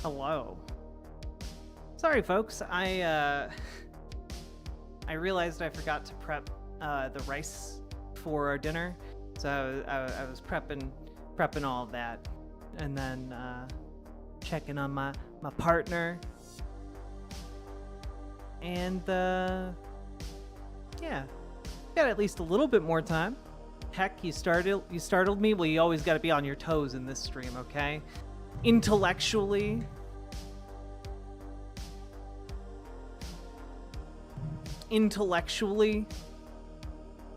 Hello. Sorry, folks. I realized I forgot to prep the rice for our dinner, so I was prepping all of that, and then checking on my partner, and yeah, got at least a little bit more time. Heck, you startled me. Well, you always got to be on your toes in this stream, okay? Intellectually. Intellectually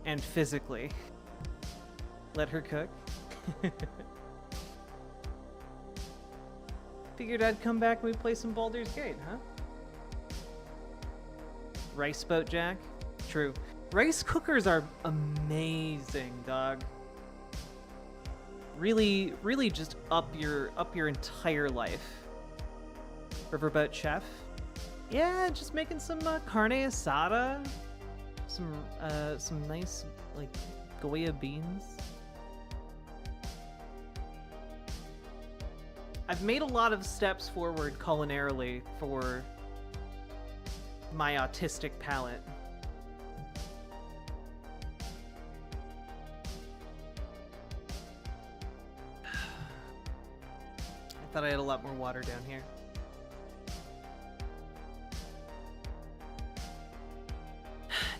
and physically. Let her cook. Figured I'd come back and we'd play some Baldur's Gate, huh? Rice boat, Jack? True. Rice cookers are amazing, dog. Really, really just up your entire life. Riverboat chef? Yeah, just making some carne asada, some nice like Goya beans. I've made a lot of steps forward culinarily for my autistic palate. I thought I had a lot more water down here.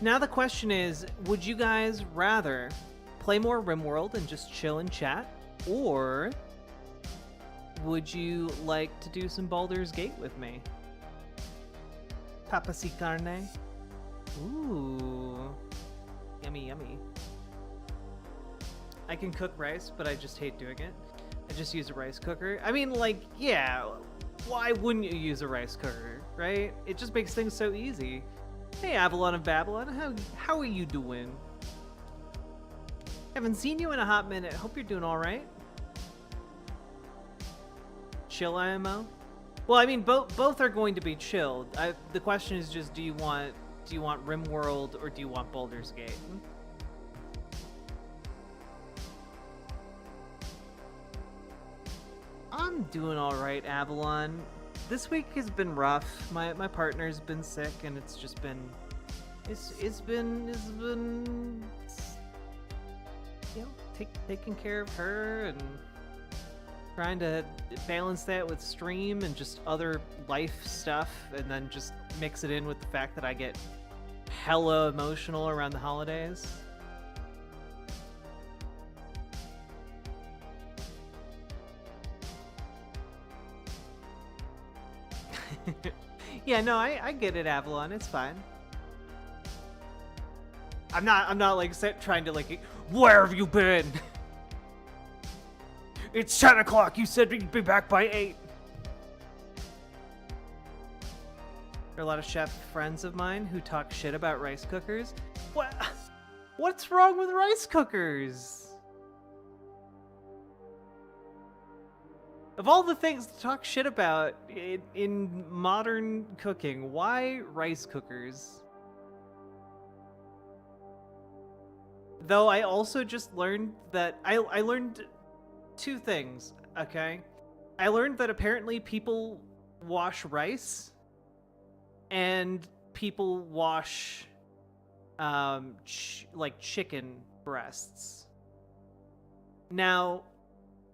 Now the question is, would you guys rather play more RimWorld and just chill and chat, or would you like to do some Baldur's Gate with me? Papas y carne? Ooh. Yummy, yummy. I can cook rice, but I just hate doing it. I just use a rice cooker. I mean, like, yeah, why wouldn't you use a rice cooker, right? It just makes things so easy. Hey, Avalon of Babylon, how are you doing? Haven't seen you in a hot minute. Hope you're doing all right. Chill IMO? Well, I mean, both are going to be chilled. The question is just, do you want RimWorld or do you want Baldur's Gate? I'm doing all right, Avalon. This week has been rough. My partner's been sick, and it's just been, it's been, you know, taking care of her and trying to balance that with stream and just other life stuff, and then just mix it in with the fact that I get hella emotional around the holidays. Yeah, no, I get it, Avalon. It's fine. I'm not like trying to like, where have you been? It's 10 o'clock. You said you'd be back by 8. There are a lot of chef friends of mine who talk shit about rice cookers. What's wrong with rice cookers? Of all the things to talk shit about in modern cooking, why rice cookers? Though I also just learned that I learned 2 things, okay? I learned that apparently people wash rice and people wash like chicken breasts. Now,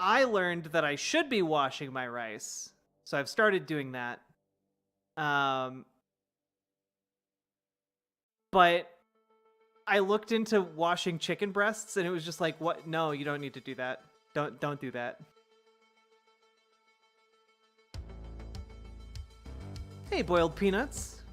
I learned that I should be washing my rice, so I've started doing that. But I looked into washing chicken breasts, and it was just like, what? No, you don't need to do that. Don't do that. Hey, boiled peanuts.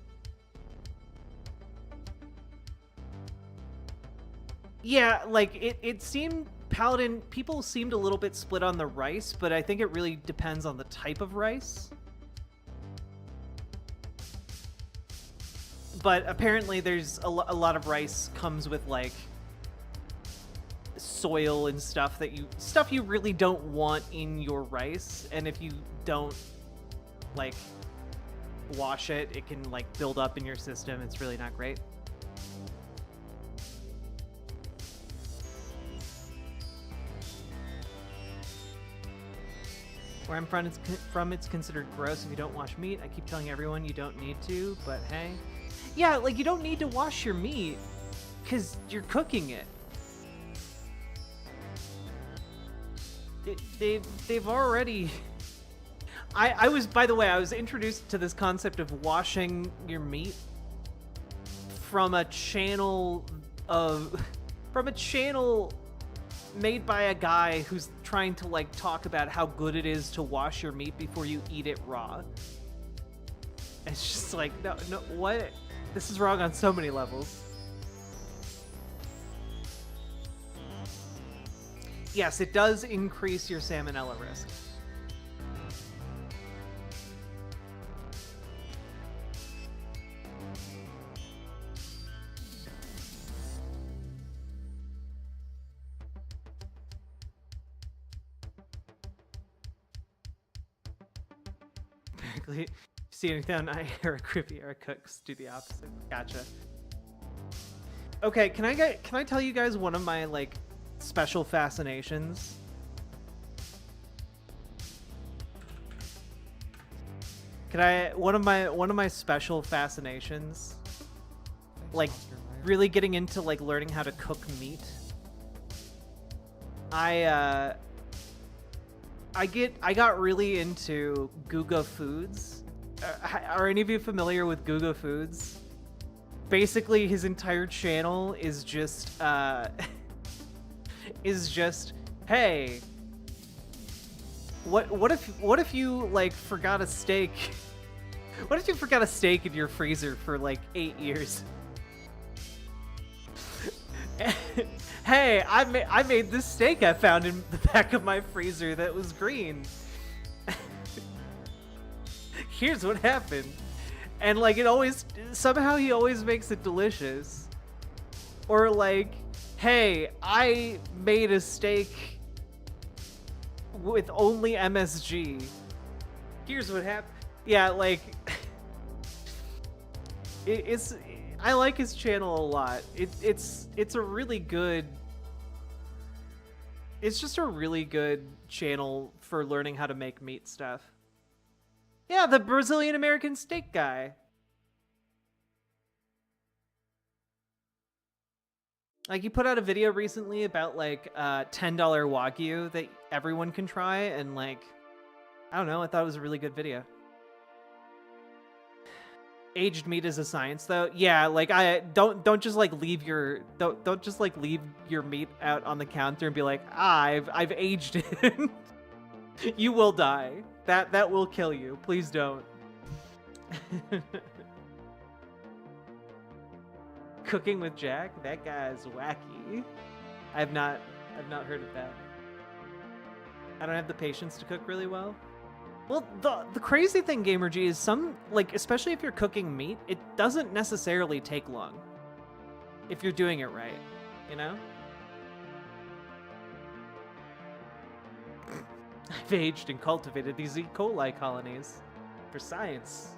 Yeah, like it seemed Paladin, people seemed a little bit split on the rice, but I think it really depends on the type of rice. But apparently there's a lot of rice comes with like soil and stuff you really don't want in your rice, and if you don't like wash it, it can like build up in your system. It's really not great. Where I'm from, it's considered gross if you don't wash meat. I keep telling everyone you don't need to, but hey. Yeah, like, you don't need to wash your meat, because you're cooking it. They've already... I was, by the way, I was introduced to this concept of washing your meat from a channel made by a guy who's trying to, like, talk about how good it is to wash your meat before you eat it raw. It's just like, no, what? This is wrong on so many levels. Yes, it does increase your salmonella risk. See anything on Eric Riviera cooks, do the opposite. Gotcha. Okay, can I tell you guys one of my, like, special fascinations? One of my special fascinations, like, really getting into, like, learning how to cook meat. I got really into Guga Foods. Are any of you familiar with Guga Foods? Basically, his entire channel is just hey, what if you, like, forgot a steak? What if you forgot a steak in your freezer for like 8 years? Hey, I made this steak I found in the back of my freezer that was green. Here's what happened. And, like, somehow he always makes it delicious. Or, like, hey, I made a steak with only MSG. Here's what happened. Yeah, like, I like his channel a lot. It's a really good... It's just a really good channel for learning how to make meat stuff. Yeah, the Brazilian American steak guy. Like, he put out a video recently about, like, $10 Wagyu that everyone can try, and, like, I don't know, I thought it was a really good video. Aged meat is a science, though. Yeah, like, don't just, like, leave your don't just, like, leave your meat out on the counter and be like, I've aged it. You will die. That will kill you. Please don't. Cooking with Jack? That guy's wacky. I've not heard of that. I don't have the patience to cook really well. Well, the crazy thing, GamerG, is especially if you're cooking meat, it doesn't necessarily take long. If you're doing it right, you know? I've aged and cultivated these E. coli colonies for science.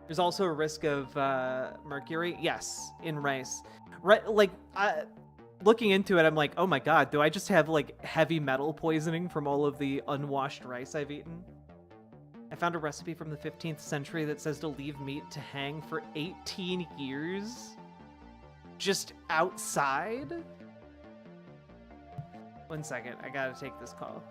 There's also a risk of mercury. Yes, in rice. Right, like, looking into it, I'm like, oh my god, do I just have, like, heavy metal poisoning from all of the unwashed rice I've eaten? I found a recipe from the 15th century that says to leave meat to hang for 18 years? Just outside? 1 second, I gotta take this call.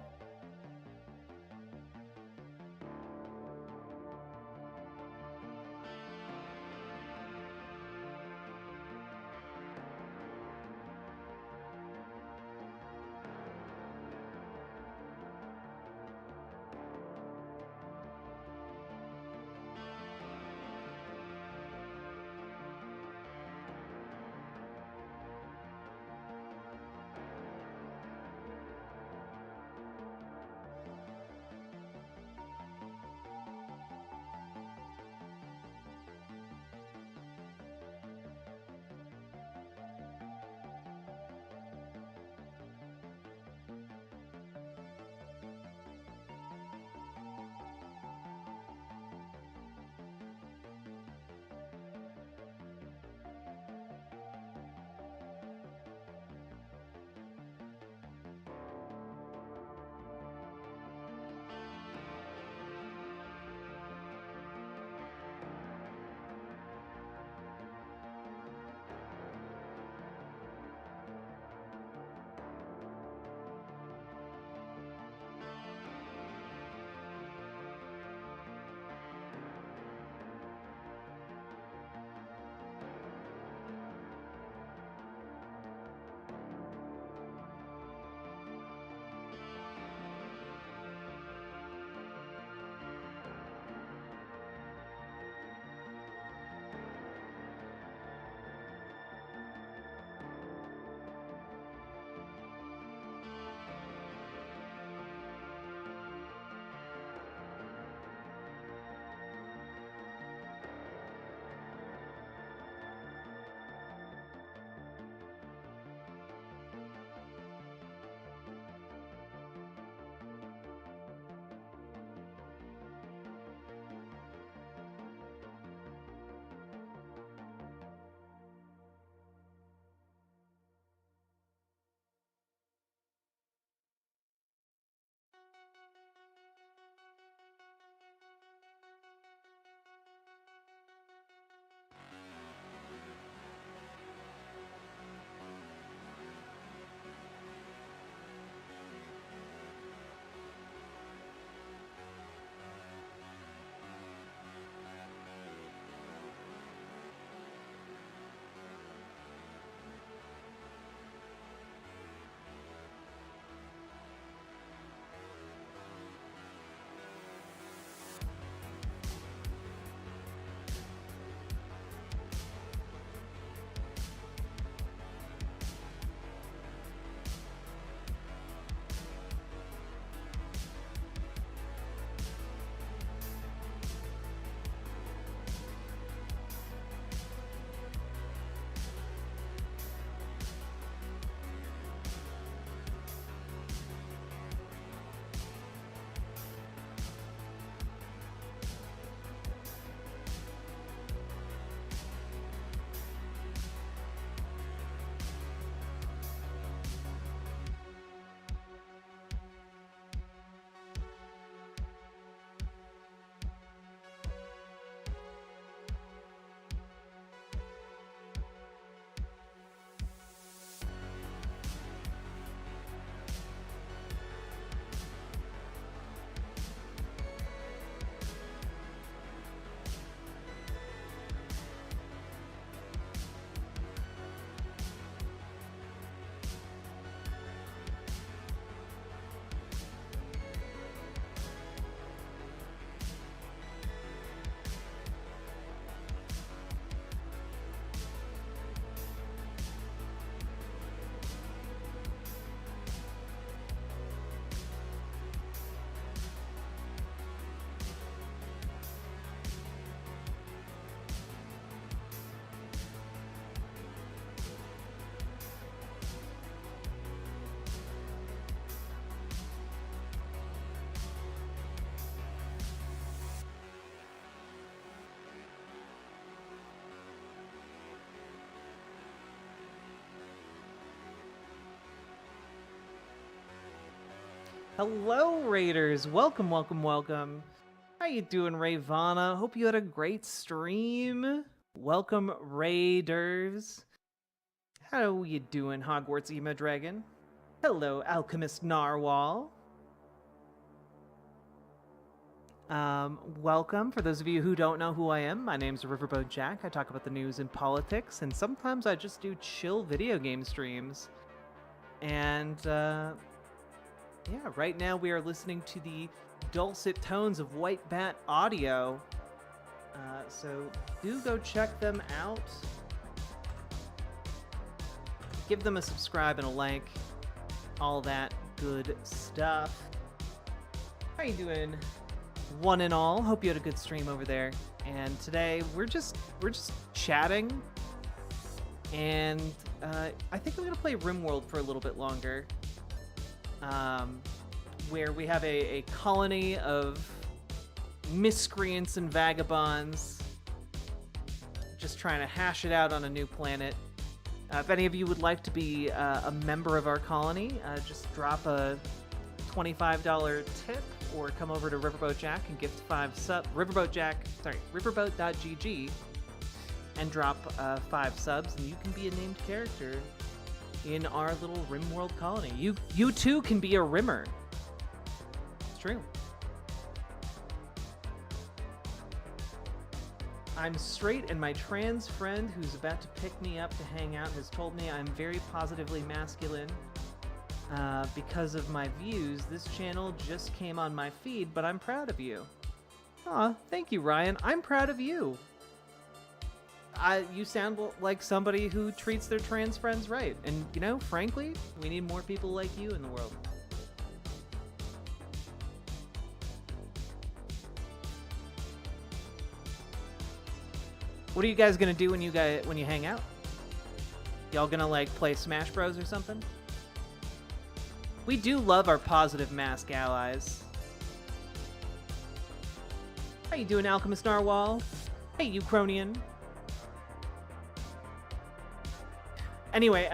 Hello, Raiders. Welcome, welcome, welcome. How you doing, Rayvana? Hope you had a great stream. Welcome, Raiders. How you doing, Hogwarts Emo Dragon? Hello, Alchemist Narwhal. Welcome. For those of you who don't know who I am, my name's Riverboat Jack. I talk about the news and politics, and sometimes I just do chill video game streams. And, yeah, right now we are listening to the dulcet tones of White Bat Audio. So do go check them out. Give them a subscribe and a like. All that good stuff. How you doing, one and all? Hope you had a good stream over there. And today we're just chatting. And I think I'm gonna play RimWorld for a little bit longer. Where we have a colony of miscreants and vagabonds just trying to hash it out on a new planet. If any of you would like to be a member of our colony, just drop a $25 tip or come over to Riverboat Jack and gift 5 subs. Riverboat.gg and drop 5 subs, and you can be a named character in our little RimWorld colony. You too can be a Rimmer. It's true. I'm straight, and my trans friend who's about to pick me up to hang out has told me I'm very positively masculine. Because of my views, this channel just came on my feed, but I'm proud of you. Aw, thank you, Ryan. I'm proud of you. You sound like somebody who treats their trans friends right. And, you know, frankly, we need more people like you in the world. What are you guys gonna do when you hang out? Y'all gonna, like, play Smash Bros or something? We do love our positive mask allies. How you doing, Alchemist Narwhal? Hey, Uchronian. Anyway,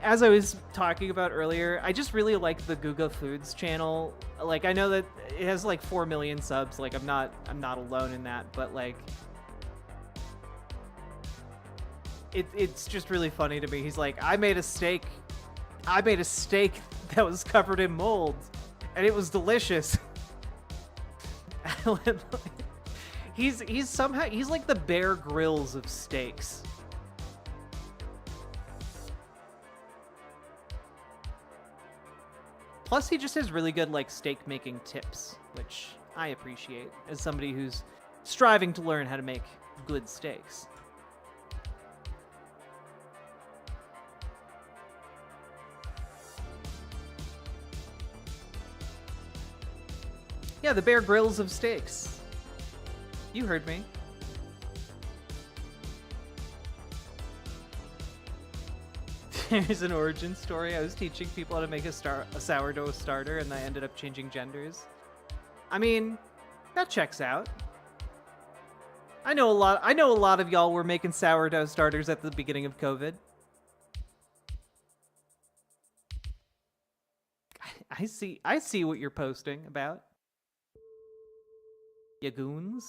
as I was talking about earlier, I just really like the Guga Foods channel. Like, I know that it has like 4 million subs. Like, I'm not alone in that, but like, it's just really funny to me. He's like, I made a steak that was covered in mold, and it was delicious. he's like the Bear Grylls of steaks. Plus, he just has really good, like, steak-making tips, which I appreciate as somebody who's striving to learn how to make good steaks. Yeah, the Bear Grylls of steaks. You heard me. There's an origin story. I was teaching people how to make a sourdough starter, and I ended up changing genders. I mean, that checks out. I know a lot of y'all were making sourdough starters at the beginning of COVID. I see what you're posting about. Ya goons.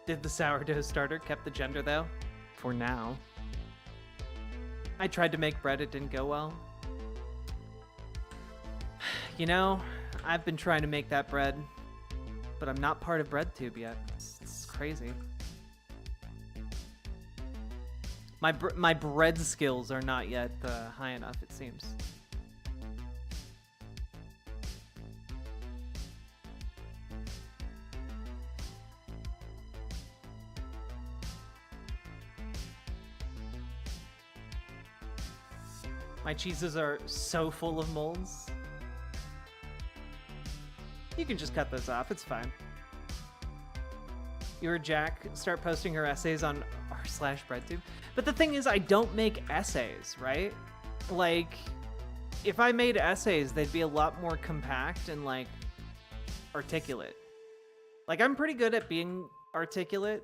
Did the sourdough starter kept the gender, though? For now. I tried to make bread, it didn't go well. You know, I've been trying to make that bread, but I'm not part of BreadTube yet. It's crazy. My bread skills are not yet high enough, it seems. My cheeses are so full of molds. You can just cut those off, it's fine. You or Jack start posting her essays on r/breadtube. But the thing is, I don't make essays, right? Like, if I made essays, they'd be a lot more compact and, like, articulate. Like, I'm pretty good at being articulate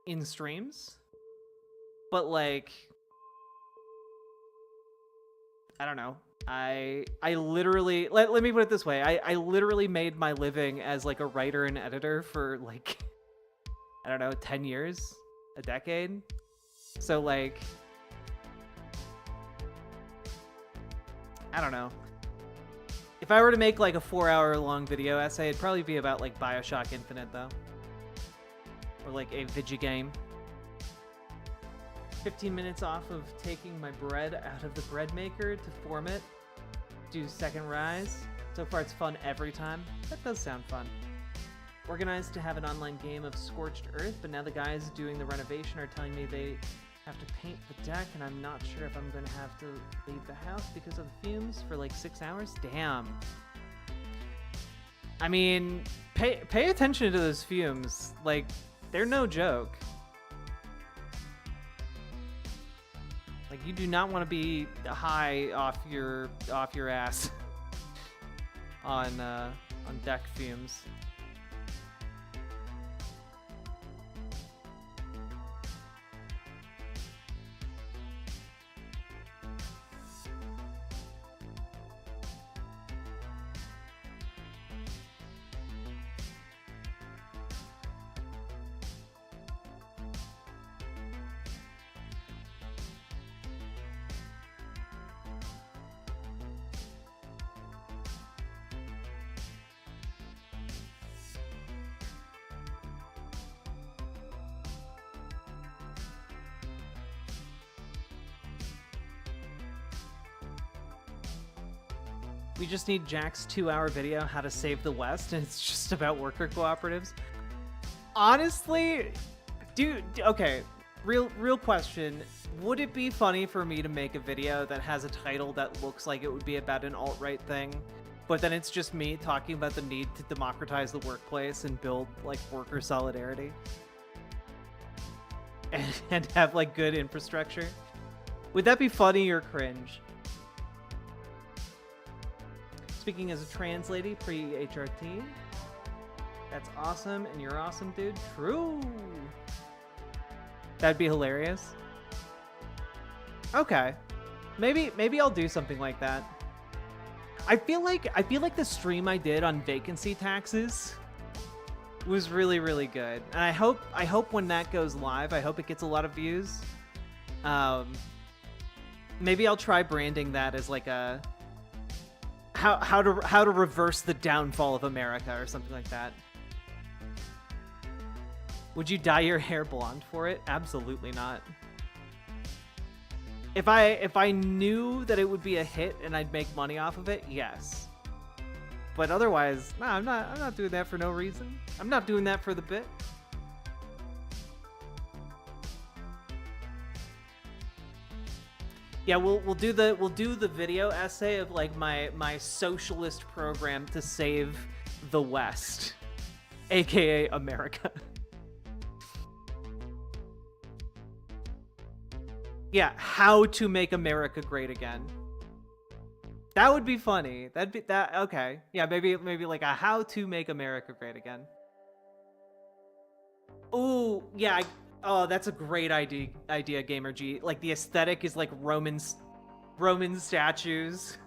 in streams. But, like, I don't know. I literally, let me put it this way. I literally made my living as, like, a writer and editor for, like, I don't know, 10 years? A decade? So, like, I don't know. If I were to make, like, a 4-hour-long video essay, it'd probably be about, like, Bioshock Infinite, though. Or, like, a video game. 15 minutes off of taking my bread out of the bread maker to form it. Do second rise. So far, it's fun every time. That does sound fun. Organized to have an online game of Scorched Earth, but now the guys doing the renovation are telling me they have to paint the deck, and I'm not sure if I'm going to have to leave the house because of the fumes for like 6 hours. Damn. I mean, pay attention to those fumes. Like, they're no joke. Like, you do not want to be high off your ass on deck fumes. We just need Jack's 2-hour video, How to Save the West, and it's just about worker cooperatives. Honestly, dude, okay, real question. Would it be funny for me to make a video that has a title that looks like it would be about an alt-right thing, but then it's just me talking about the need to democratize the workplace and build, like, worker solidarity? And have, like, good infrastructure? Would that be funny or cringe? Speaking as a trans lady, pre-HRT. That's awesome, and you're awesome, dude. True. That'd be hilarious. Okay. Maybe I'll do something like that. I feel like the stream I did on vacancy taxes was really, really good. And I hope when that goes live, I hope it gets a lot of views. Maybe I'll try branding that as like a how to reverse the downfall of America or something like that. Would you dye your hair blonde for it? Absolutely not. If I knew that it would be a hit and I'd make money off of it, yes. But otherwise, no, I'm not doing that for no reason. I'm not doing that for the bit. Yeah, we'll do the video essay of like my socialist program to save the West, aka America. Yeah, how to make America great again. That would be funny. That'd be that. Okay. Yeah, maybe like a how to make America great again. Ooh, yeah. Oh, that's a great idea, Gamer G. Like the aesthetic is like Roman statues.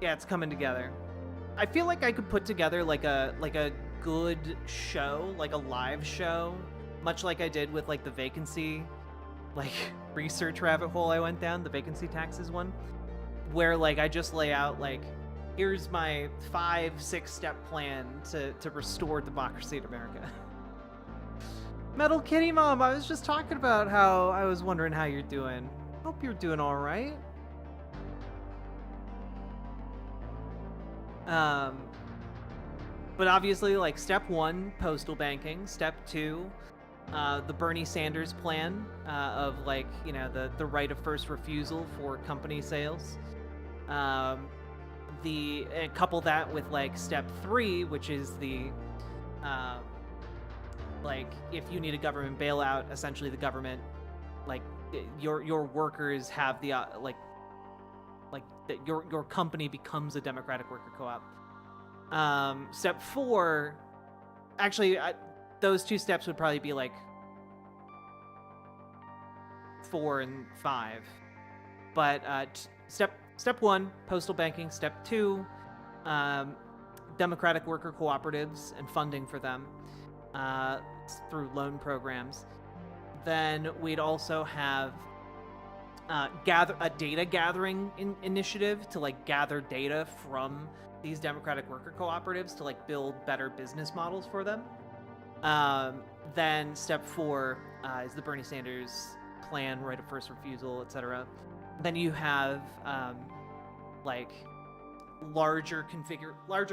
Yeah, it's coming together. I feel like I could put together like a good show, like a live show, much like I did with like the vacancy, like research rabbit hole I went down, the vacancy taxes one, where like I just lay out like, here's my 5-6 step plan to restore democracy in America. Metal Kitty Mom, I was just talking about how I was wondering how you're doing. Hope you're doing all right. But obviously, like, step 1, postal banking. Step 2, the Bernie Sanders plan of, like, you know, the right of first refusal for company sales. Couple that with, like, step 3, which is the like, if you need a government bailout, essentially the government, like, your workers have the that your company becomes a democratic worker co-op. Step 4, actually, those 2 steps would probably be like 4 and 5. But step 1, postal banking. Step 2, democratic worker cooperatives and funding for them through loan programs. Then we'd also have a data gathering initiative to, like, gather data from these democratic worker cooperatives to, like, build better business models for them. Then step 4 is the Bernie Sanders plan, right of first refusal, etc. Then you have like larger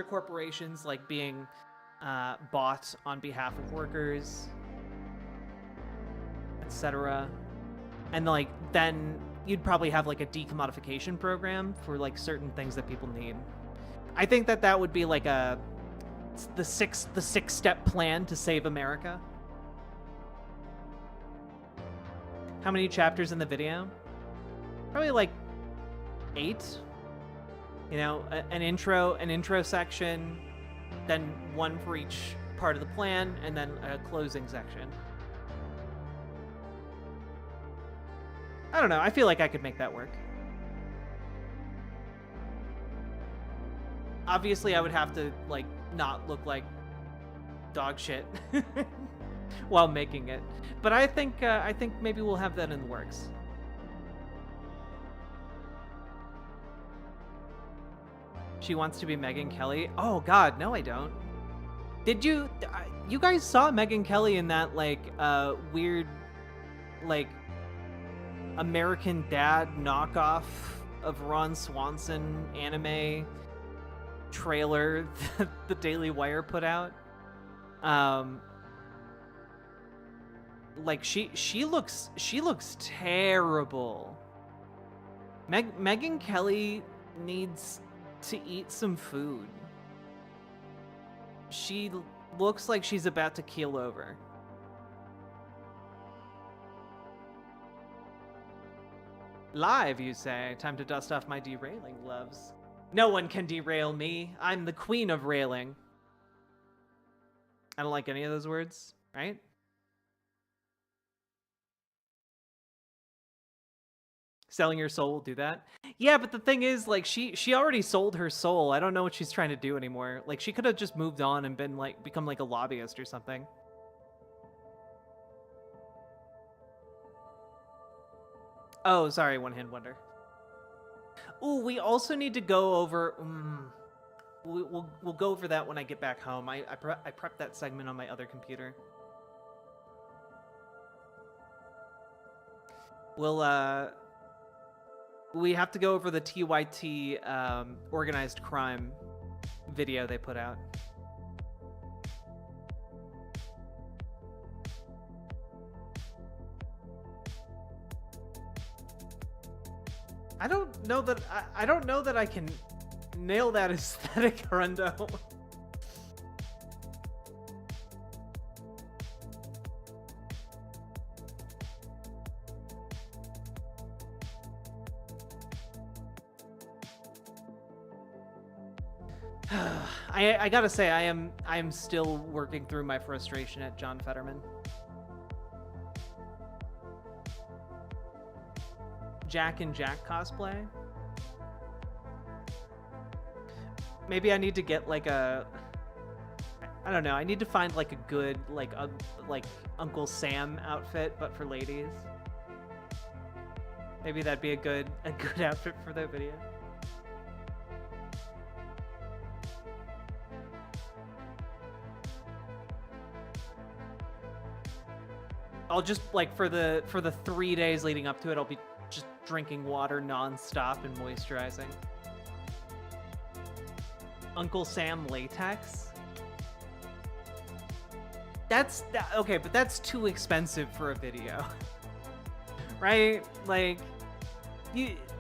corporations, like, being bought on behalf of workers, etc. And, like, then you'd probably have, like, a decommodification program for, like, certain things that people need. I think that would be like the 6-step plan to save America. How many chapters in the video? Probably like 8. You know, an intro section, then 1 for each part of the plan, and then a closing section. I don't know. I feel like I could make that work. Obviously, I would have to, like, not look like dog shit while making it. But I think maybe we'll have that in the works. She wants to be Megyn Kelly. Oh God, no, I don't. Did you guys saw Megyn Kelly in that, like, weird, like, American Dad knockoff of Ron Swanson anime trailer that the Daily Wire put out? Like, she looks terrible. Megyn Kelly needs to eat some food. She looks like she's about to keel over. Live, you say? Time to dust off my derailing gloves. No one can derail me. I'm the queen of railing. I don't like any of those words, right? Selling your soul will do that. Yeah, but the thing is, like, she already sold her soul. I don't know what she's trying to do anymore. Like, she could have just moved on and been, like, become, like, a lobbyist or something. Oh, sorry, one hand wonder. Ooh, we also need to go over. We'll go over that when I get back home. I prepped that segment on my other computer. We have to go over the TYT organized crime video they put out. I don't know that I can nail that aesthetic, Rundo. I gotta say, I am still working through my frustration at John Fetterman. Jack and Jack cosplay. Maybe I need to get, like, I don't know. I need to find, like, a good, like Uncle Sam outfit, but for ladies. Maybe that'd be a good outfit for that video. I'll just like for the 3 days leading up to it, I'll be just drinking water nonstop and moisturizing. Uncle Sam latex. Okay, but that's too expensive for a video, right? Like,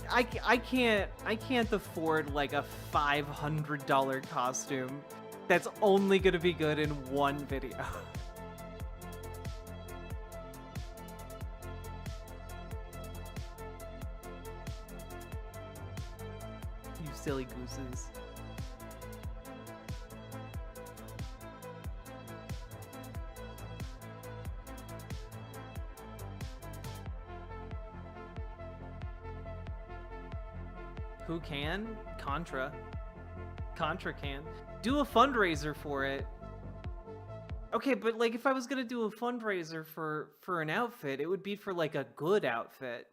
I can't afford like a $500 costume that's only gonna be good in one video. You silly gooses. Who can? Contra. Contra can. Do a fundraiser for it. Okay, but like if I was gonna do a fundraiser for an outfit, it would be for like a good outfit.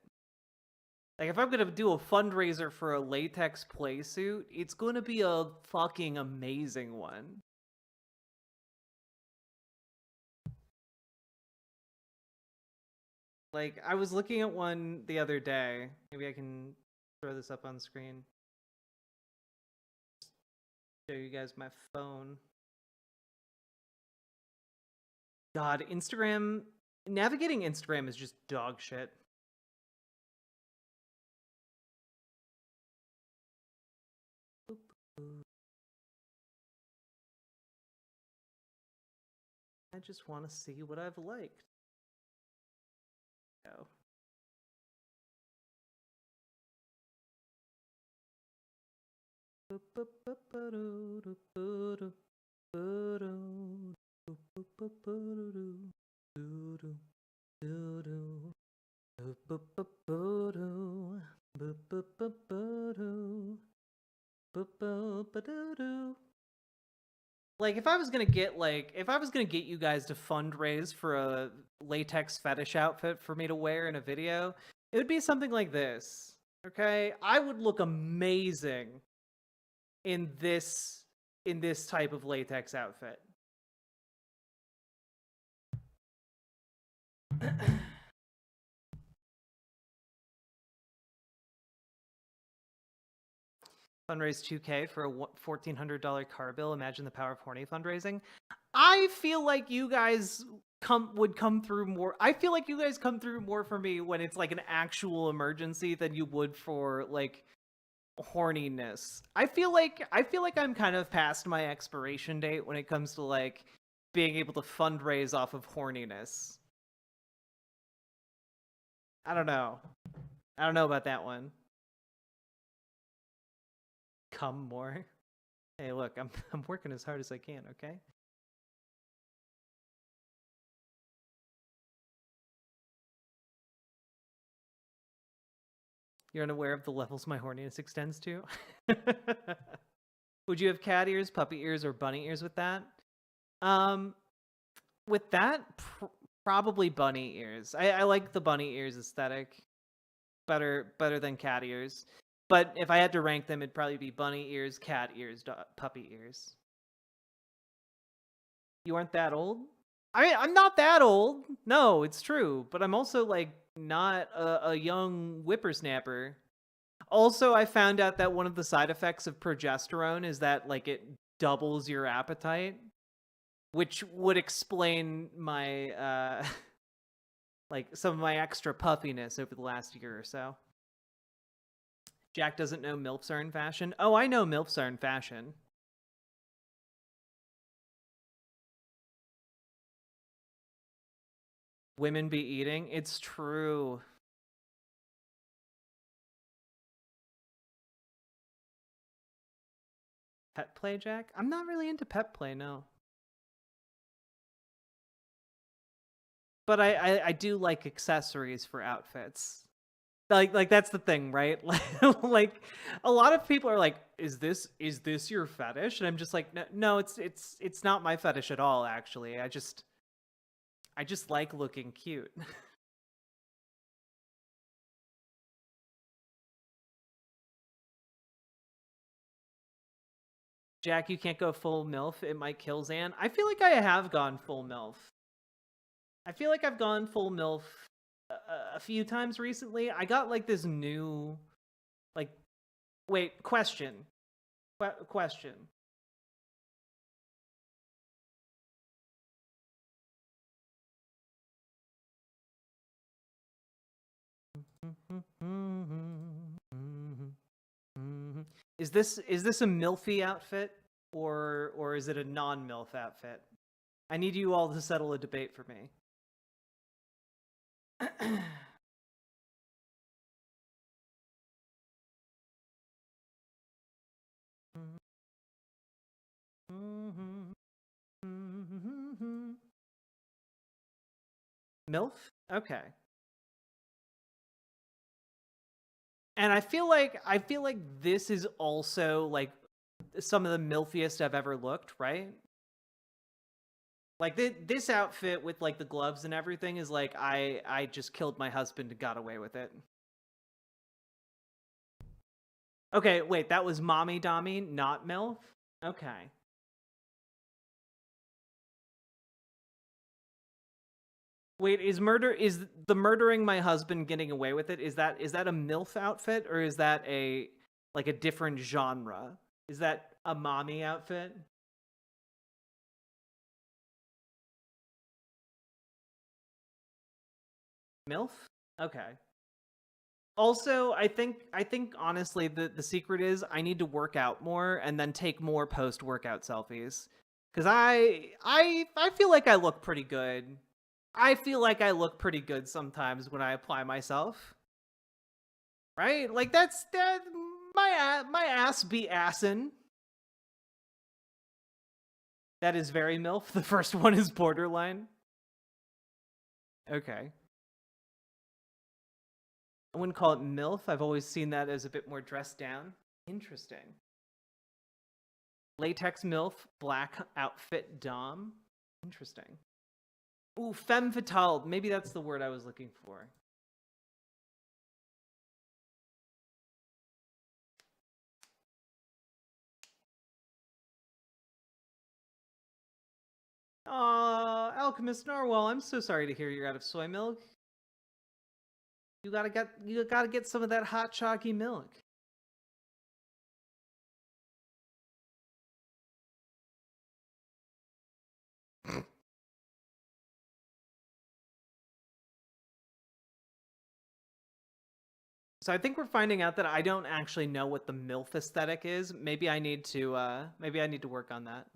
Like if I'm gonna do a fundraiser for a latex playsuit, it's gonna be a fucking amazing one. Like I was looking at one the other day. Maybe I can throw this up on screen. Show you guys my phone. God, Instagram, navigating Instagram is just dog shit. I just want to see what I've liked. Go. Like if I was gonna get you guys to fundraise for a latex fetish outfit for me to wear in a video, it would be something like this. Okay, I would look amazing in this type of latex outfit. Fundraise 2K for a $1,400 car bill. Imagine the power of horny fundraising. I feel like you guys would come through more. I feel like you guys come through more for me when it's like an actual emergency than you would for like horniness. I feel like I'm kind of past my expiration date when it comes to like being able to fundraise off of horniness. I don't know about that one. Come more. Hey, look, I'm working as hard as I can, okay? You're unaware of the levels my horniness extends to? Would you have cat ears, puppy ears, or bunny ears with that? With that, probably bunny ears. I like the bunny ears aesthetic better than cat ears. But if I had to rank them, it'd probably be bunny ears, cat ears, puppy ears. You aren't that old? I'm not that old. No, it's true. But I'm also like not a young whippersnapper. Also, I found out that one of the side effects of progesterone is that like it doubles your appetite, which would explain my like some of my extra puffiness over the last year or so. Jack doesn't know MILFs are in fashion. Oh, I know MILFs are in fashion. Women be eating. It's true. Pet play, Jack? I'm not really into pet play, no. But I do like accessories for outfits. Like that's the thing, right? Like a lot of people are like, is this your fetish? And I'm just like, no, it's not my fetish at all, actually. I just like looking cute. Jack, you can't go full MILF. It might kill Zan. I feel like I have gone full MILF. I feel like I've gone full MILF a few times recently. I got like this new, like, wait, question. Question. Is this a MILFy outfit or is it a non-MILF outfit? I need you all to settle a debate for me. MILF? Okay. And I feel like this is also like some of the milfiest I've ever looked, right? Like this outfit with like the gloves and everything is like I just killed my husband and got away with it. Okay, wait, that was mommy dommy, not MILF? Okay. Wait, is the murdering my husband getting away with it? Is that a MILF outfit or is that a like a different genre? Is that a mommy outfit? MILF? Okay. Also, I think honestly the secret is I need to work out more and then take more post-workout selfies. Cuz I feel like I look pretty good. I feel like I look pretty good sometimes when I apply myself. Right? Like that's that my ass be assin'. That is very MILF. The first one is borderline. Okay. I wouldn't call it MILF. I've always seen that as a bit more dressed down. Interesting. Latex MILF, black outfit dom. Interesting. Ooh, femme fatale. Maybe that's the word I was looking for. Alchemist Narwhal, I'm so sorry to hear you're out of soy milk. You gotta get some of that hot chalky milk. So I think we're finding out that I don't actually know what the MILF aesthetic is. Maybe I need to work on that.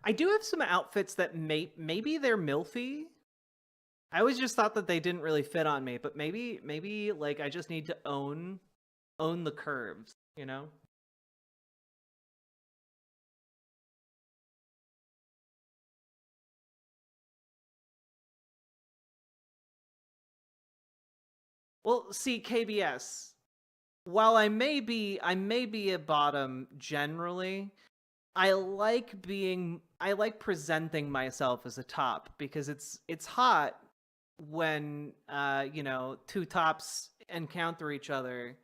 I do have some outfits that maybe they're MILFy. I always just thought that they didn't really fit on me, but maybe like I just need to own the curves, you know? Well, see, KBS, while I may be a bottom generally, I like presenting myself as a top because it's hot when you know, two tops encounter each other.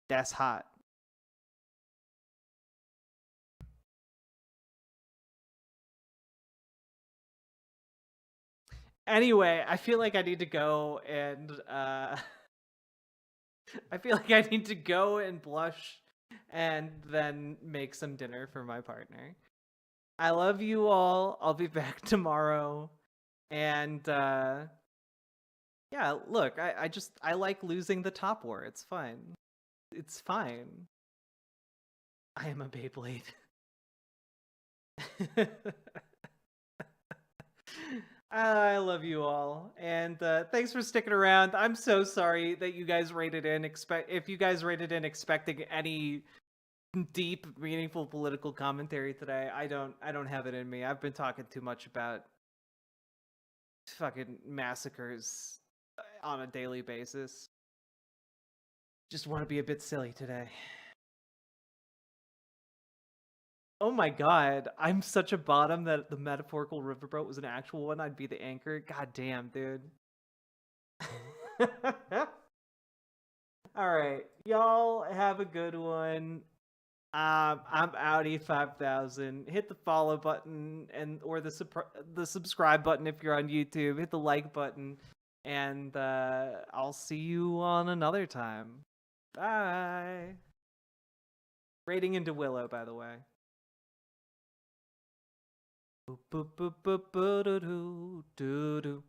That's hot. Anyway, I feel like I need to go and I feel like I need to go and blush and then make some dinner for my partner. I love you all. I'll be back tomorrow. And yeah, look, I like losing the top war. It's fine. It's fine. I am a Beyblade. I love you all, and thanks for sticking around. I'm so sorry that you guys rated in. If you guys rated in expecting any deep, meaningful political commentary today, I don't have it in me. I've been talking too much about fucking massacres on a daily basis. Just want to be a bit silly today. Oh my god, I'm such a bottom that the metaphorical riverboat was an actual one. I'd be the anchor. God damn, dude. All right, y'all have a good one. I'm Audi 5000. Hit the follow button or the subscribe button if you're on YouTube. Hit the like button, and I'll see you on another time. Bye. Rating into Willow, by the way. Boop, boop, boop, boop, boop, doo, doo, doo, doo.